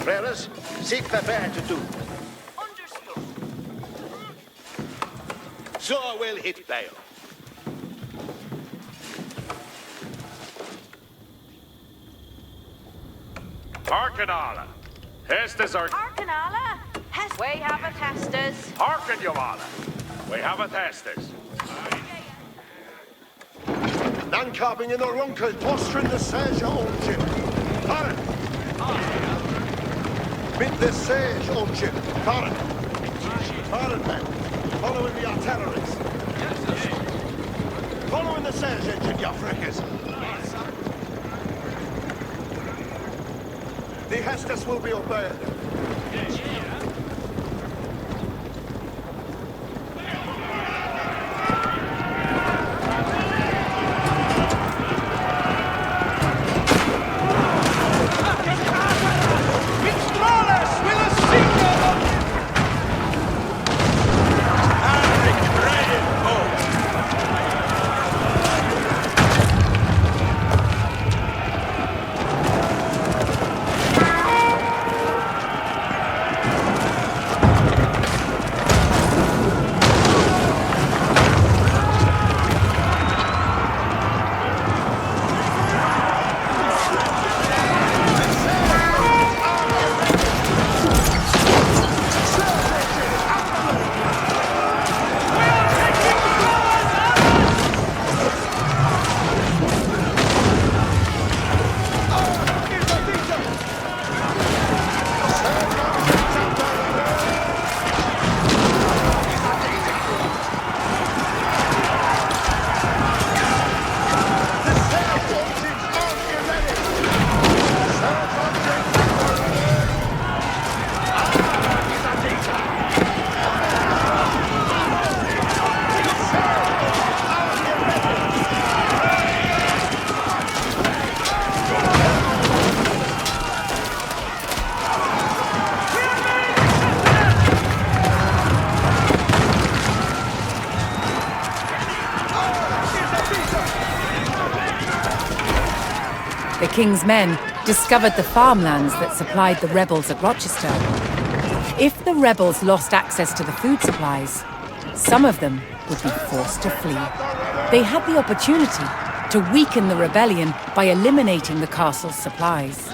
Brothers, seek prepare to do.
Understood.
So I will hit bail. Hearken, Allah. Hestes are...
Arcanala? We have a testers.
Hearken, you Allah. We have a Hestes.
Nan carving in the runkel, postering the sage onship. Farren! Mid the sage onship. Farren! Farren, men. Following the artilleries. Following the sage engine, you frickers. The Hestes will be obeyed.
The king's men discovered the farmlands that supplied the rebels at Rochester. If the rebels lost access to the food supplies, some of them would be forced to flee. They had the opportunity to weaken the rebellion by eliminating the castle's supplies.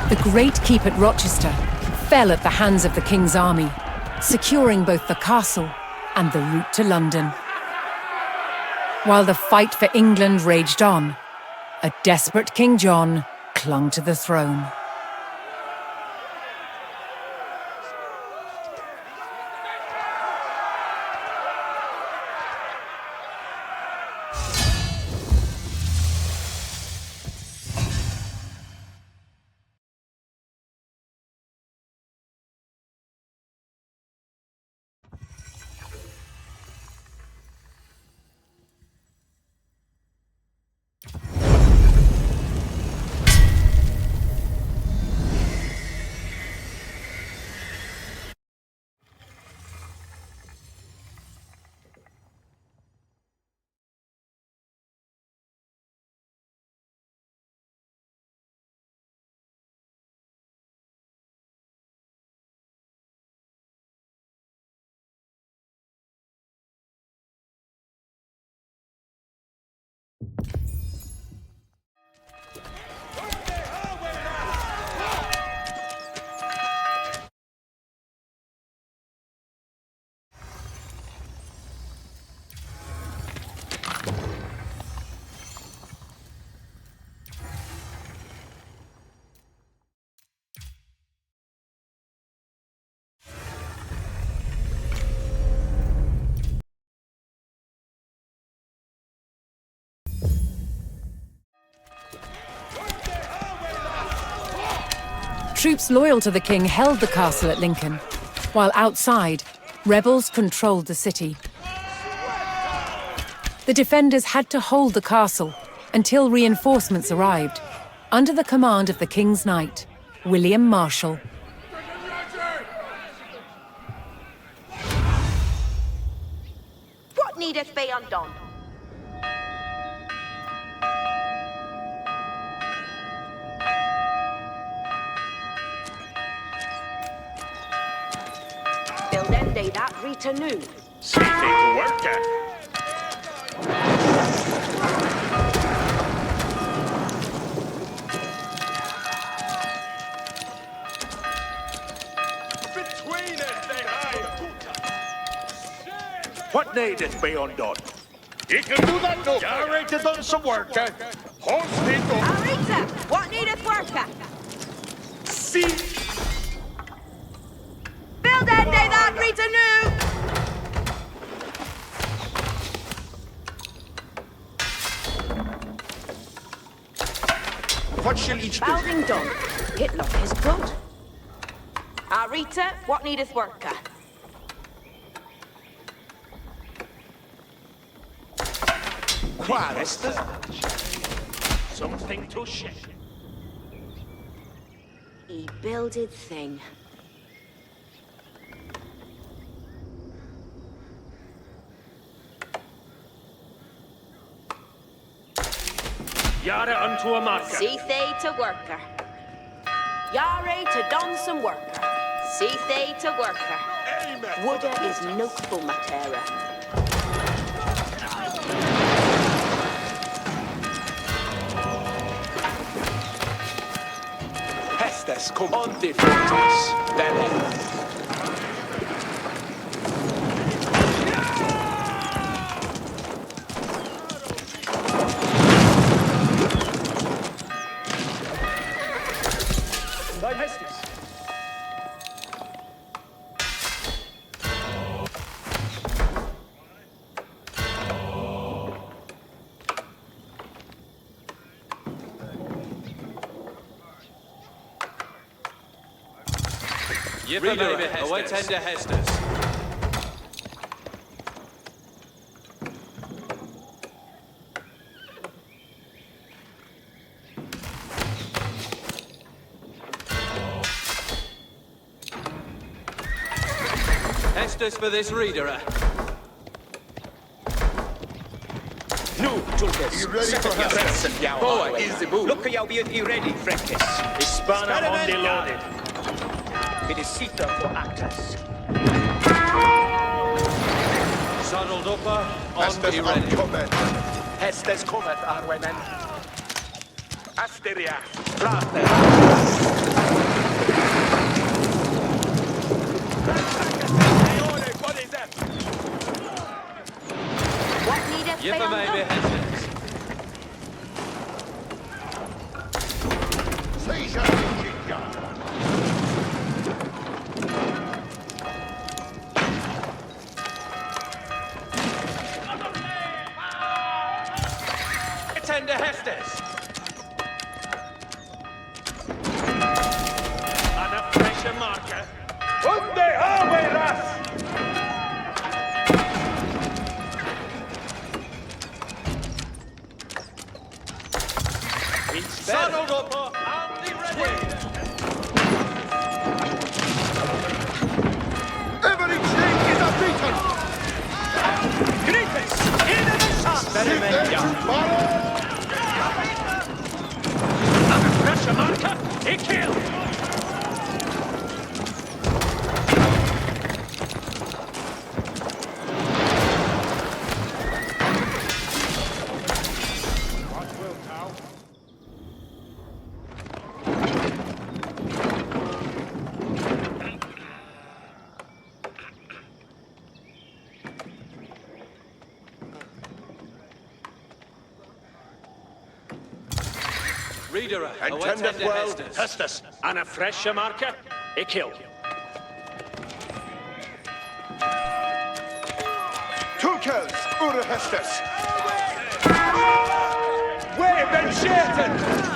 The Great Keep at Rochester fell at the hands of the King's army, securing both the castle and the route to London. While the fight for England raged on, a desperate King John clung to the throne. Troops loyal to the king held the castle at Lincoln, while outside, rebels controlled the city. The defenders had to hold the castle until reinforcements arrived, under the command of the king's knight, William Marshall.
What needeth be undone? Build them they that renew.
See they to work at.
Between us they hide.
What needeth be undone? You can do that no. Arita done some work, eh? Hold still.
Arita, what needeth worker?
See,
Build them they that renew.
what shall each do?
Bowing done. Hitlock is good. Arita, what needeth worker?
Quarester?
Something to share.
He builded thing.
Yara unto a marker.
See they to worker. Yare to don some worker. See they to worker. Wooda is notable matera.
Hestes cum on the fortress. Then
By Hestes.
Jipper baby Hestes. Away tender Hestes. Hestes for this reader.
No, Tulkes.
You ready for her?
Boa is the boot.
Look, y'all be ready, Frankis.
Hispana on the loaded.
It is Sita for actors.
Saddled up, on
Hestus
be
on
ready.
command.
Hestes cometh, our men. Asteria, blast
What needeth be
Yipper maybe
undone?
Hestes.
Seizure engine gun.
Attend to Hestes.
And a fresher marker.
Unde haberas!
Saddled up, and be ready.
Everything is a beacon.
Griffiths! In the shot!
Shoot them to battle.
And a fresher marker. He killed.
Reader,
Intendeth well.
Hestes.
Hestus. And a fresher marker. He killed.
Two kills, Ure Hestus.
We've been shaken!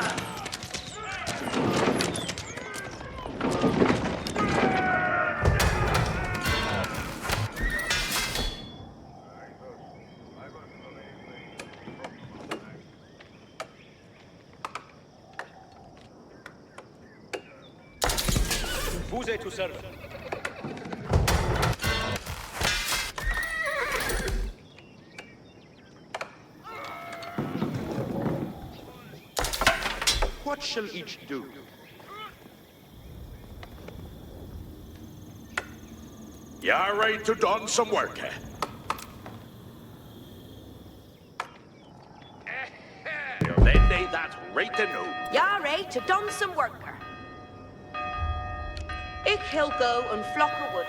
Fuse to serve.
What shall each do?
You're ready to done some work, eh? Well, then they that's right to know.
Yare to done some worker. Ik he'll go and flock a wood.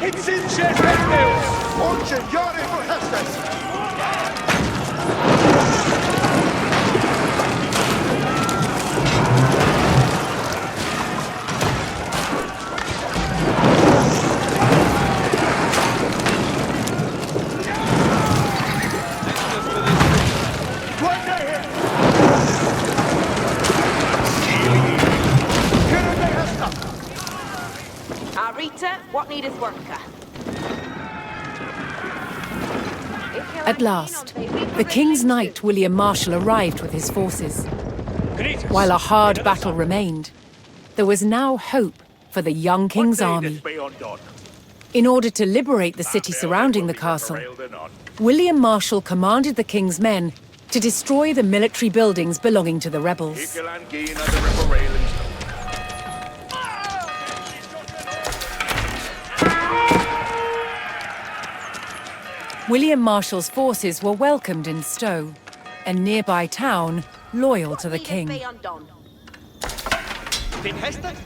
It's in Sheffield!
Orchard, Yare for Hestus.
Arita, what needeth worker?
At last, the king's knight William Marshal arrived with his forces. While a hard battle remained, there was now hope for the young king's army. In order to liberate the city surrounding the castle, William Marshal commanded the king's men to destroy the military buildings belonging to the rebels. William Marshal's forces were welcomed in Stowe, a nearby town loyal to the king.
Been Hestus?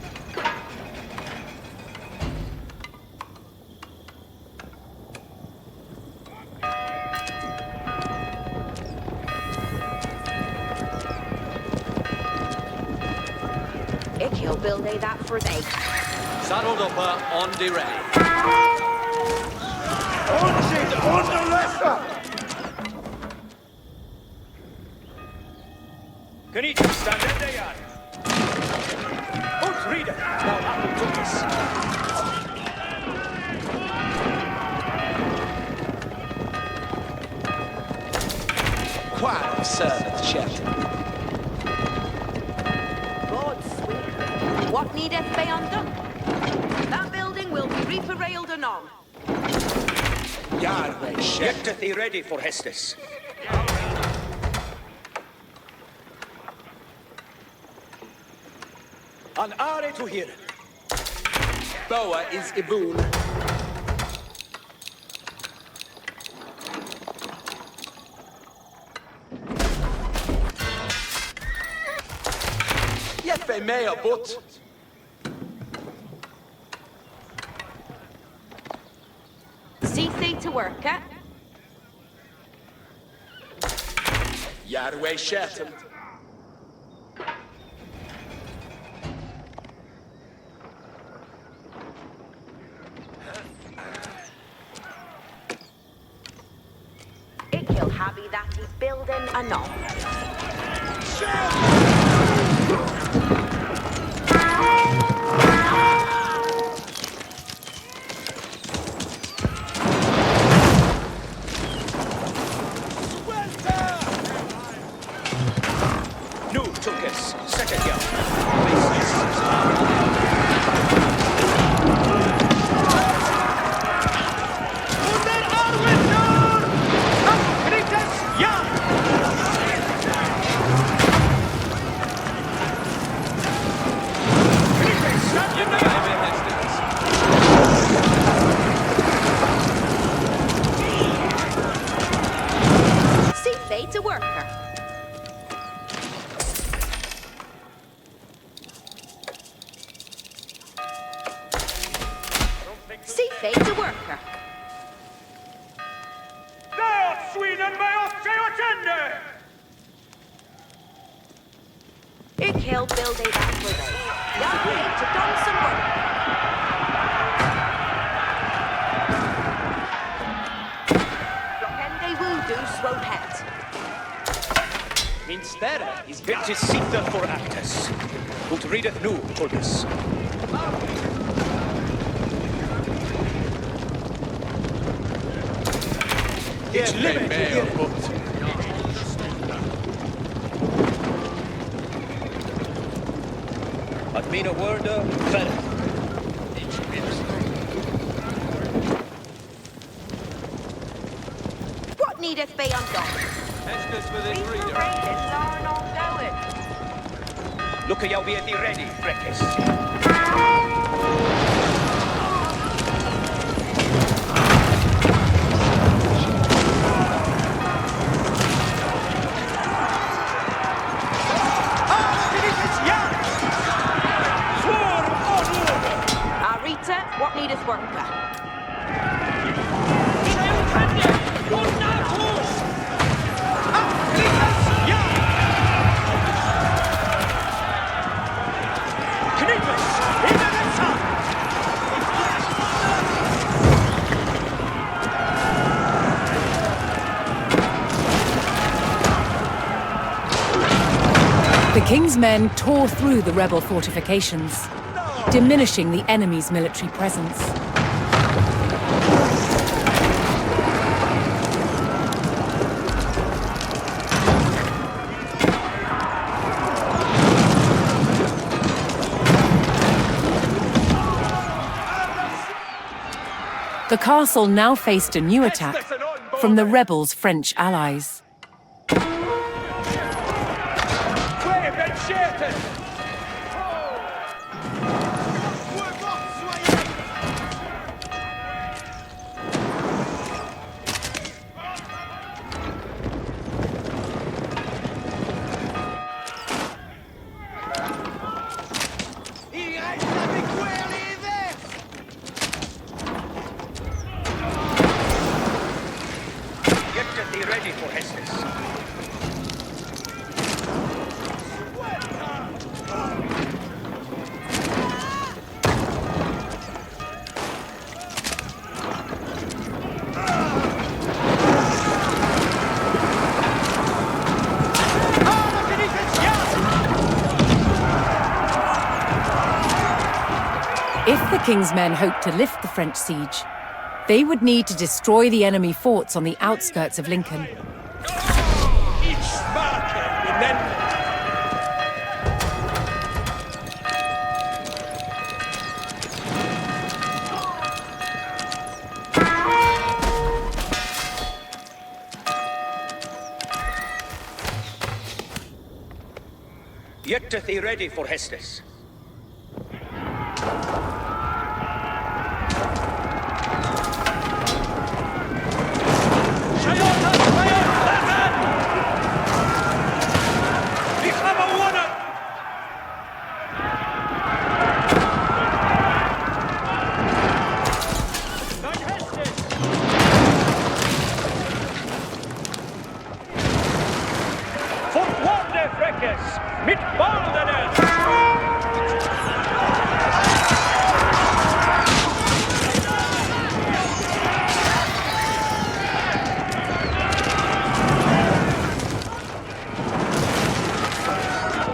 Ik he'll build a that for thee.
Saddled up, on the ready.
Orchard on the Leicester.
Canadians, stand in the yard. Oath reader, now apple took us.
Quite servant, chef.
God sweet. What needeth be undone? That building will be reparrailed anon.
Yard way, chef.
Get thee ready for Hestus. An are to hear.
Boa is Iboon. Jeppe mea bot.
See to work, eh?
Yarway Shatton.
Ik will happy that he's building a knob.
Nu, Tunkus. Second yard. Under Arwitor! Kritas, ja!
See fade to worker. See fade to worker.
Där åt Sweden med oss och tänder!
Ik will build a that for them. Y'all need to done some work. Can they voodoo swole hat?
Min spärre is built to sitta for actus. Ut readeth nu, Tunkus. It's limit here. At mina word, färre.
What needeth be undone?
Estes with his
These
reader.
raiders are not going.
Look at y'all be at the ready, Freckes.
Arita, what needeth worker?
The king's men tore through the rebel fortifications, diminishing the enemy's military presence. The castle now faced a new attack from the rebels' French allies.
Get thee ready for Hestus.
If the king's men hoped to lift the French siege, they would need to destroy the enemy forts on the outskirts of Lincoln.
Get thee ready for Hestus.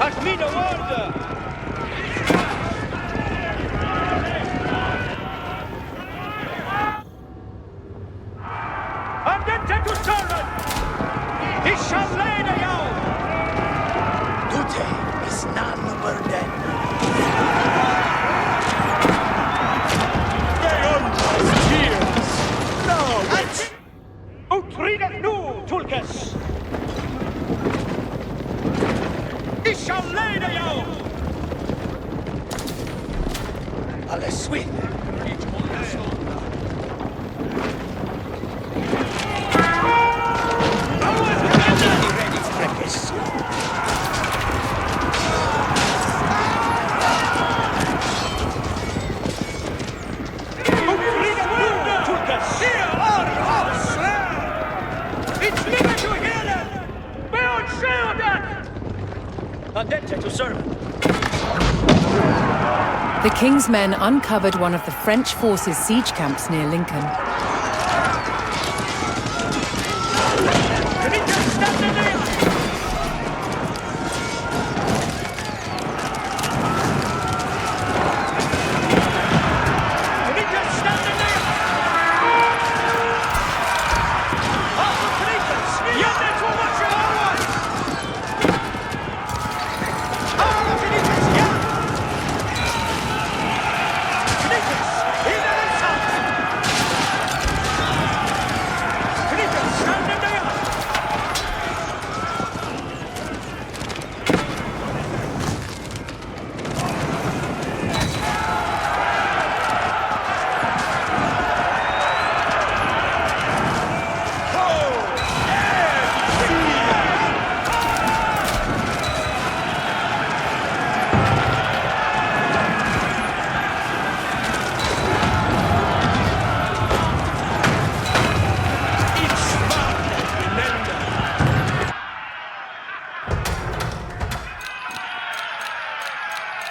Asmina order! Andente to servant! He shall lay the yow!
Dute is none burden.
Utredet nu, Tulkes! He shall lay the yow!
Alle sweet.
Andente to servant!
The king's men uncovered one of the French forces' siege camps near Lincoln.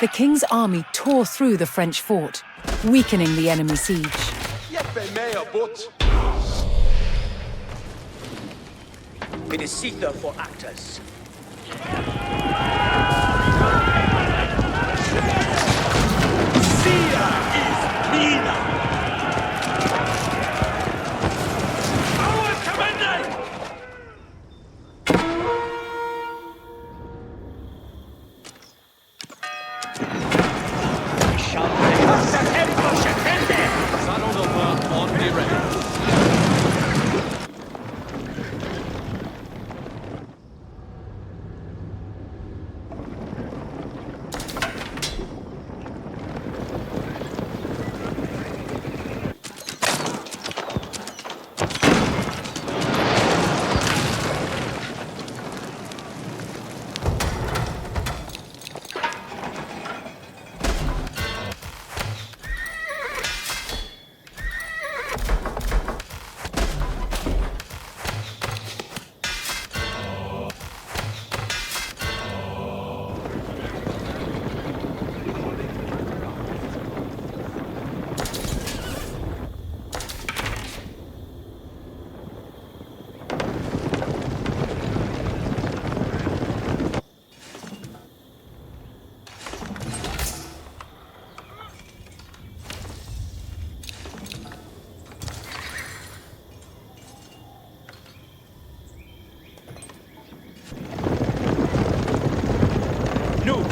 The king's army tore through the French fort, weakening the enemy siege.
It is Caesar for actors.
Sia is Mina! Our commander!
On the ready.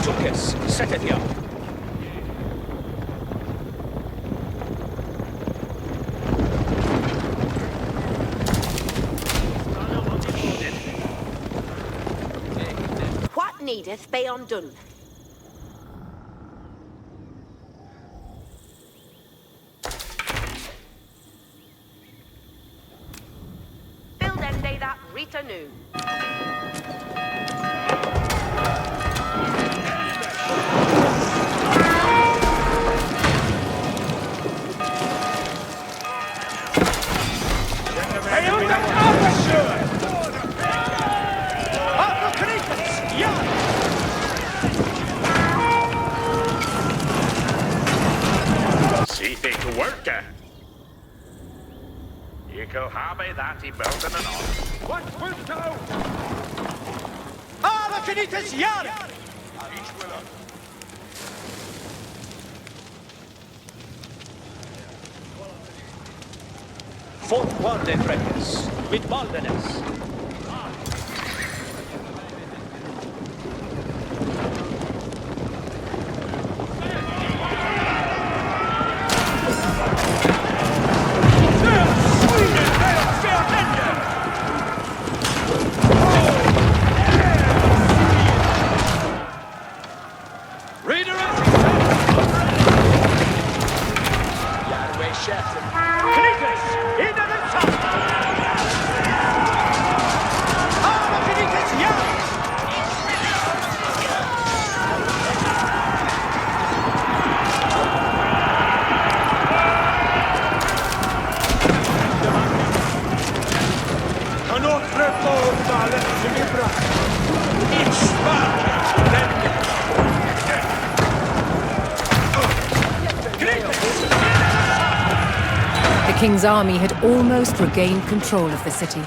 Tulkes, set it here.
What needeth be undone? Build them they that Rita knew.
so habe that he built an on.
What will go? Ah, the Canitas Yard!
Fortfarande fräckes, mit baldenes.
The king's army had almost regained control of the city.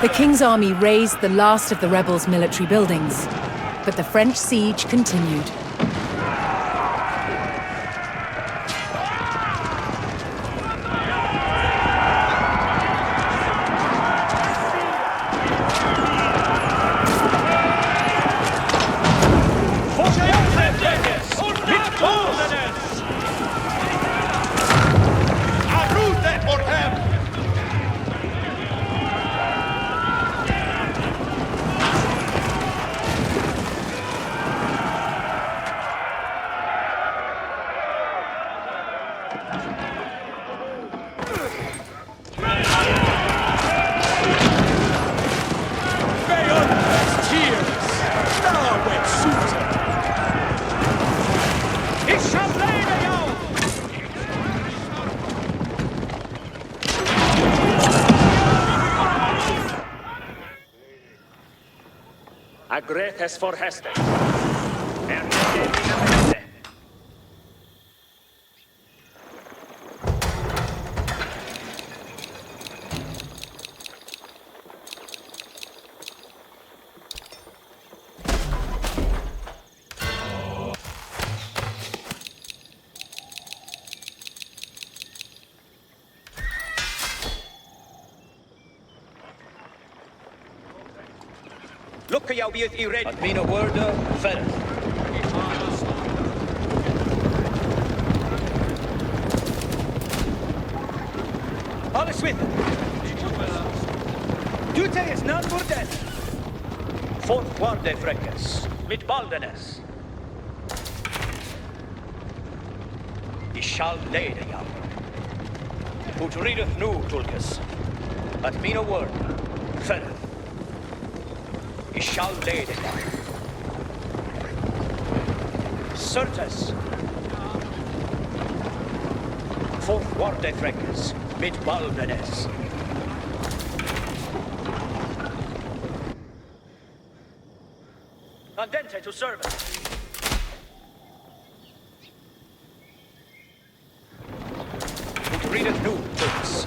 The king's army razed the last of the rebels' military buildings, but the French siege continued.
Agretes for Hester.
Lucka jou wie het i red.
At mina wörda färre.
Alles with. Dute is none for dead.
Fortfarande fräckes, mit baldenes. I shall leda jou. Ut rideth nu, Tulkes. At mina wörda färre. I shall leda jou. Certes. Fortfarande fräckes, mit baldenes. Andente to service. Ut rideth nu, Tulkes.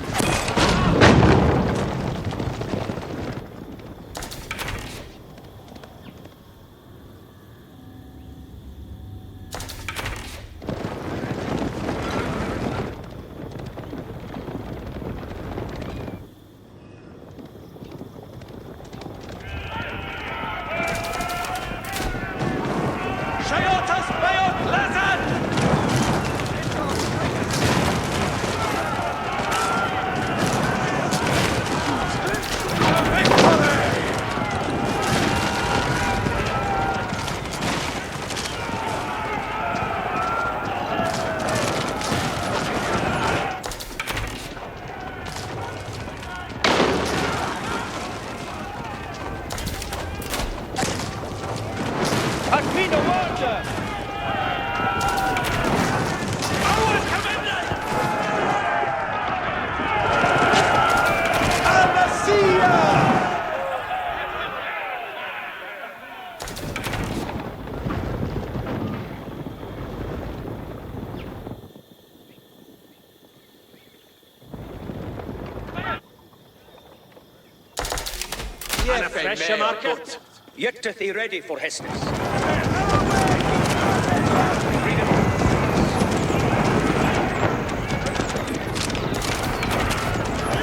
a fresh market. Yet to be ready for Hestus.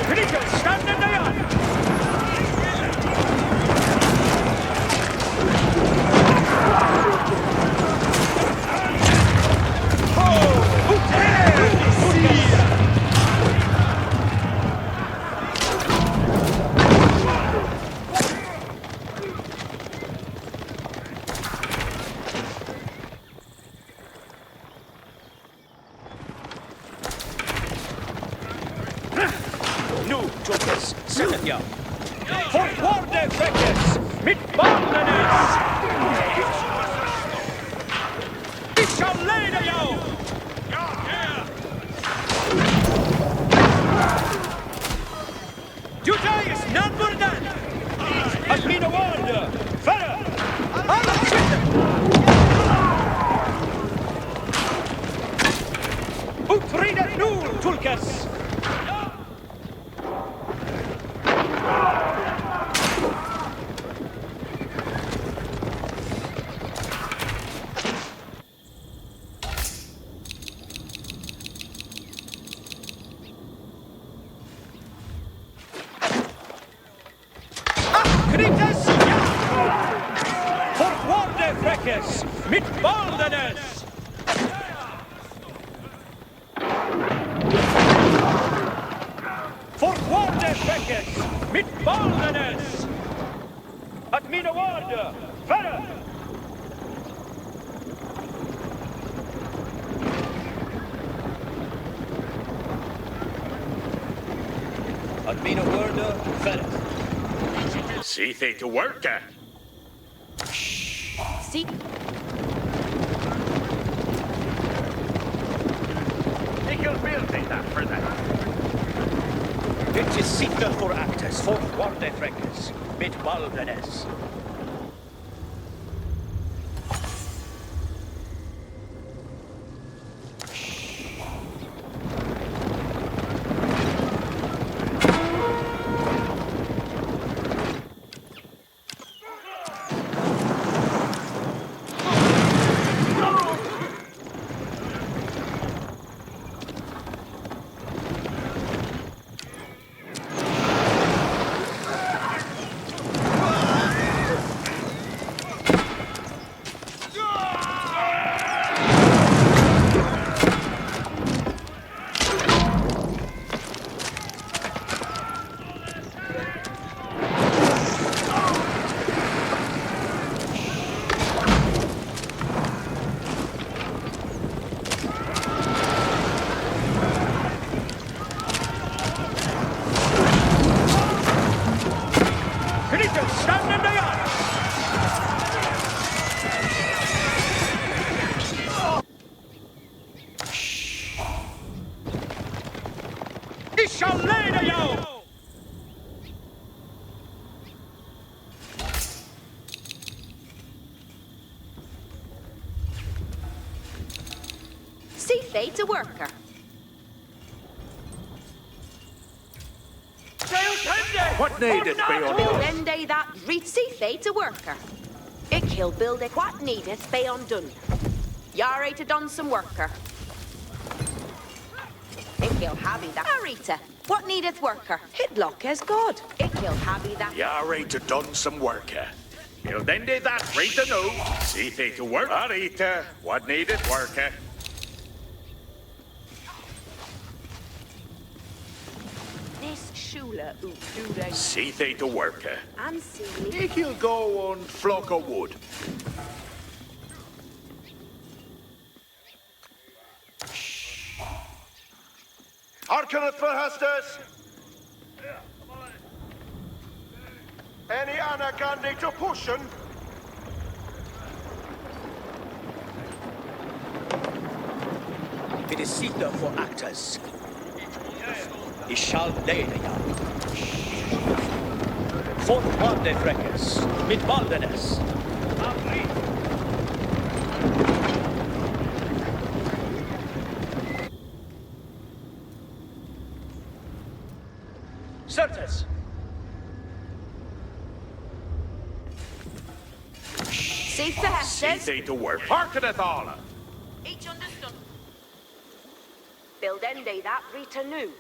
Critical, stand in the yard! Nu, Jokers, sätt jag. Fortfarande fräckes, mitt barnenes! Vi ska leda jag! Judas namnburden! Att mina ord, färre! Alla sitter! Utrider nu, Tulkas! Krites, ja! Fortfarande fräckes, mitt baldenes! Fortfarande fräckes, mitt baldenes! Att mina ord, färre! Att mina ord, färre!
See they to work,
See?
Nickel building that for that.
Vilket sitter för Actus, fortfarande fräckes, mitt baldenes. shall leda jou!
See fate's a worker.
What needeth be undone?
Rende that reach see fate's a worker. It kill build it what needeth be undone. Yare to done some worker. It kill habby that Arita. What needeth worker? Hitlock as God. It kill habby that
Yare to done some work. You'll then do that right to know. See they to work. Arita, what needeth work?
this shula udude.
See they to work.
And see.
Think you'll go on flock of wood.
Harkeneth for Hestus! Any anagandi to pushin?
It is Sita for actors. I shall leda jag. Fortfarande fräckes, mitt valdenes. Certes.
See the Hestes.
See to work. Hearkeneth all.
Each understood. Build ende that Rita new.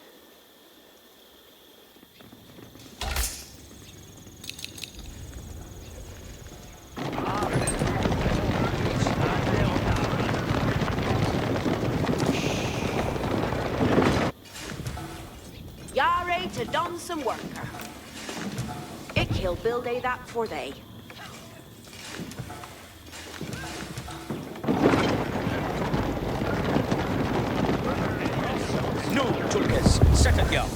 Yare to don some worker. Ik he'll build a that for they.
No, Tulkas, set it down.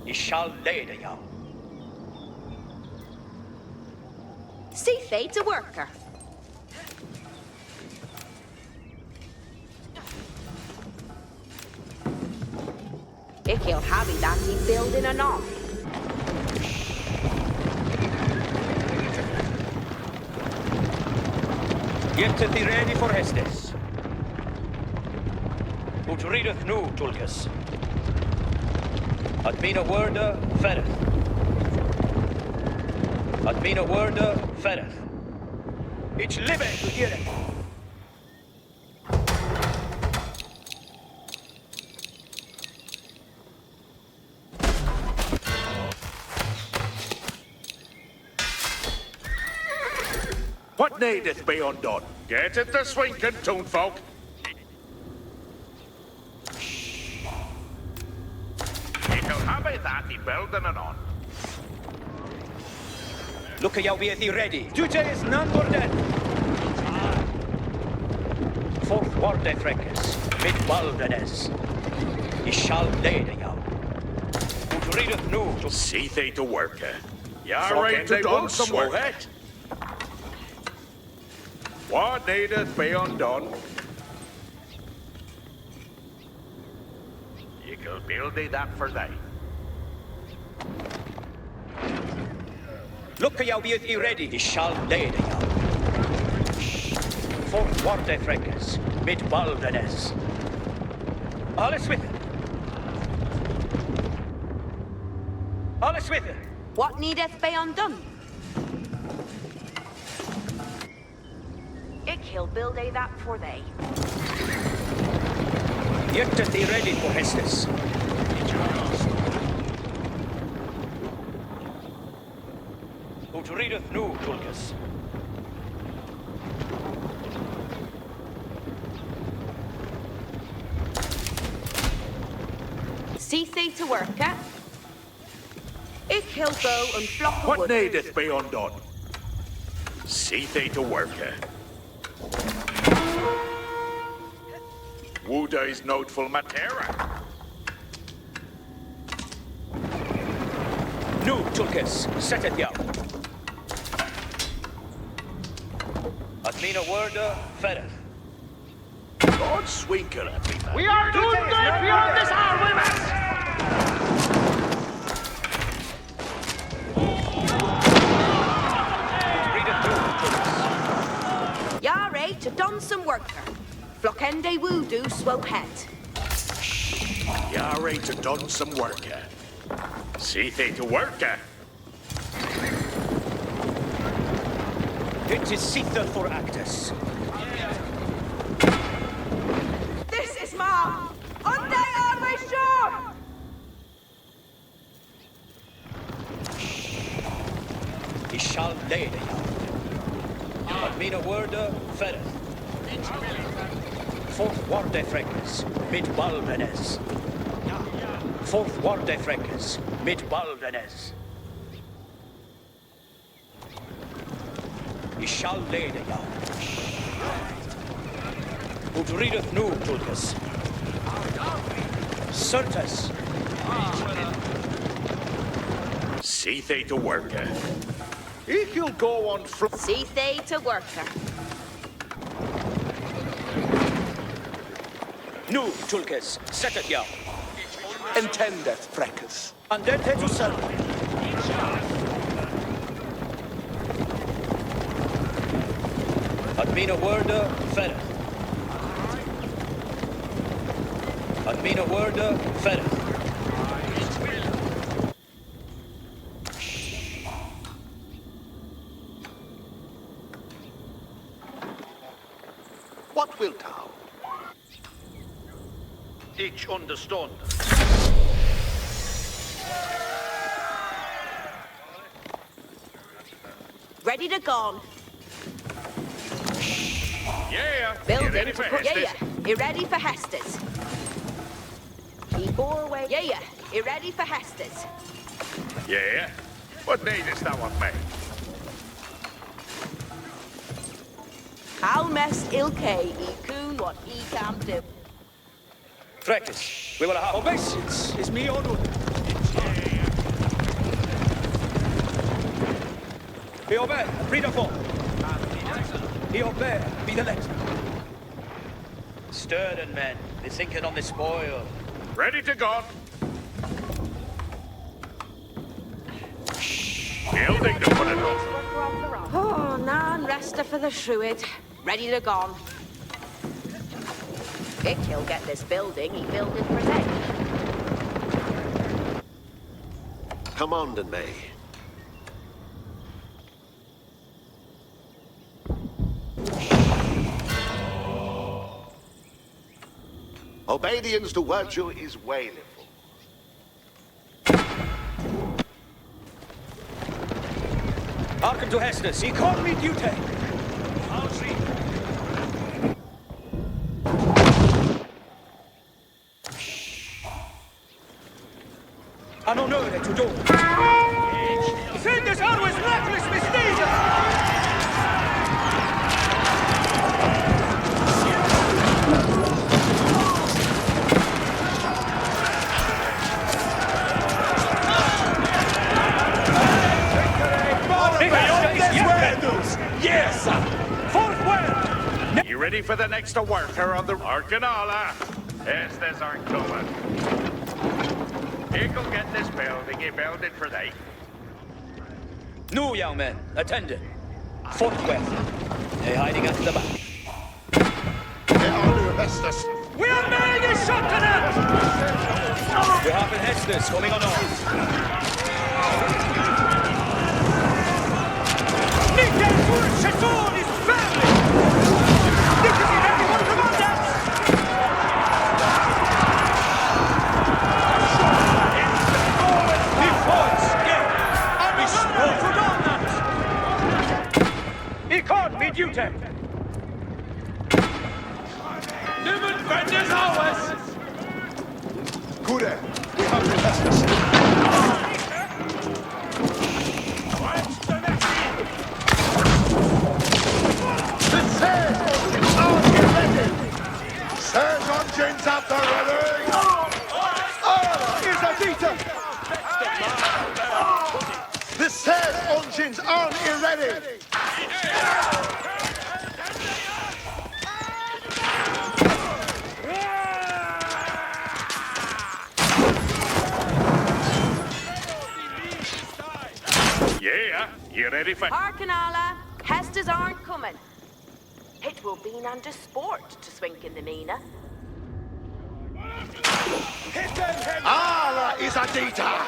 I shall lay the young.
See fate a worker. Ik he'll have that he building an army.
Get thee ready for Hestes. Ut readeth nu, Tulkas. At mina worda ferreth. At mina worda ferreth. Ich live to hear it.
What needeth be undone? Get it to swinking, toonfolk. It'll have it that he building it on.
Look at you be thee ready. Duty is none more dead. Fourth warde freckes, mid baldenes. I shall lay the young. Ut readeth nu to
See they to work, eh? Yeah,
Flock
right
and
to
they
done
want
some
so,
work.
eh?
What needeth be undone? You can build thee that for thee.
look at you be thee ready. I shall lay the young. Fourth warde freckes, mid baldenes. Alles with it. Alles with it.
What needeth be undone? Ik he'll build a that for they.
Get thee ready for Hestes. Ut readeth nu, Tulkas.
See they to work, eh? Ik he'll go and flock a
What
wood.
needeth be undone? See they to work, eh? Wuda is noteful matera.
Nu, Tulkas, set it down. At mina worda ferreth.
God swinker at me, man.
We are doomed if you are this hour with us!
Yare to don some worker. Flockende woodoo swope het.
Yare to done some work, eh? See they to work, eh?
It is Sitha for Actus.
This is Ma! Unde are we sure?
I shall lay the young. At mina worda ferreth. Fourth warde freckes, mid baldenes. Fourth warde freckes, mid baldenes. I shall lay the young. Ut readeth nu, Tulkas. Certes.
See they to work, eh? If you'll go on
See they to worker.
Nu, Tulkas, set it young.
Intendeth, freckes.
Andente to serve. At mina worda ferreth. At mina worda ferreth.
What wilt thou?
Ich understand.
Ready to gone.
Yeah.
Building
You ready
to
for
put.
Hestus?
Yeah. You ready for Hestus? Keep away. Yeah. You ready for Hestus?
Yeah. What needest thou of me?
I'll mess Ilke, Coon, what he can do.
Freckles, we will have
Obeisance is me honor.
He obey, read the form. He obey, be the letter. Stirring men, they're thinking on the spoil.
Ready to go. Building to put it off.
Oh, nan resta for the Shruid. Ready to gone. If he'll get this building, he build it for them.
Command and may. Obedience to virtue is wailful.
Hearken to Hestus, he called me duty. I'll see. An onore to do. Senders always reckless misdeeds!
Yes, sir. Forthwith.
You ready for the next worker on the Arcanala? Hestus aren't coming. He'll get this building. He built it for thee.
No, young men, attendant. Forthwith. They hiding at the back.
They honor Hestus.
We are made a shot to them! We have an Hestus coming on off. Chateau is family! This is everyone from our depths! He fights, yeah! And we swore to He caught me duty!
Niemand vendors ours.
Gute, we have the Hestus. Surge engines at the ready! Here's a beater! The surge engines on ready!
Yeah. You ready for...
Harkanala, Hestas aren't coming. It will be under sport to swink in the Mina.
Ala is a dita!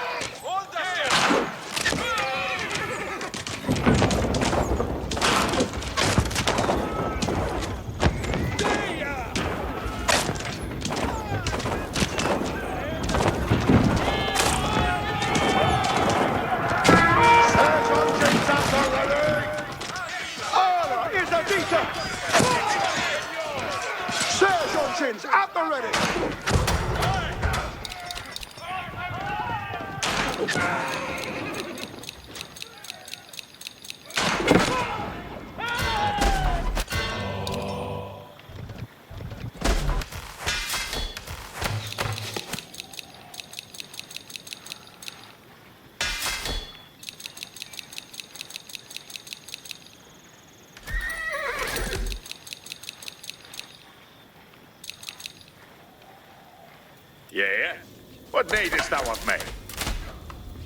At the ready!
Yeah? What needest thou of me?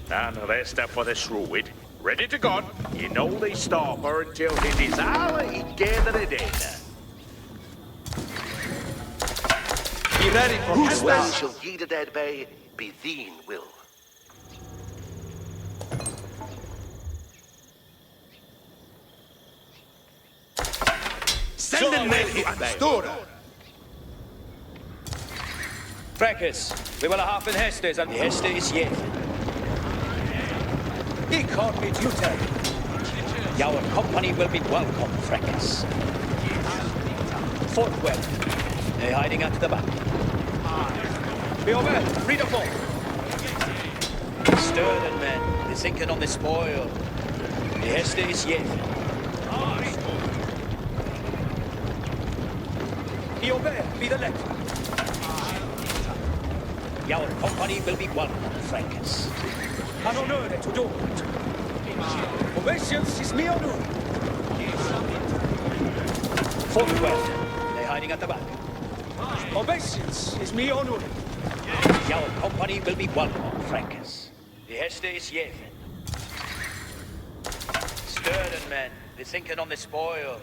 And the rest up for the Shruid. Ready to go. You know they stop her until it is all he'd gathered in.
Be ready for
Whose will shall ye the dead bay be thine will?
Senden mig i Stora.
Freckers, we will have en hästes, and the häste is yet. He called me duty. Your company will be welcome, Freckers. Fort well. They're hiding at the back. Be over, read a book. Stir them, men. They're sinking on the spoil. The häste is yet. Be over, be the left. Your company will be welcome, Freckers. An onore to do it. Ovations is me honor. Fort well. They're hiding at the back. Ovations is me honor. Your company will be welcome, Freckers. The häste is yet. Stir them, men. They're sinking on the spoil.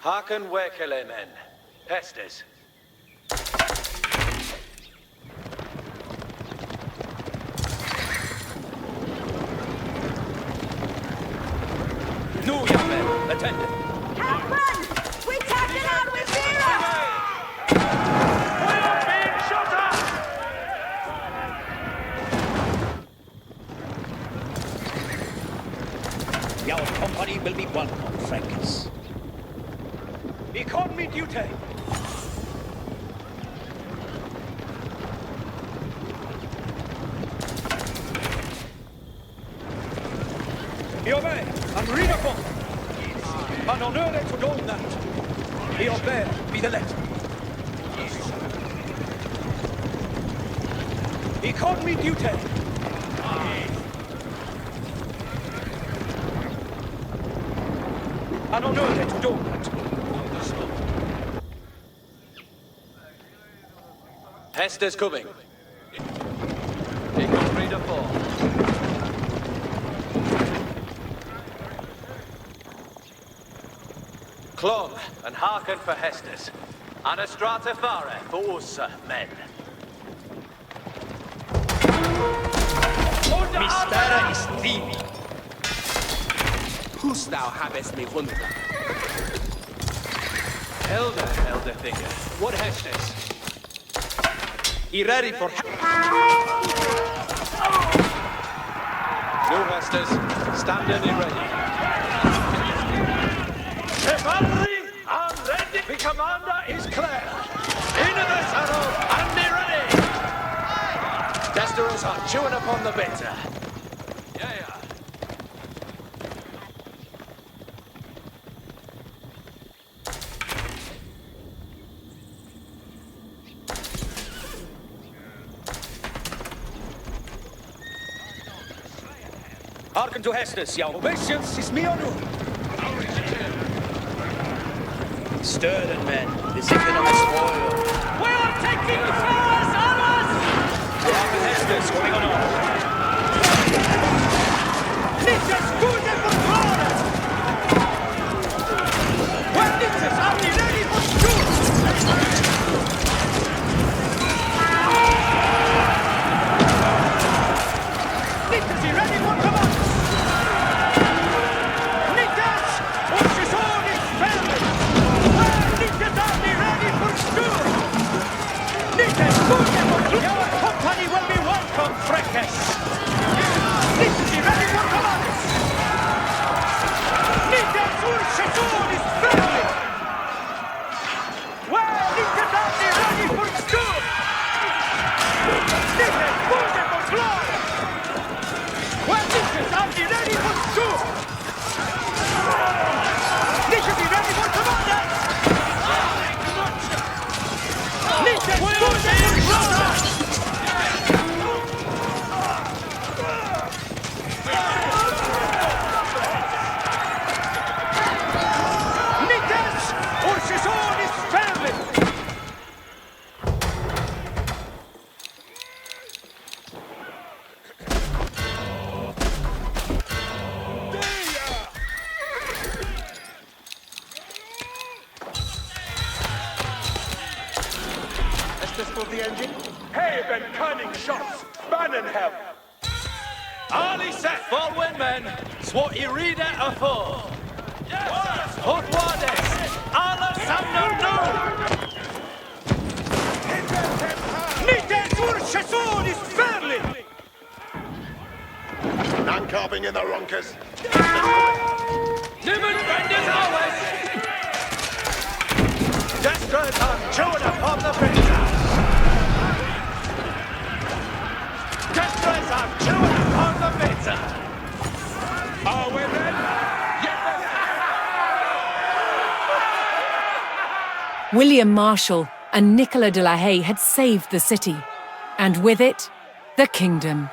Harken Wekele, men. Pestes.
No, young men, attend.
Happen! We're taking out with zero!
We are being shot at!
Your company will be welcome, Freckers. He called me duty. Be obey, and read upon. An honore to do that. Be obey, be the left. He called me duty. An honore to do that.
Hester's coming. Take on 3 to 4. Clung and hearken for Hester's. Anastrata fare for us, men.
Mistara is thief.
Who's thou habest me wonder?
Elder finger. What Hestes?
He ready for...
No Hestes. Standing and ready.
Cavalry, I'm ready. The commander is clear. Into the saddle and be ready.
Desteros are chewing upon the bit.
Yeah.
Hearken to Hestus, young.
Ovations is me honor.
Stir them, men. They're sinking on the spoil.
We are taking Troas on us!
Hearken Hestus, going on.
Niches gute Verfahren! When Niches are die ready for shoot! Niches are ready for command! Niches! Unsere Sohn ist fertig! When Niches are die ready for shoot! Niches gute Verfahren! Your company will be welcome, Freckers! Niches are ready for command! Niches unsere Sohn ist fertig! When Niches are die ready for shoot! Niches gute Verfahren! Well, Niches, are you ready for shoot? Niches, are you ready for commander? Niches, good for Niches, unsere Sohn ist fertig!
Estes for the engine.
Haven cunning shots! Bannonham!
Ali set forward men, swat irida a four. Hot wades, Alexander no!
Nite surchasonis fairly!
Non-carving in the ronkers.
Niven benders always! Desperate are chewing upon the printer! Desperate are chewing upon the printer!
Are we then?
William Marshal and Nicola de la Haye had saved the city, and with it, the kingdom.